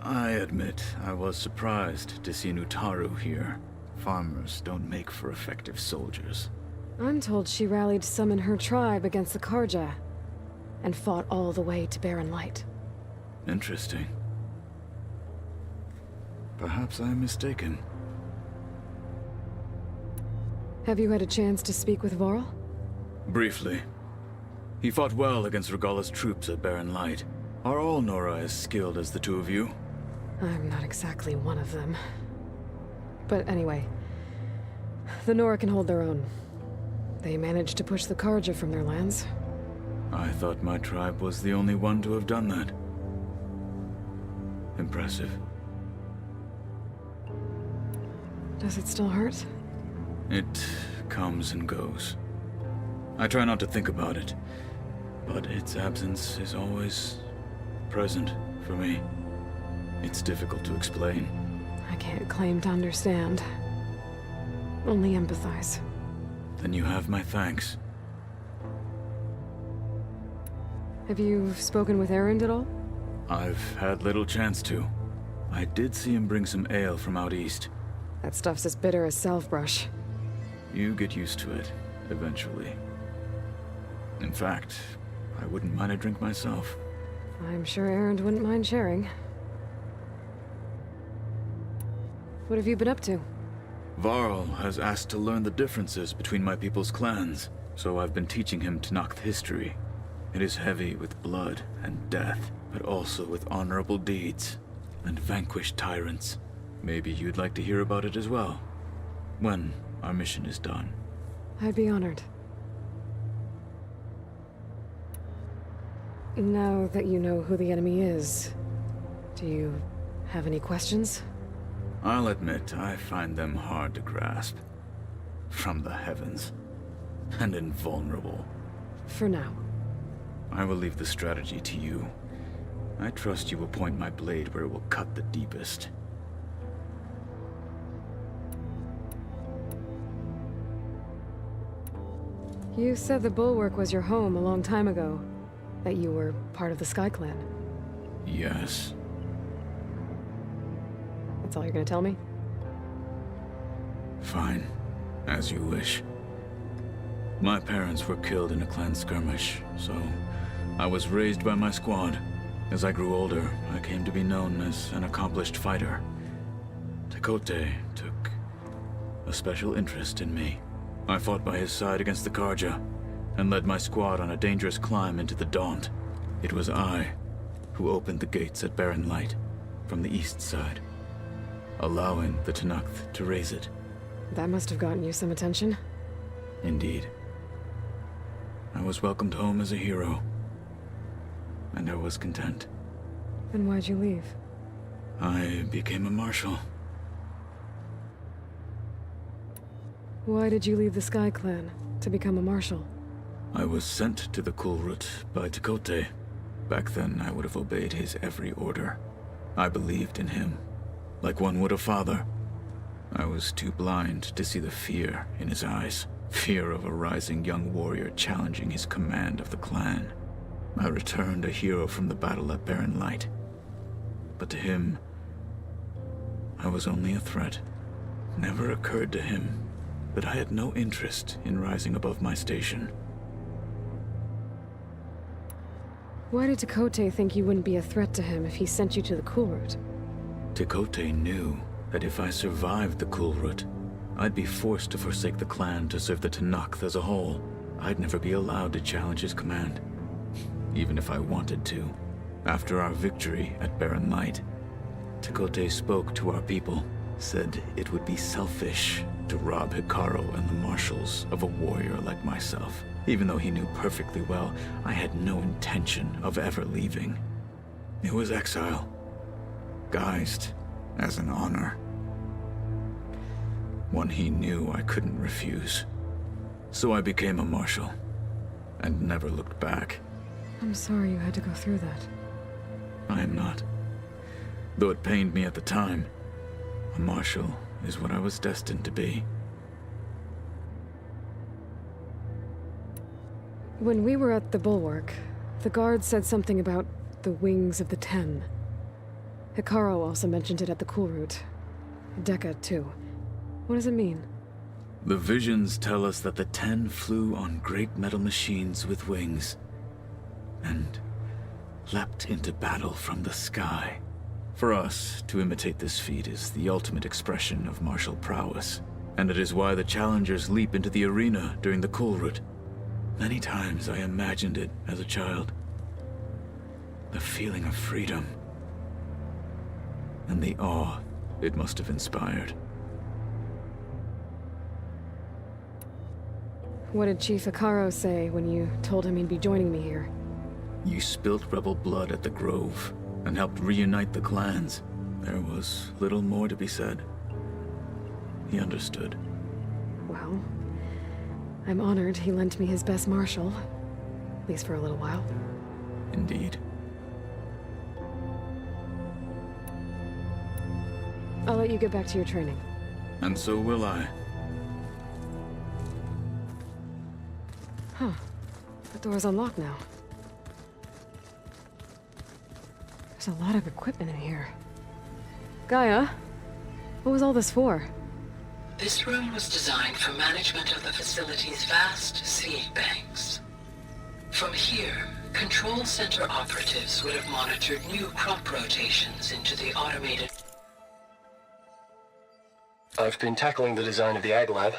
I admit I was surprised to see Nutaru here. Farmers don't make for effective soldiers. I'm told she rallied some in her tribe against the Karja, and fought all the way to Barren Light. Interesting. perhaps I am mistaken. Have you had a chance to speak with Varl? Briefly. He fought well against Regalla's troops at Barren Light. Are all Nora as skilled as the two of you? I'm not exactly one of them. But anyway, the Nora can hold their own. They managed to push the Karja from their lands. I thought my tribe was the only one to have done that. Impressive. Does it still hurt? It comes and goes. I try not to think about it, but its absence is always present for me. It's difficult to explain. I can't claim to understand. Only empathize. Then you have my thanks. Have you spoken with Erend at all? I've had little chance to. I did see him bring some ale from out east. That stuff's as bitter as salve-brush. You get used to it, eventually. In fact, I wouldn't mind a drink myself. I'm sure Erend wouldn't mind sharing. What have you been up to? Varl has asked to learn the differences between my people's clans, so I've been teaching him Tenakth history. It is heavy with blood and death, but also with honorable deeds and vanquished tyrants. Maybe you'd like to hear about it as well, when our mission is done. I'd be honored. Now that you know who the enemy is, do you have any questions? I'll admit, I find them hard to grasp. From the heavens. And invulnerable. For now. I will leave the strategy to you. I trust you will point my blade where it will cut the deepest. You said the Bulwark was your home a long time ago. That you were part of the Sky Clan. Yes. That's all you're gonna tell me? Fine. As you wish. My parents were killed in a clan skirmish, so I was raised by my squad. As I grew older, I came to be known as an accomplished fighter. Tekote took a special interest in me. I fought by his side against the Karja, and led my squad on a dangerous climb into the Daunt. It was I who opened the gates at Barren Light, from the east side, allowing the Tenakth to raise it. That must have gotten you some attention. Indeed. I was welcomed home as a hero, and I was content. Then why'd you leave? I became a marshal. Why did you leave the Sky Clan to become a marshal? I was sent to the Kulrut by Tekote. Back then, I would have obeyed his every order. I believed in him, like one would a father. I was too blind to see the fear in his eyes. Fear of a rising young warrior challenging his command of the clan. I returned a hero from the battle at Barren Light. But to him, I was only a threat. Never occurred to him that I had no interest in rising above my station. Why did Tekote think you wouldn't be a threat to him if he sent you to the Kulrut? Tekote knew that if I survived the Kulrut, I'd be forced to forsake the clan to serve the Tenakth as a whole. I'd never be allowed to challenge his command, even if I wanted to. After our victory at Barren Light, Tekote spoke to our people, said it would be selfish to rob Hikaru and the marshals of a warrior like myself. Even though he knew perfectly well I had no intention of ever leaving. It was exile, guised as an honor. One he knew I couldn't refuse. So I became a marshal, and never looked back. I'm sorry you had to go through that. I am not. Though it pained me at the time, a marshal is what I was destined to be. When we were at the Bulwark, the guard said something about the Wings of the Ten. Hikaru also mentioned it at the Kulrut. Dekka, too. What does it mean? The visions tell us that the Ten flew on great metal machines with wings, and leapt into battle from the sky. For us, to imitate this feat is the ultimate expression of martial prowess. And it is why the challengers leap into the arena during the Kulrut. Many times I imagined it as a child. The feeling of freedom. And the awe it must have inspired. What did Chief Ikaro say when you told him he'd be joining me here? You spilt rebel blood at the Grove, and helped reunite the clans. There was little more to be said. He understood. Well, I'm honored he lent me his best martial. At least for a little while. Indeed. I'll let you get back to your training. And so will I. Huh. The door's unlocked now. There's a lot of equipment in here. Gaia, what was all this for? This room was designed for management of the facility's vast seed banks. From here, Control Center operatives would have monitored new crop rotations into the automated... I've been tackling the design of the Ag Lab.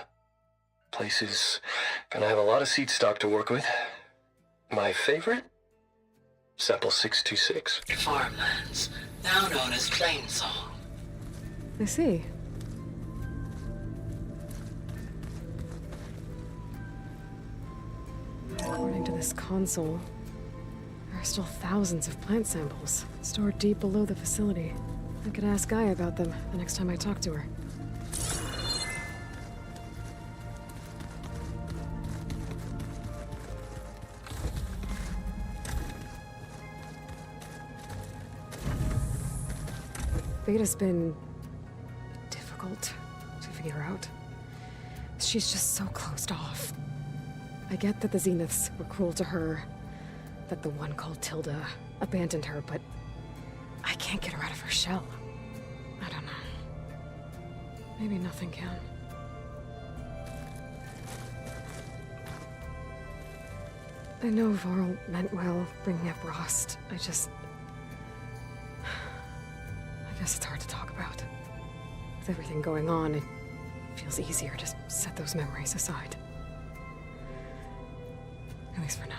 Place is gonna have a lot of seed stock to work with. My favorite? Sample 626. farmlands, now known as Plainsong. I see. According to this console, there are still thousands of plant samples stored deep below the facility. I could ask Gaia about them the next time I talk to her. Beta's been difficult to figure out. She's just so closed off. I get that the Zeniths were cruel to her, that the one called Tilda abandoned her, but I can't get her out of her shell. I don't know. Maybe nothing can. I know Varl meant well bringing up Rost. I guess it's hard to talk about. With everything going on, it feels easier to set those memories aside. At least for now.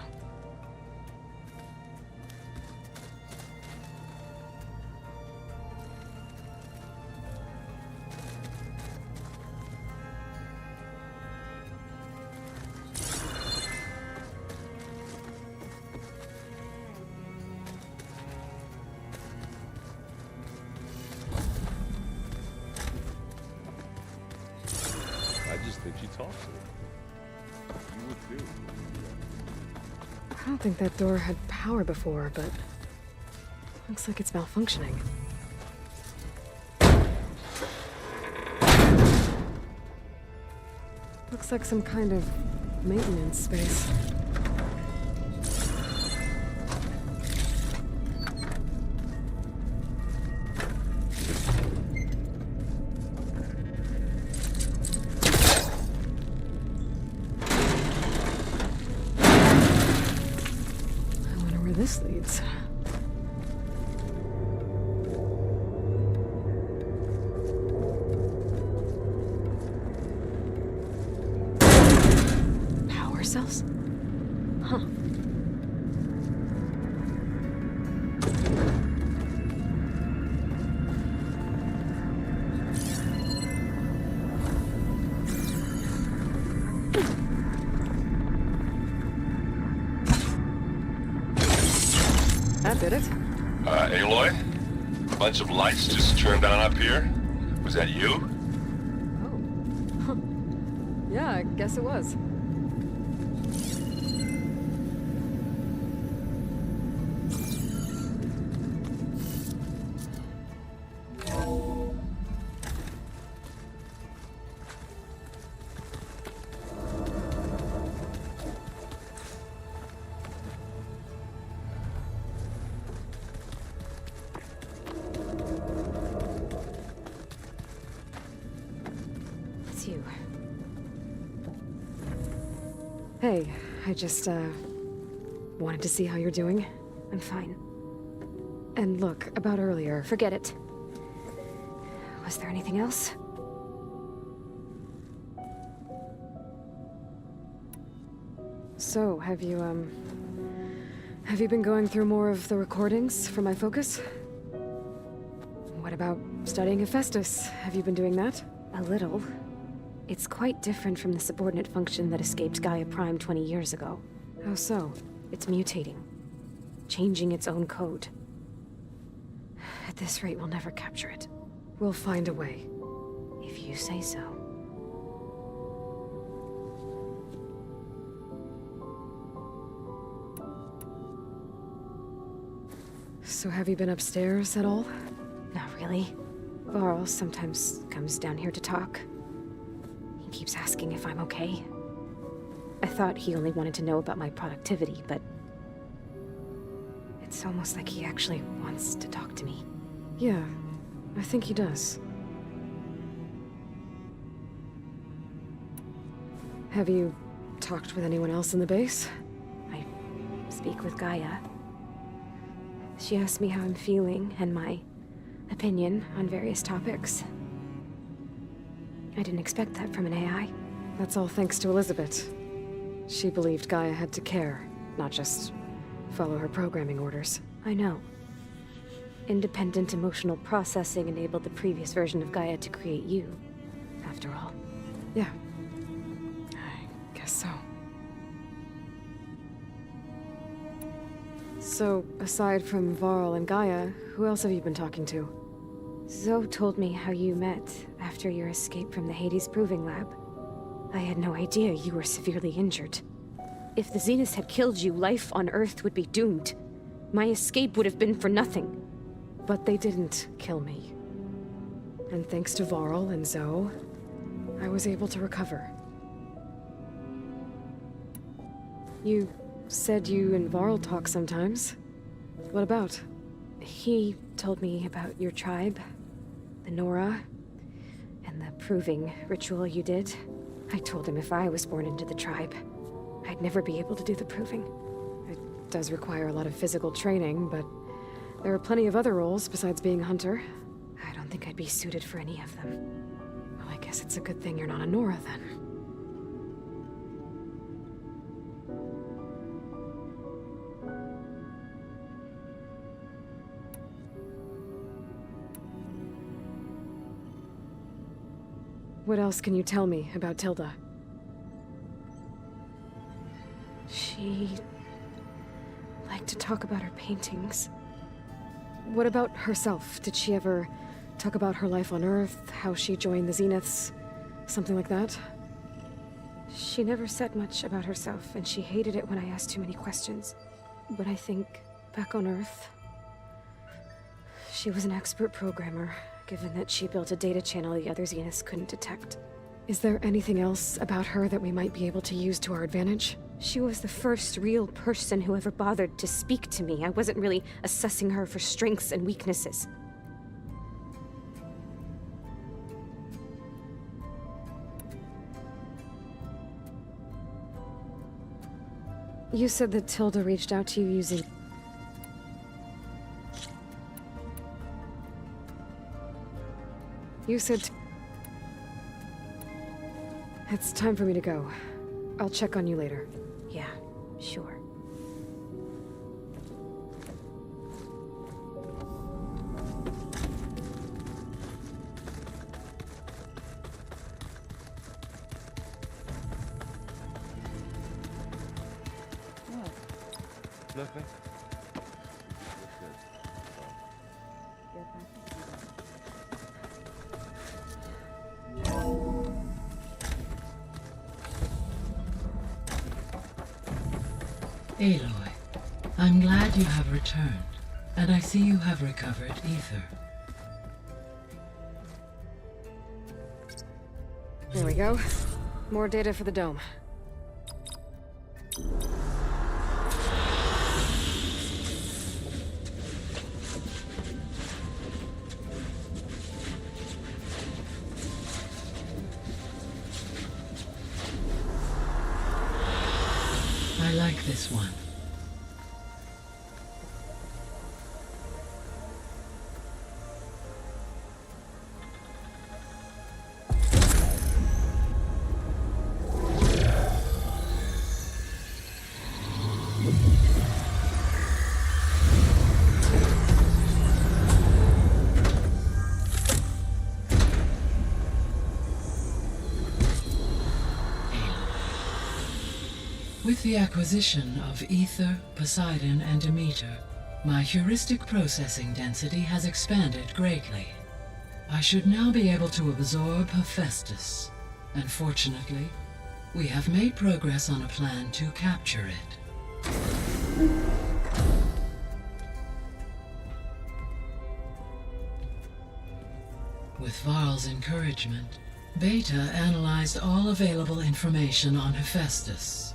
I don't think that door had power before, but looks like it's malfunctioning. Looks like some kind of maintenance space. This leads. Power cells? Huh. That did it. Aloy? A bunch of lights just turned on up here? Was that you? Oh. Huh. Yeah, I guess it was. You. Hey, I just, wanted to see how you're doing. I'm fine. And look, about earlier. Forget it. Was there anything else? So, have you been going through more of the recordings for my focus? What about studying Hephaestus? Have you been doing that? A little. It's quite different from the subordinate function that escaped Gaia Prime 20 years ago. How so? It's mutating. Changing its own code. At this rate, we'll never capture it. We'll find a way. If you say so. So have you been upstairs at all? Not really. Varl sometimes comes down here to talk. He keeps asking if I'm okay. I thought he only wanted to know about my productivity, but... it's almost like he actually wants to talk to me. Yeah, I think he does. Have you talked with anyone else in the base? I speak with Gaia. She asked me how I'm feeling and my opinion on various topics. I didn't expect that from an AI. That's all thanks to Elizabeth. She believed Gaia had to care, not just follow her programming orders. I know. Independent emotional processing enabled the previous version of Gaia to create you, after all. Yeah. I guess so. So, aside from Varl and Gaia, who else have you been talking to? Zoe told me how you met after your escape from the Hades Proving Lab. I had no idea you were severely injured. If the Zeniths had killed you, life on Earth would be doomed. My escape would have been for nothing. But they didn't kill me. And thanks to Varl and Zoe, I was able to recover. You said you and Varl talk sometimes. What about? He told me about your tribe, the Nora, and the proving ritual you did. I told him if I was born into the tribe, I'd never be able to do the proving. It does require a lot of physical training, but there are plenty of other roles besides being a hunter. I don't think I'd be suited for any of them. Well, I guess it's a good thing you're not a Nora, then. What else can you tell me about Tilda? She liked to talk about her paintings. What about herself? Did she ever talk about her life on Earth, how she joined the Zeniths, something like that? She never said much about herself, and she hated it when I asked too many questions. But I think, back on Earth, she was an expert programmer, given that she built a data channel the other Zeniths couldn't detect. Is there anything else about her that we might be able to use to our advantage? She was the first real person who ever bothered to speak to me. I wasn't really assessing her for strengths and weaknesses. You said that Tilda reached out to you using... You said... It's time for me to go. I'll check on you later. Yeah, sure. Nothing. Aloy, I'm glad you have returned, and I see you have recovered ether. There we go. More data for the dome. I like this one. With the acquisition of Ether, Poseidon, and Demeter, my heuristic processing density has expanded greatly. I should now be able to absorb Hephaestus, and fortunately, we have made progress on a plan to capture it. With Varl's encouragement, Beta analyzed all available information on Hephaestus.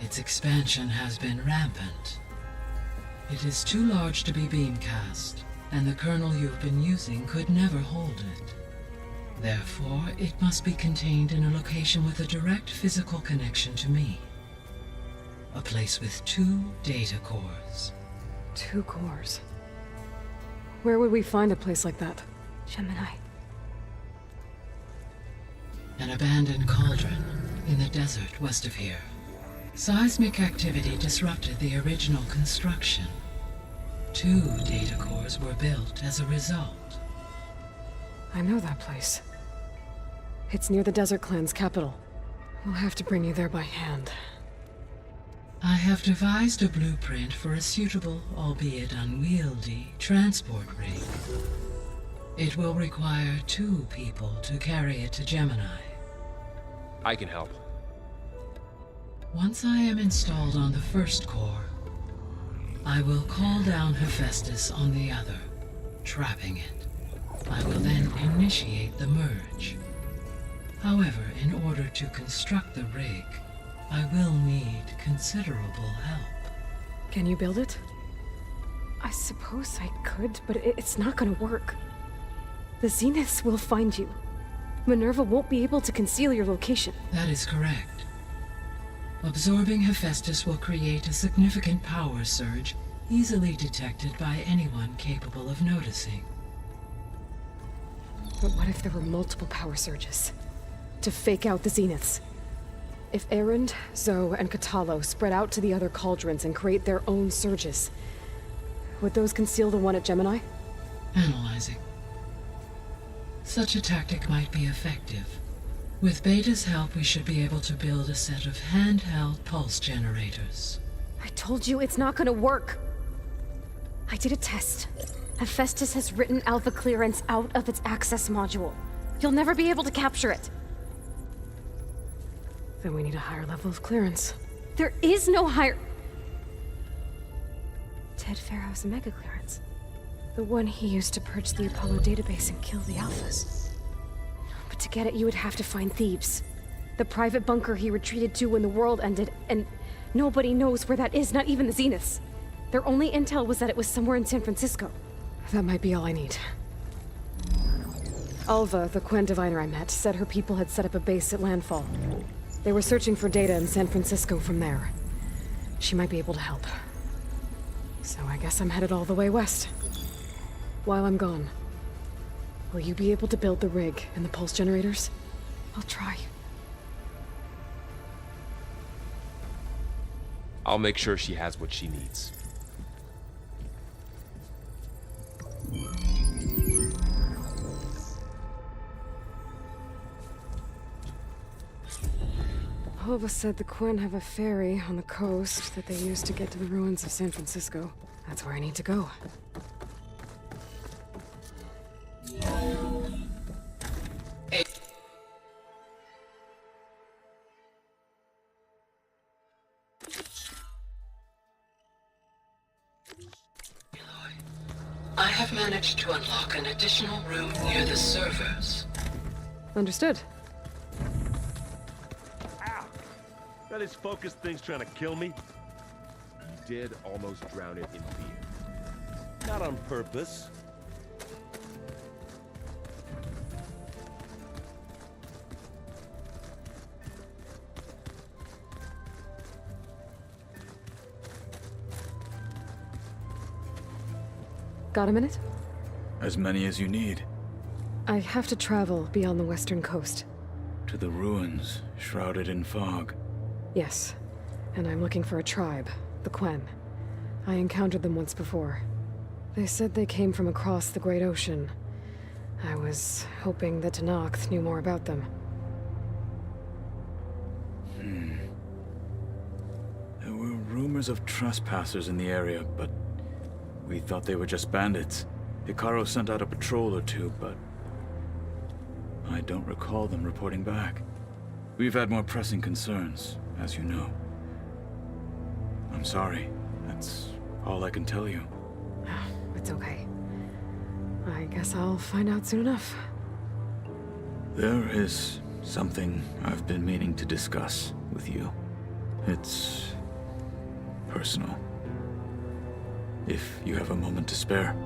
Its expansion has been rampant. It is too large to be beamcast, and the kernel you've been using could never hold it. Therefore, it must be contained in a location with a direct physical connection to me. A place with 2 data cores. 2 cores? Where would we find a place like that? Gemini. An abandoned cauldron in the desert west of here. Seismic activity disrupted the original construction. 2 data cores were built as a result. I know that place. It's near the Desert Clan's capital. We'll have to bring you there by hand. I have devised a blueprint for a suitable, albeit unwieldy, transport rig. It will require 2 people to carry it to Gemini. I can help. Once I am installed on the first core, I will call down Hephaestus on the other, trapping it. I will then initiate the merge. However, in order to construct the rig, I will need considerable help. Can you build it? I suppose I could, but it's not gonna work. The Zeniths will find you. Minerva won't be able to conceal your location. That is correct. Absorbing Hephaestus will create a significant power surge, easily detected by anyone capable of noticing. But what if there were multiple power surges? To fake out the Zeniths? If Erend, Zoe, and Katalo spread out to the other cauldrons and create their own surges, would those conceal the one at Gemini? Analyzing. Such a tactic might be effective. With Beta's help, we should be able to build a set of handheld pulse generators. I told you it's not gonna work. I did a test. Hephaestus has written Alpha clearance out of its access module. You'll never be able to capture it. Then we need a higher level of clearance. There is no higher... Ted Pharaoh's mega clearance. The one he used to purge the Apollo database and kill the Alphas. But to get it, you would have to find Thebes. The private bunker he retreated to when the world ended, and nobody knows where that is, not even the Zeniths. Their only intel was that it was somewhere in San Francisco. That might be all I need. Alva, the Quen diviner I met, said her people had set up a base at landfall. They were searching for data in San Francisco from there. She might be able to help. So I guess I'm headed all the way west. While I'm gone, will you be able to build the rig and the pulse generators? I'll try. I'll make sure she has what she needs. Alva said the Quen have a ferry on the coast that they use to get to the ruins of San Francisco. That's where I need to go. I have managed to unlock an additional room near the servers. Understood. Ow! Now this focus thing's trying to kill me. You did almost drown it in fear. Not on purpose. Got a minute? As many as you need. I have to travel beyond the western coast. To the ruins, shrouded in fog. Yes, and I'm looking for a tribe, the Quen. I encountered them once before. They said they came from across the Great Ocean. I was hoping that Tenakth knew more about them. rumors of trespassers in the area, but we thought they were just bandits. Hikaru sent out a patrol or two, but I don't recall them reporting back. We've had more pressing concerns, as you know. I'm sorry. That's all I can tell you. It's okay. I guess I'll find out soon enough. There is something I've been meaning to discuss with you. It's personal. If you have a moment to spare.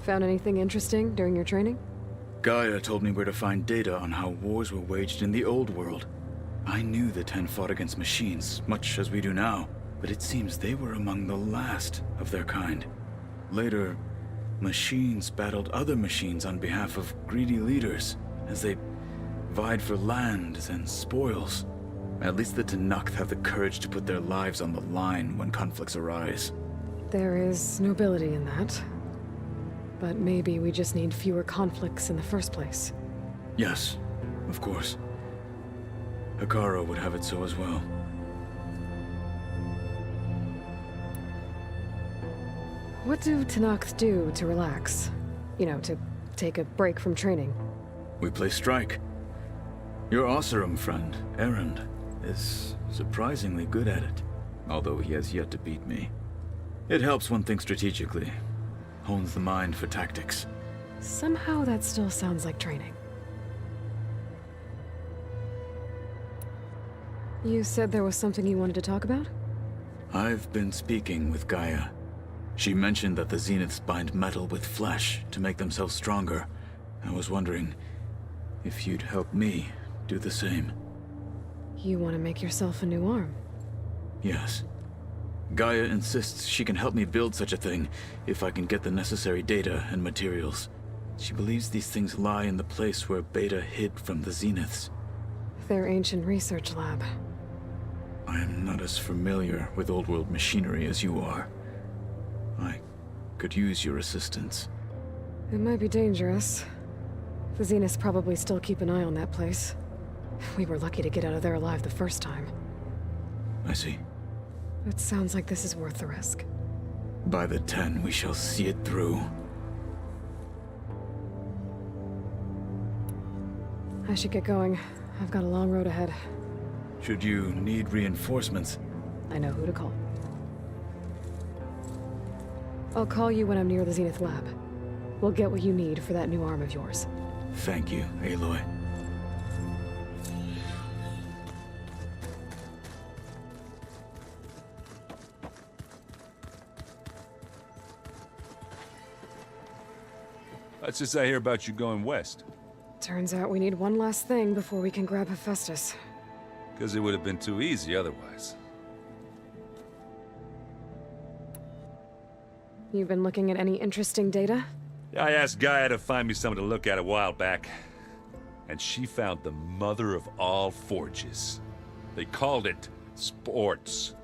Found anything interesting during your training? Gaia told me where to find data on how wars were waged in the old world. I knew the Ten fought against machines, much as we do now, but it seems they were among the last of their kind. Later, machines battled other machines on behalf of greedy leaders, as they vied for lands and spoils. At least the Tenakth have the courage to put their lives on the line when conflicts arise. There is nobility in that. But maybe we just need fewer conflicts in the first place. Yes, of course. Hikaru would have it so as well. What do Tenakth do to relax? You know, to take a break from training? We play strike. Your Oseram friend, Erend, is surprisingly good at it, although he has yet to beat me. It helps one think strategically, hones the mind for tactics. Somehow that still sounds like training. You said there was something you wanted to talk about? I've been speaking with Gaia. She mentioned that the Zeniths bind metal with flesh to make themselves stronger. I was wondering if you'd help me do the same. You want to make yourself a new arm? Yes. Gaia insists she can help me build such a thing if I can get the necessary data and materials. She believes these things lie in the place where Beta hid from the Zeniths. Their ancient research lab. I am not as familiar with old world machinery as you are. I could use your assistance. It might be dangerous. The Zeniths probably still keep an eye on that place. We were lucky to get out of there alive the first time. I see. It sounds like this is worth the risk. By the 10, we shall see it through. I should get going. I've got a long road ahead. Should you need reinforcements? I know who to call. I'll call you when I'm near the Zenith lab. We'll get what you need for that new arm of yours. Thank you, Aloy. What's this I hear about you going west? Turns out we need one last thing before we can grab Hephaestus. Because it would have been too easy otherwise. You've been looking at any interesting data? I asked Gaia to find me something to look at a while back, and she found the mother of all forges. They called it sports.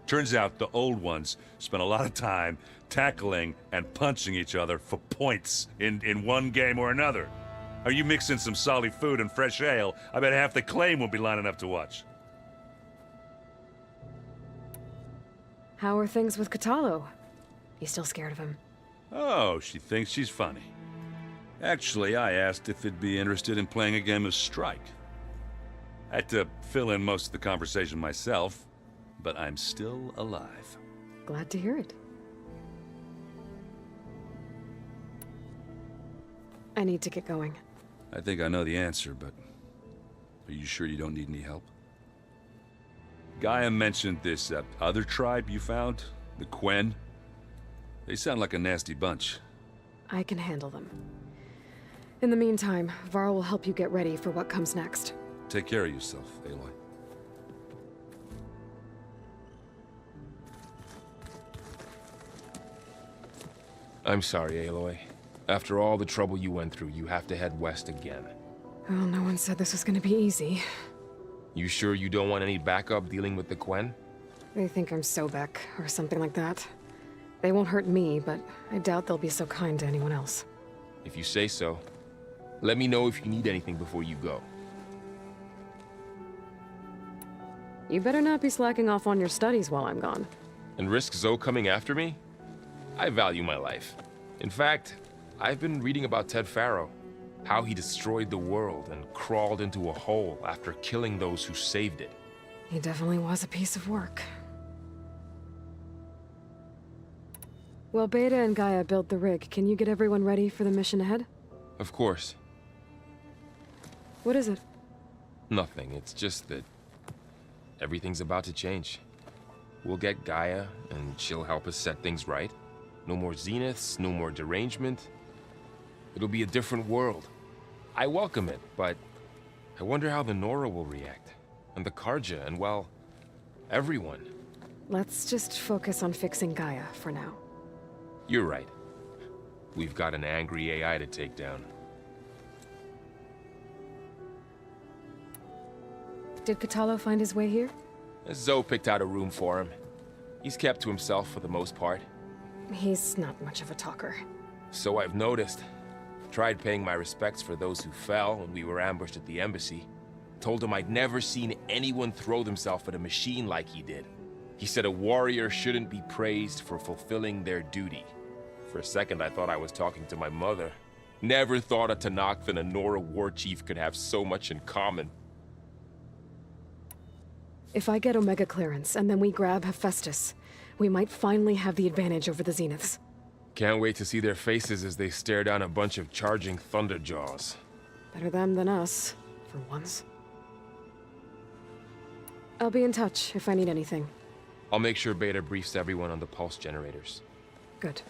Turns out the old ones spent a lot of time tackling and punching each other for points in one game or another. Are you mixing some solid food and fresh ale? I bet half the claim will be lining up to watch. How are things with Katalo? You still scared of him? Oh, she thinks she's funny. Actually, I asked if it'd be interested in playing a game of Strike. I had to fill in most of the conversation myself, but I'm still alive. Glad to hear it. I need to get going. I think I know the answer, but are you sure you don't need any help? Gaia mentioned this other tribe you found, the Quen. They sound like a nasty bunch. I can handle them. In the meantime, Varl will help you get ready for what comes next. Take care of yourself, Aloy. I'm sorry, Aloy. After all the trouble you went through, you have to head west again. Well, no one said this was gonna be easy. You sure you don't want any backup dealing with the Quen? They think I'm Sobek, or something like that. They won't hurt me, but I doubt they'll be so kind to anyone else. If you say so. Let me know if you need anything before you go. You better not be slacking off on your studies while I'm gone. And risk Zoe coming after me? I value my life. In fact, I've been reading about Ted Faro. How he destroyed the world and crawled into a hole after killing those who saved it. He definitely was a piece of work. While Beta and Gaia build the rig, can you get everyone ready for the mission ahead? Of course. What is it? Nothing. It's just that everything's about to change. We'll get Gaia, and she'll help us set things right. No more Zeniths, no more derangement. It'll be a different world. I welcome it, but I wonder how the Nora will react. And the Karja, and well, everyone. Let's just focus on fixing Gaia for now. You're right. We've got an angry AI to take down. Did Katalo find his way here? Zoe picked out a room for him. He's kept to himself for the most part. He's not much of a talker. So I've noticed. Tried paying my respects for those who fell when we were ambushed at the embassy. Told him I'd never seen anyone throw themselves at a machine like he did. He said a warrior shouldn't be praised for fulfilling their duty. For a second I thought I was talking to my mother. Never thought a Tenakth and a Nora war chief could have so much in common. If I get Omega clearance and then we grab Hephaestus, we might finally have the advantage over the Zeniths. Can't wait to see their faces as they stare down a bunch of charging Thunderjaws. Better them than us, for once. I'll be in touch if I need anything. I'll make sure Beta briefs everyone on the pulse generators. Good.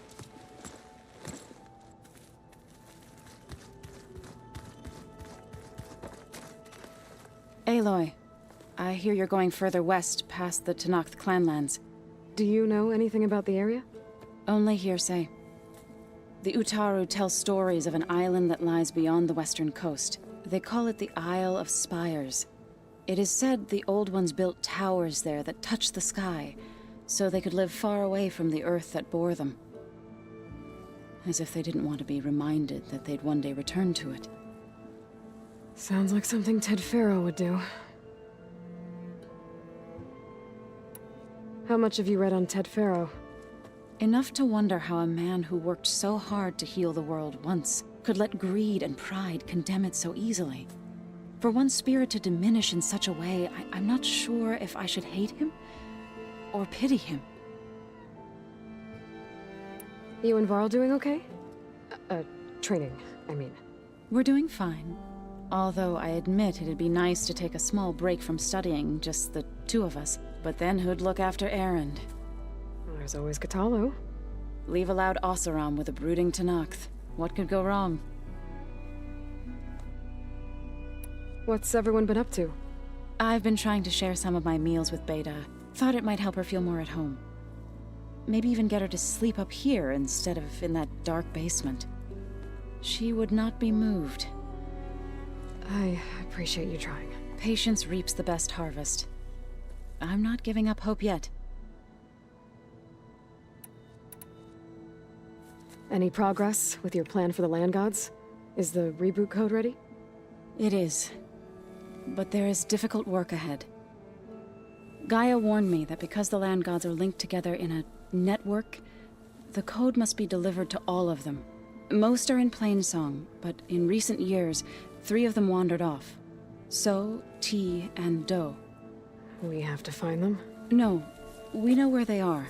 Aloy, I hear you're going further west past the Tenakth clanlands. Do you know anything about the area? Only hearsay. The Utaru tell stories of an island that lies beyond the western coast. They call it the Isle of Spires. It is said the Old Ones built towers there that touch the sky, so they could live far away from the earth that bore them. as if they didn't want to be reminded that they'd one day return to it. Sounds like something Ted Faro would do. How much have you read on Ted Faro? Enough to wonder how a man who worked so hard to heal the world once could let greed and pride condemn it so easily. For one's spirit to diminish in such a way, I'm not sure if I should hate him or pity him. You and Varl doing okay? Training, I mean. We're doing fine. Although I admit it'd be nice to take a small break from studying, just the two of us. But then who'd look after Erend? Well, there's always Katalo. Leave a loud Oseram with a brooding Tenakth. What could go wrong? What's everyone been up to? I've been trying to share some of my meals with Beta. Thought it might help her feel more at home. Maybe even get her to sleep up here instead of in that dark basement. She would not be moved. I appreciate you trying. Patience reaps the best harvest. I'm not giving up hope yet. Any progress with your plan for the land gods? Is the reboot code ready? It is. But there is difficult work ahead. Gaia warned me that because the land gods are linked together in a network, the code must be delivered to all of them. Most are in Plainsong, but in recent years, 3 of them wandered off. So, T, and Do. We have to find them? No, we know where they are,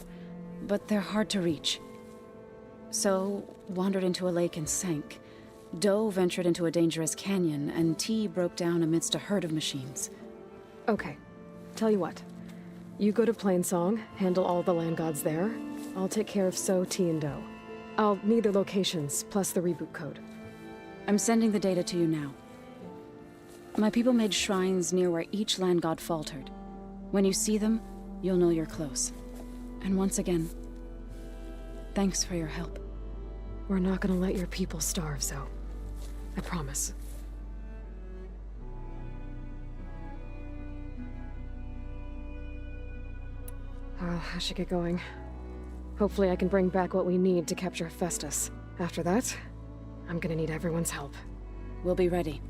but they're hard to reach. So, wandered into a lake and sank. Do ventured into a dangerous canyon, and T broke down amidst a herd of machines. Okay, tell you what. You go to Plainsong, handle all the land gods there. I'll take care of So, T, and Do. I'll need their locations, plus the reboot code. I'm sending the data to you now. My people made shrines near where each land god faltered. When you see them, you'll know you're close. And once again, thanks for your help. We're not gonna let your people starve, Zo. I promise. I should get going. Hopefully I can bring back what we need to capture Festus. After that, I'm gonna need everyone's help. We'll be ready.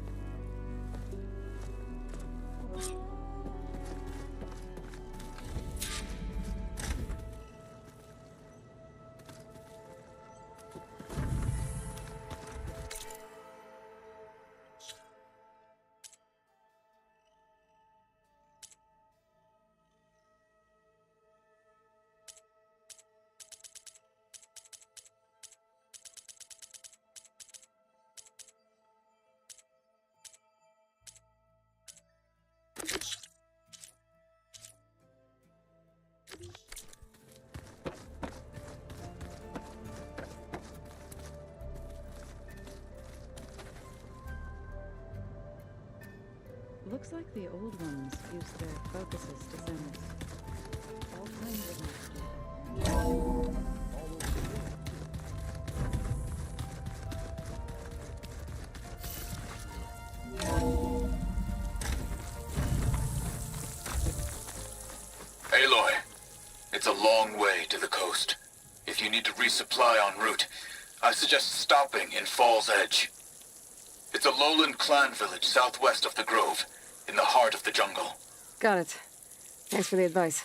Looks like the old ones used their focuses to send all kinds of messages. Aloy, it's a long way to the coast. If you need to resupply en route, I suggest stopping in Fall's Edge. It's a lowland clan village southwest of the Grove, in the heart of the jungle. Got it. Thanks for the advice.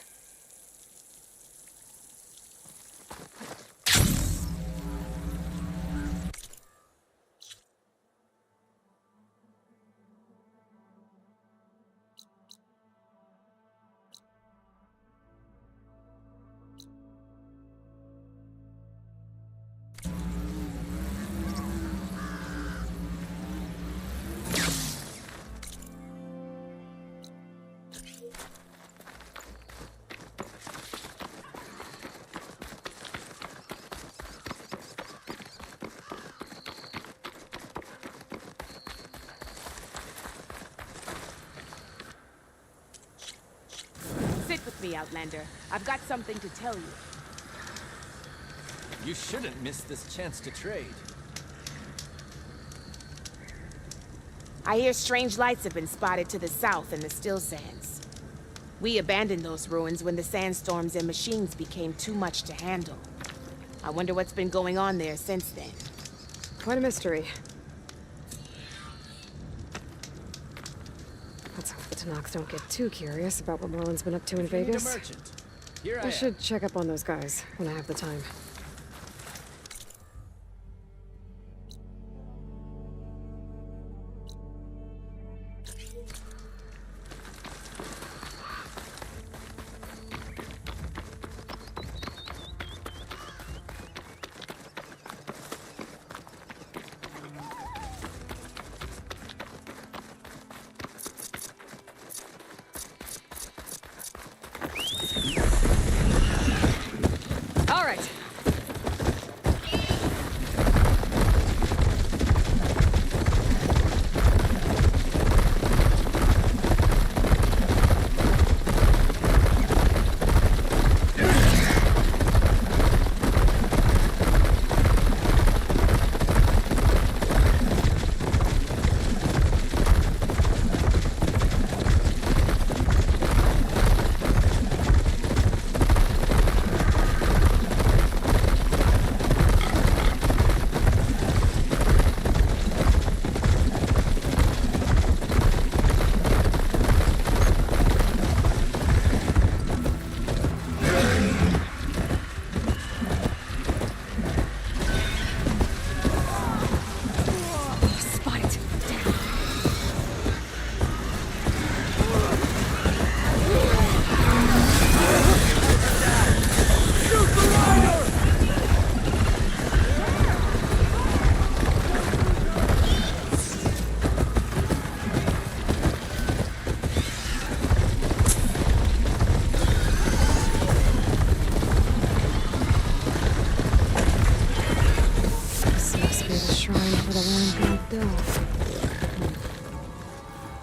Sit with me, Outlander. I've got something to tell you. You shouldn't miss this chance to trade. I hear strange lights have been spotted to the south in the Still Sands. We abandoned those ruins when the sandstorms and machines became too much to handle. I wonder what's been going on there since then. Quite a mystery. Let's hope the Tenaks don't get too curious about what Merlin's been up to in Vegas. Here I should check up on those guys when I have the time. All right.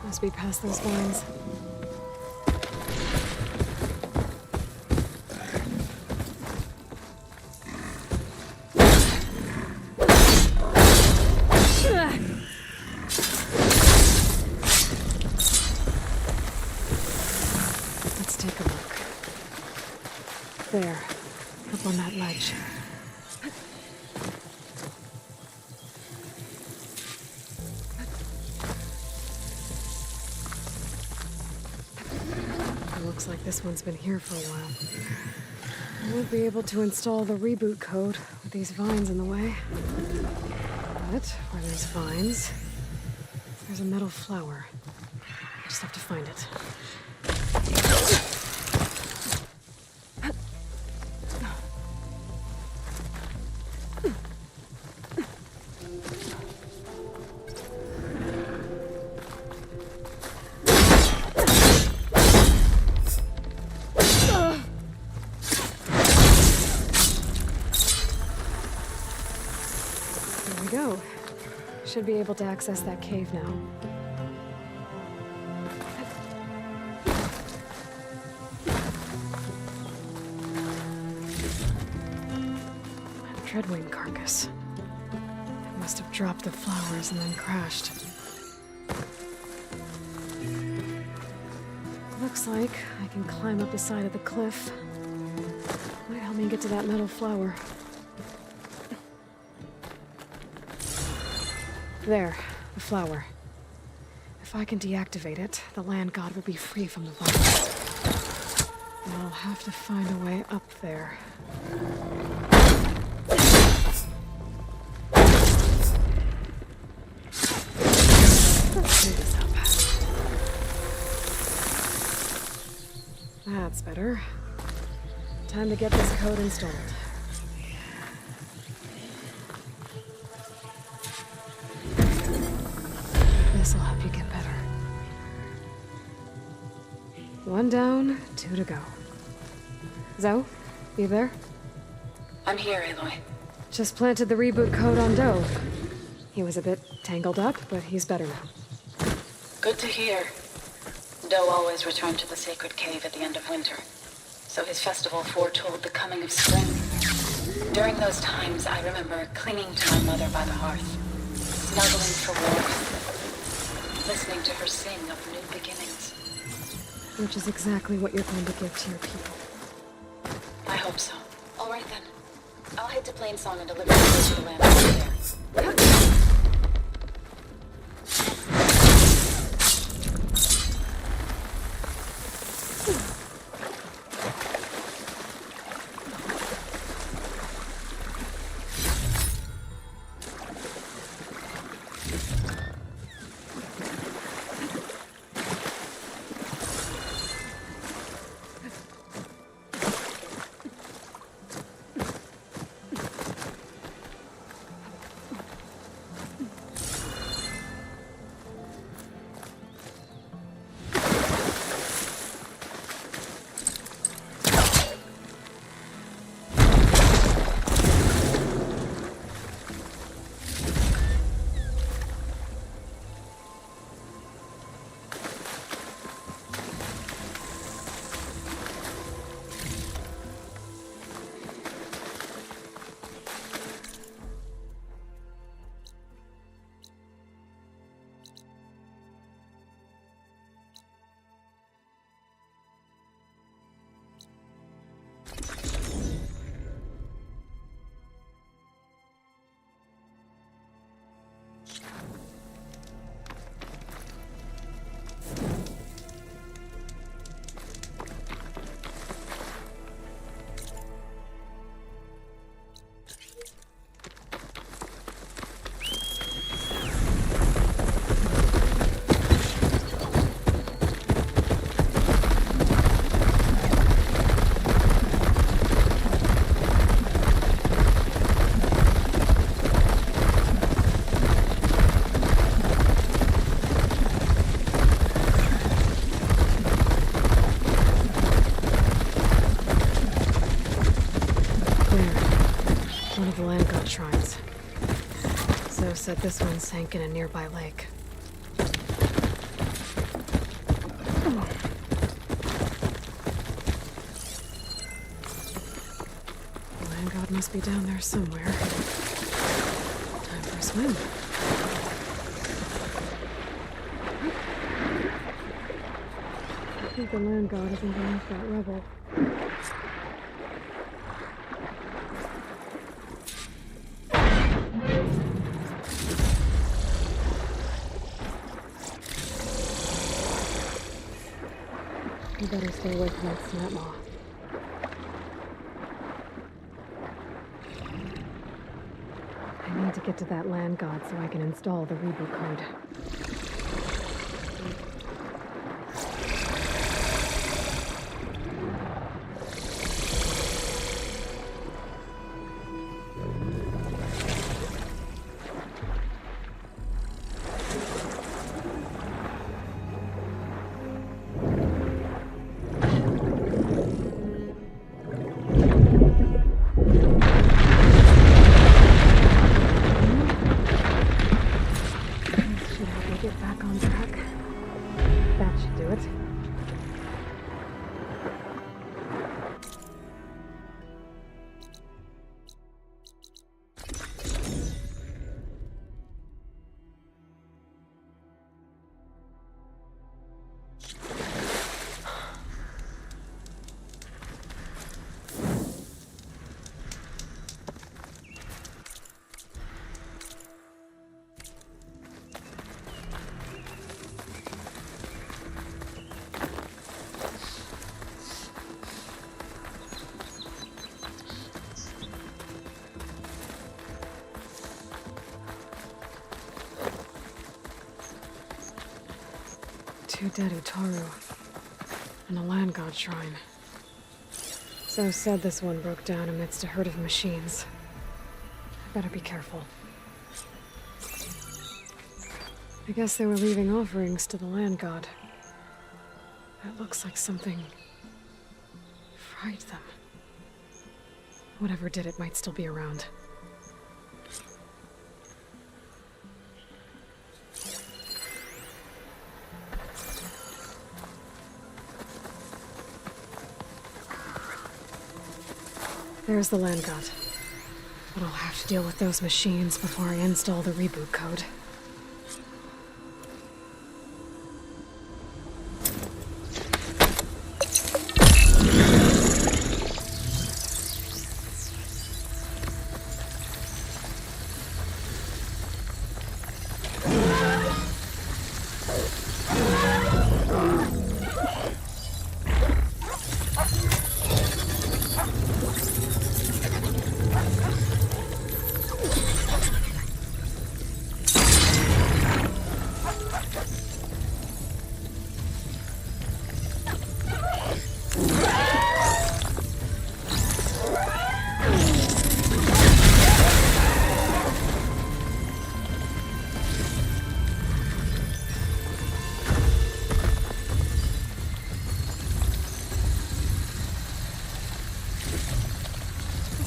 Must be past those lines. Let's take a look. There, up on that ledge. Looks like this one's been here for a while. I won't be able to install the reboot code with these vines in the way. But where there's vines, there's a metal flower. I just have to find it. Go. Should be able to access that cave now. A Dreadwing carcass. It must have dropped the flowers and then crashed. Looks like I can climb up the side of the cliff. Might help me get to that metal flower. There, the flower. If I can deactivate it, the land god will be free from the vines. And I'll have to find a way up there. Let's do this up. That's better. Time to get this code installed. This'll help you get better. One down, 2 to go. Zoe, you there? I'm here, Aloy. Just planted the reboot code on Doe. He was a bit tangled up, but he's better now. Good to hear. Doe always returned to the sacred cave at the end of winter, so his festival foretold the coming of spring. During those times, I remember clinging to my mother by the hearth, snuggling for warmth, listening to her sing of new beginnings. Which is exactly what you're going to give to your people. I hope so. All right then. I'll head to Plainsong and deliver the to the land there. Shrines. So said this one sank in a nearby lake. The land god must be down there somewhere. Time for a swim. I think the land god isn't going for that rebel. You better stay away from that snap maw. I need to get to that land god so I can install the reboot code. Two dead Utaru, and a land god shrine. So said this one broke down amidst a herd of machines. I better be careful. I guess they were leaving offerings to the land god. That looks like something fried them. Whatever did it might still be around. There's the land god. But I'll have to deal with those machines before I install the reboot code.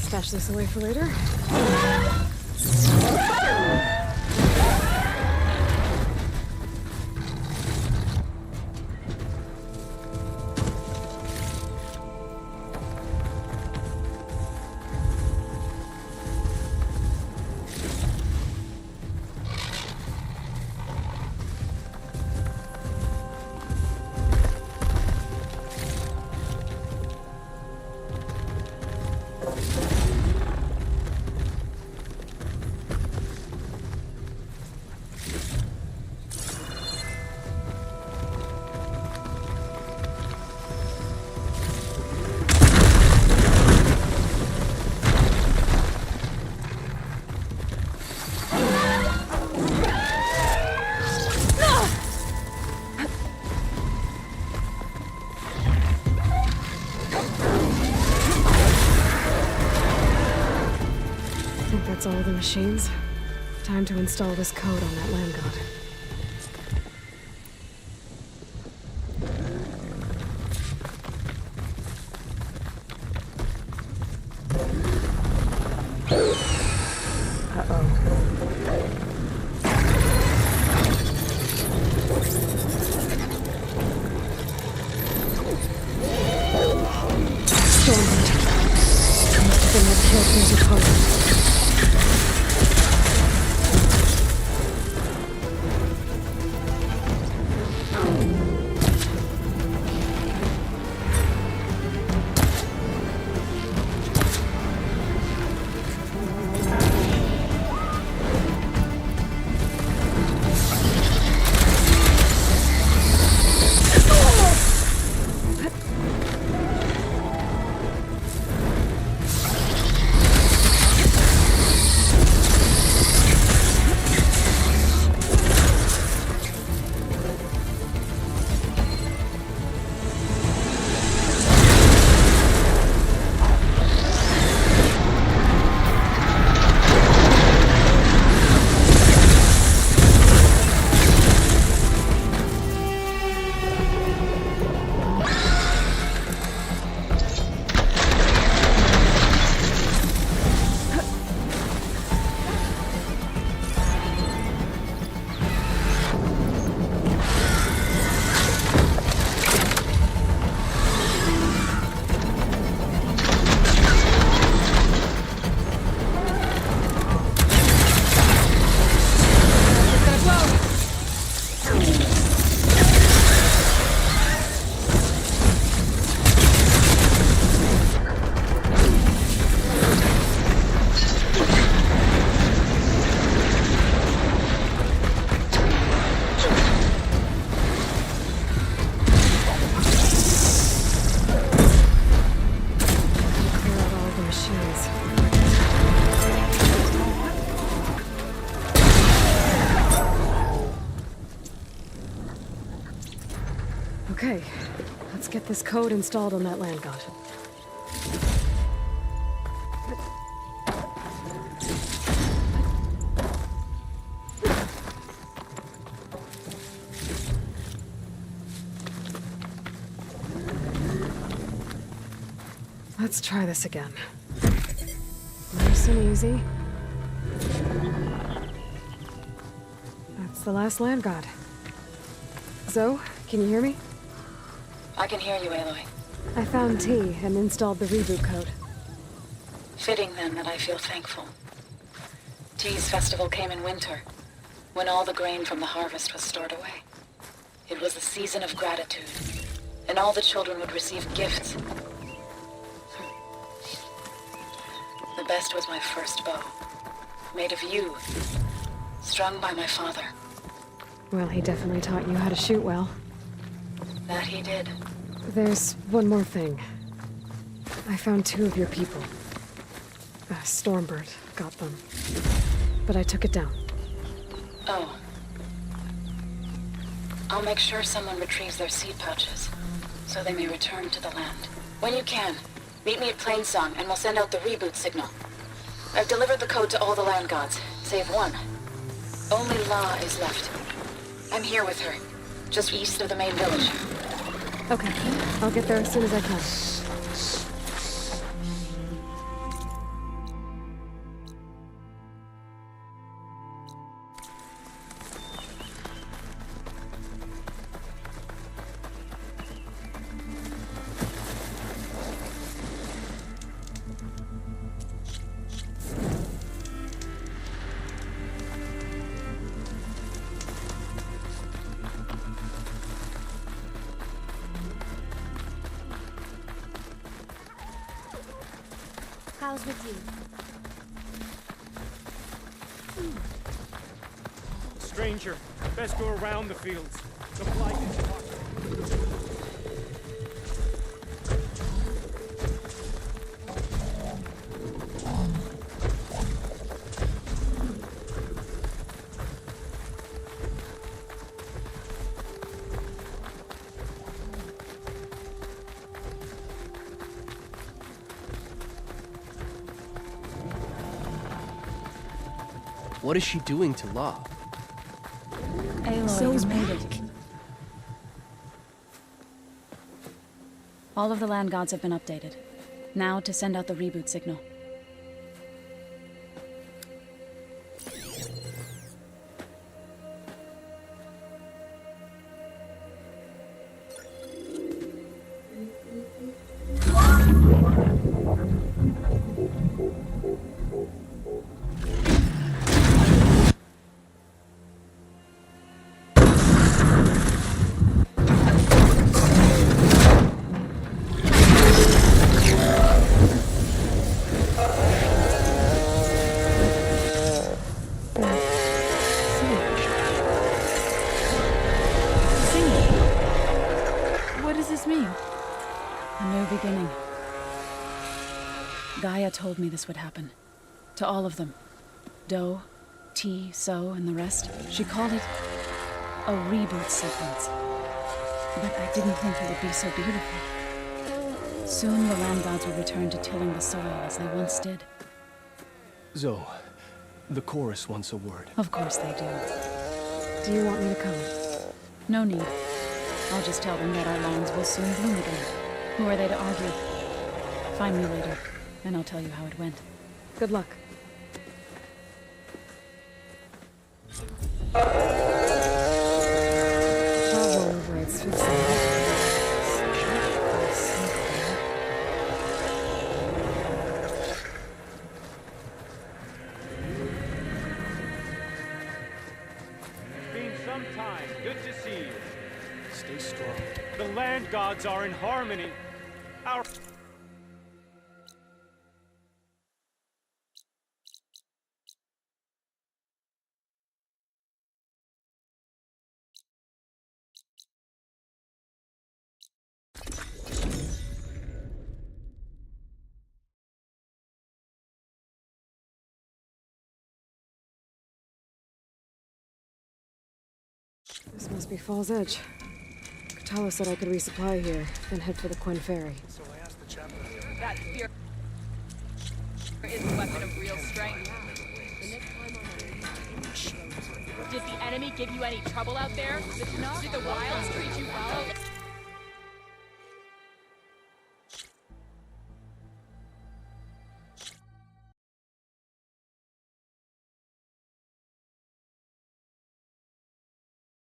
Stash this away for later. That's all the machines. Time to install this code on that land god. Okay, let's get this code installed on that land god. Let's try this again. Nice and easy. That's the last land god. Zoe, can you hear me? I can hear you, Aloy. I found T and installed the reboot code. Fitting then that I feel thankful. T's festival came in winter, when all the grain from the harvest was stored away. It was a season of gratitude, and all the children would receive gifts. The best was my first bow, made of yew, strung by my father. Well, he definitely taught you how to shoot well. That he did. There's one more thing. I found 2 of your people. Stormbird got them. But I took it down. Oh. I'll make sure someone retrieves their seed pouches, so they may return to the land. When you can, meet me at Plainsong, and we'll send out the reboot signal. I've delivered the code to all the land gods, save one. Only La is left. I'm here with her, just east of the main village. Okay, I'll get there as soon as I can. How's with you? Stranger, best go around the fields. The flight is hot. What is she doing to La? Aloy, you made it. All of the land gods have been updated. Now to send out the reboot signal. Gaia told me this would happen. To all of them. Do, T, So, and the rest. She called it a reboot sequence. But I didn't think it would be so beautiful. Soon the land gods would return to tilling the soil as they once did. Zoe, the chorus wants a word. Of course they do. Do you want me to come? No need. I'll just tell them that our lands will soon bloom again. Who are they to argue? Find me later, and I'll tell you how it went. Good luck. Travel over its Been some time. Good to see you. Stay strong. The land gods are in harmony. Our... This must be Fall's Edge. Katala said I could resupply here, then head for the Quinn Ferry. So I asked the chaplain. That fear is a weapon of real strength. Did the enemy give you any trouble out there? Did the wilds treat you well?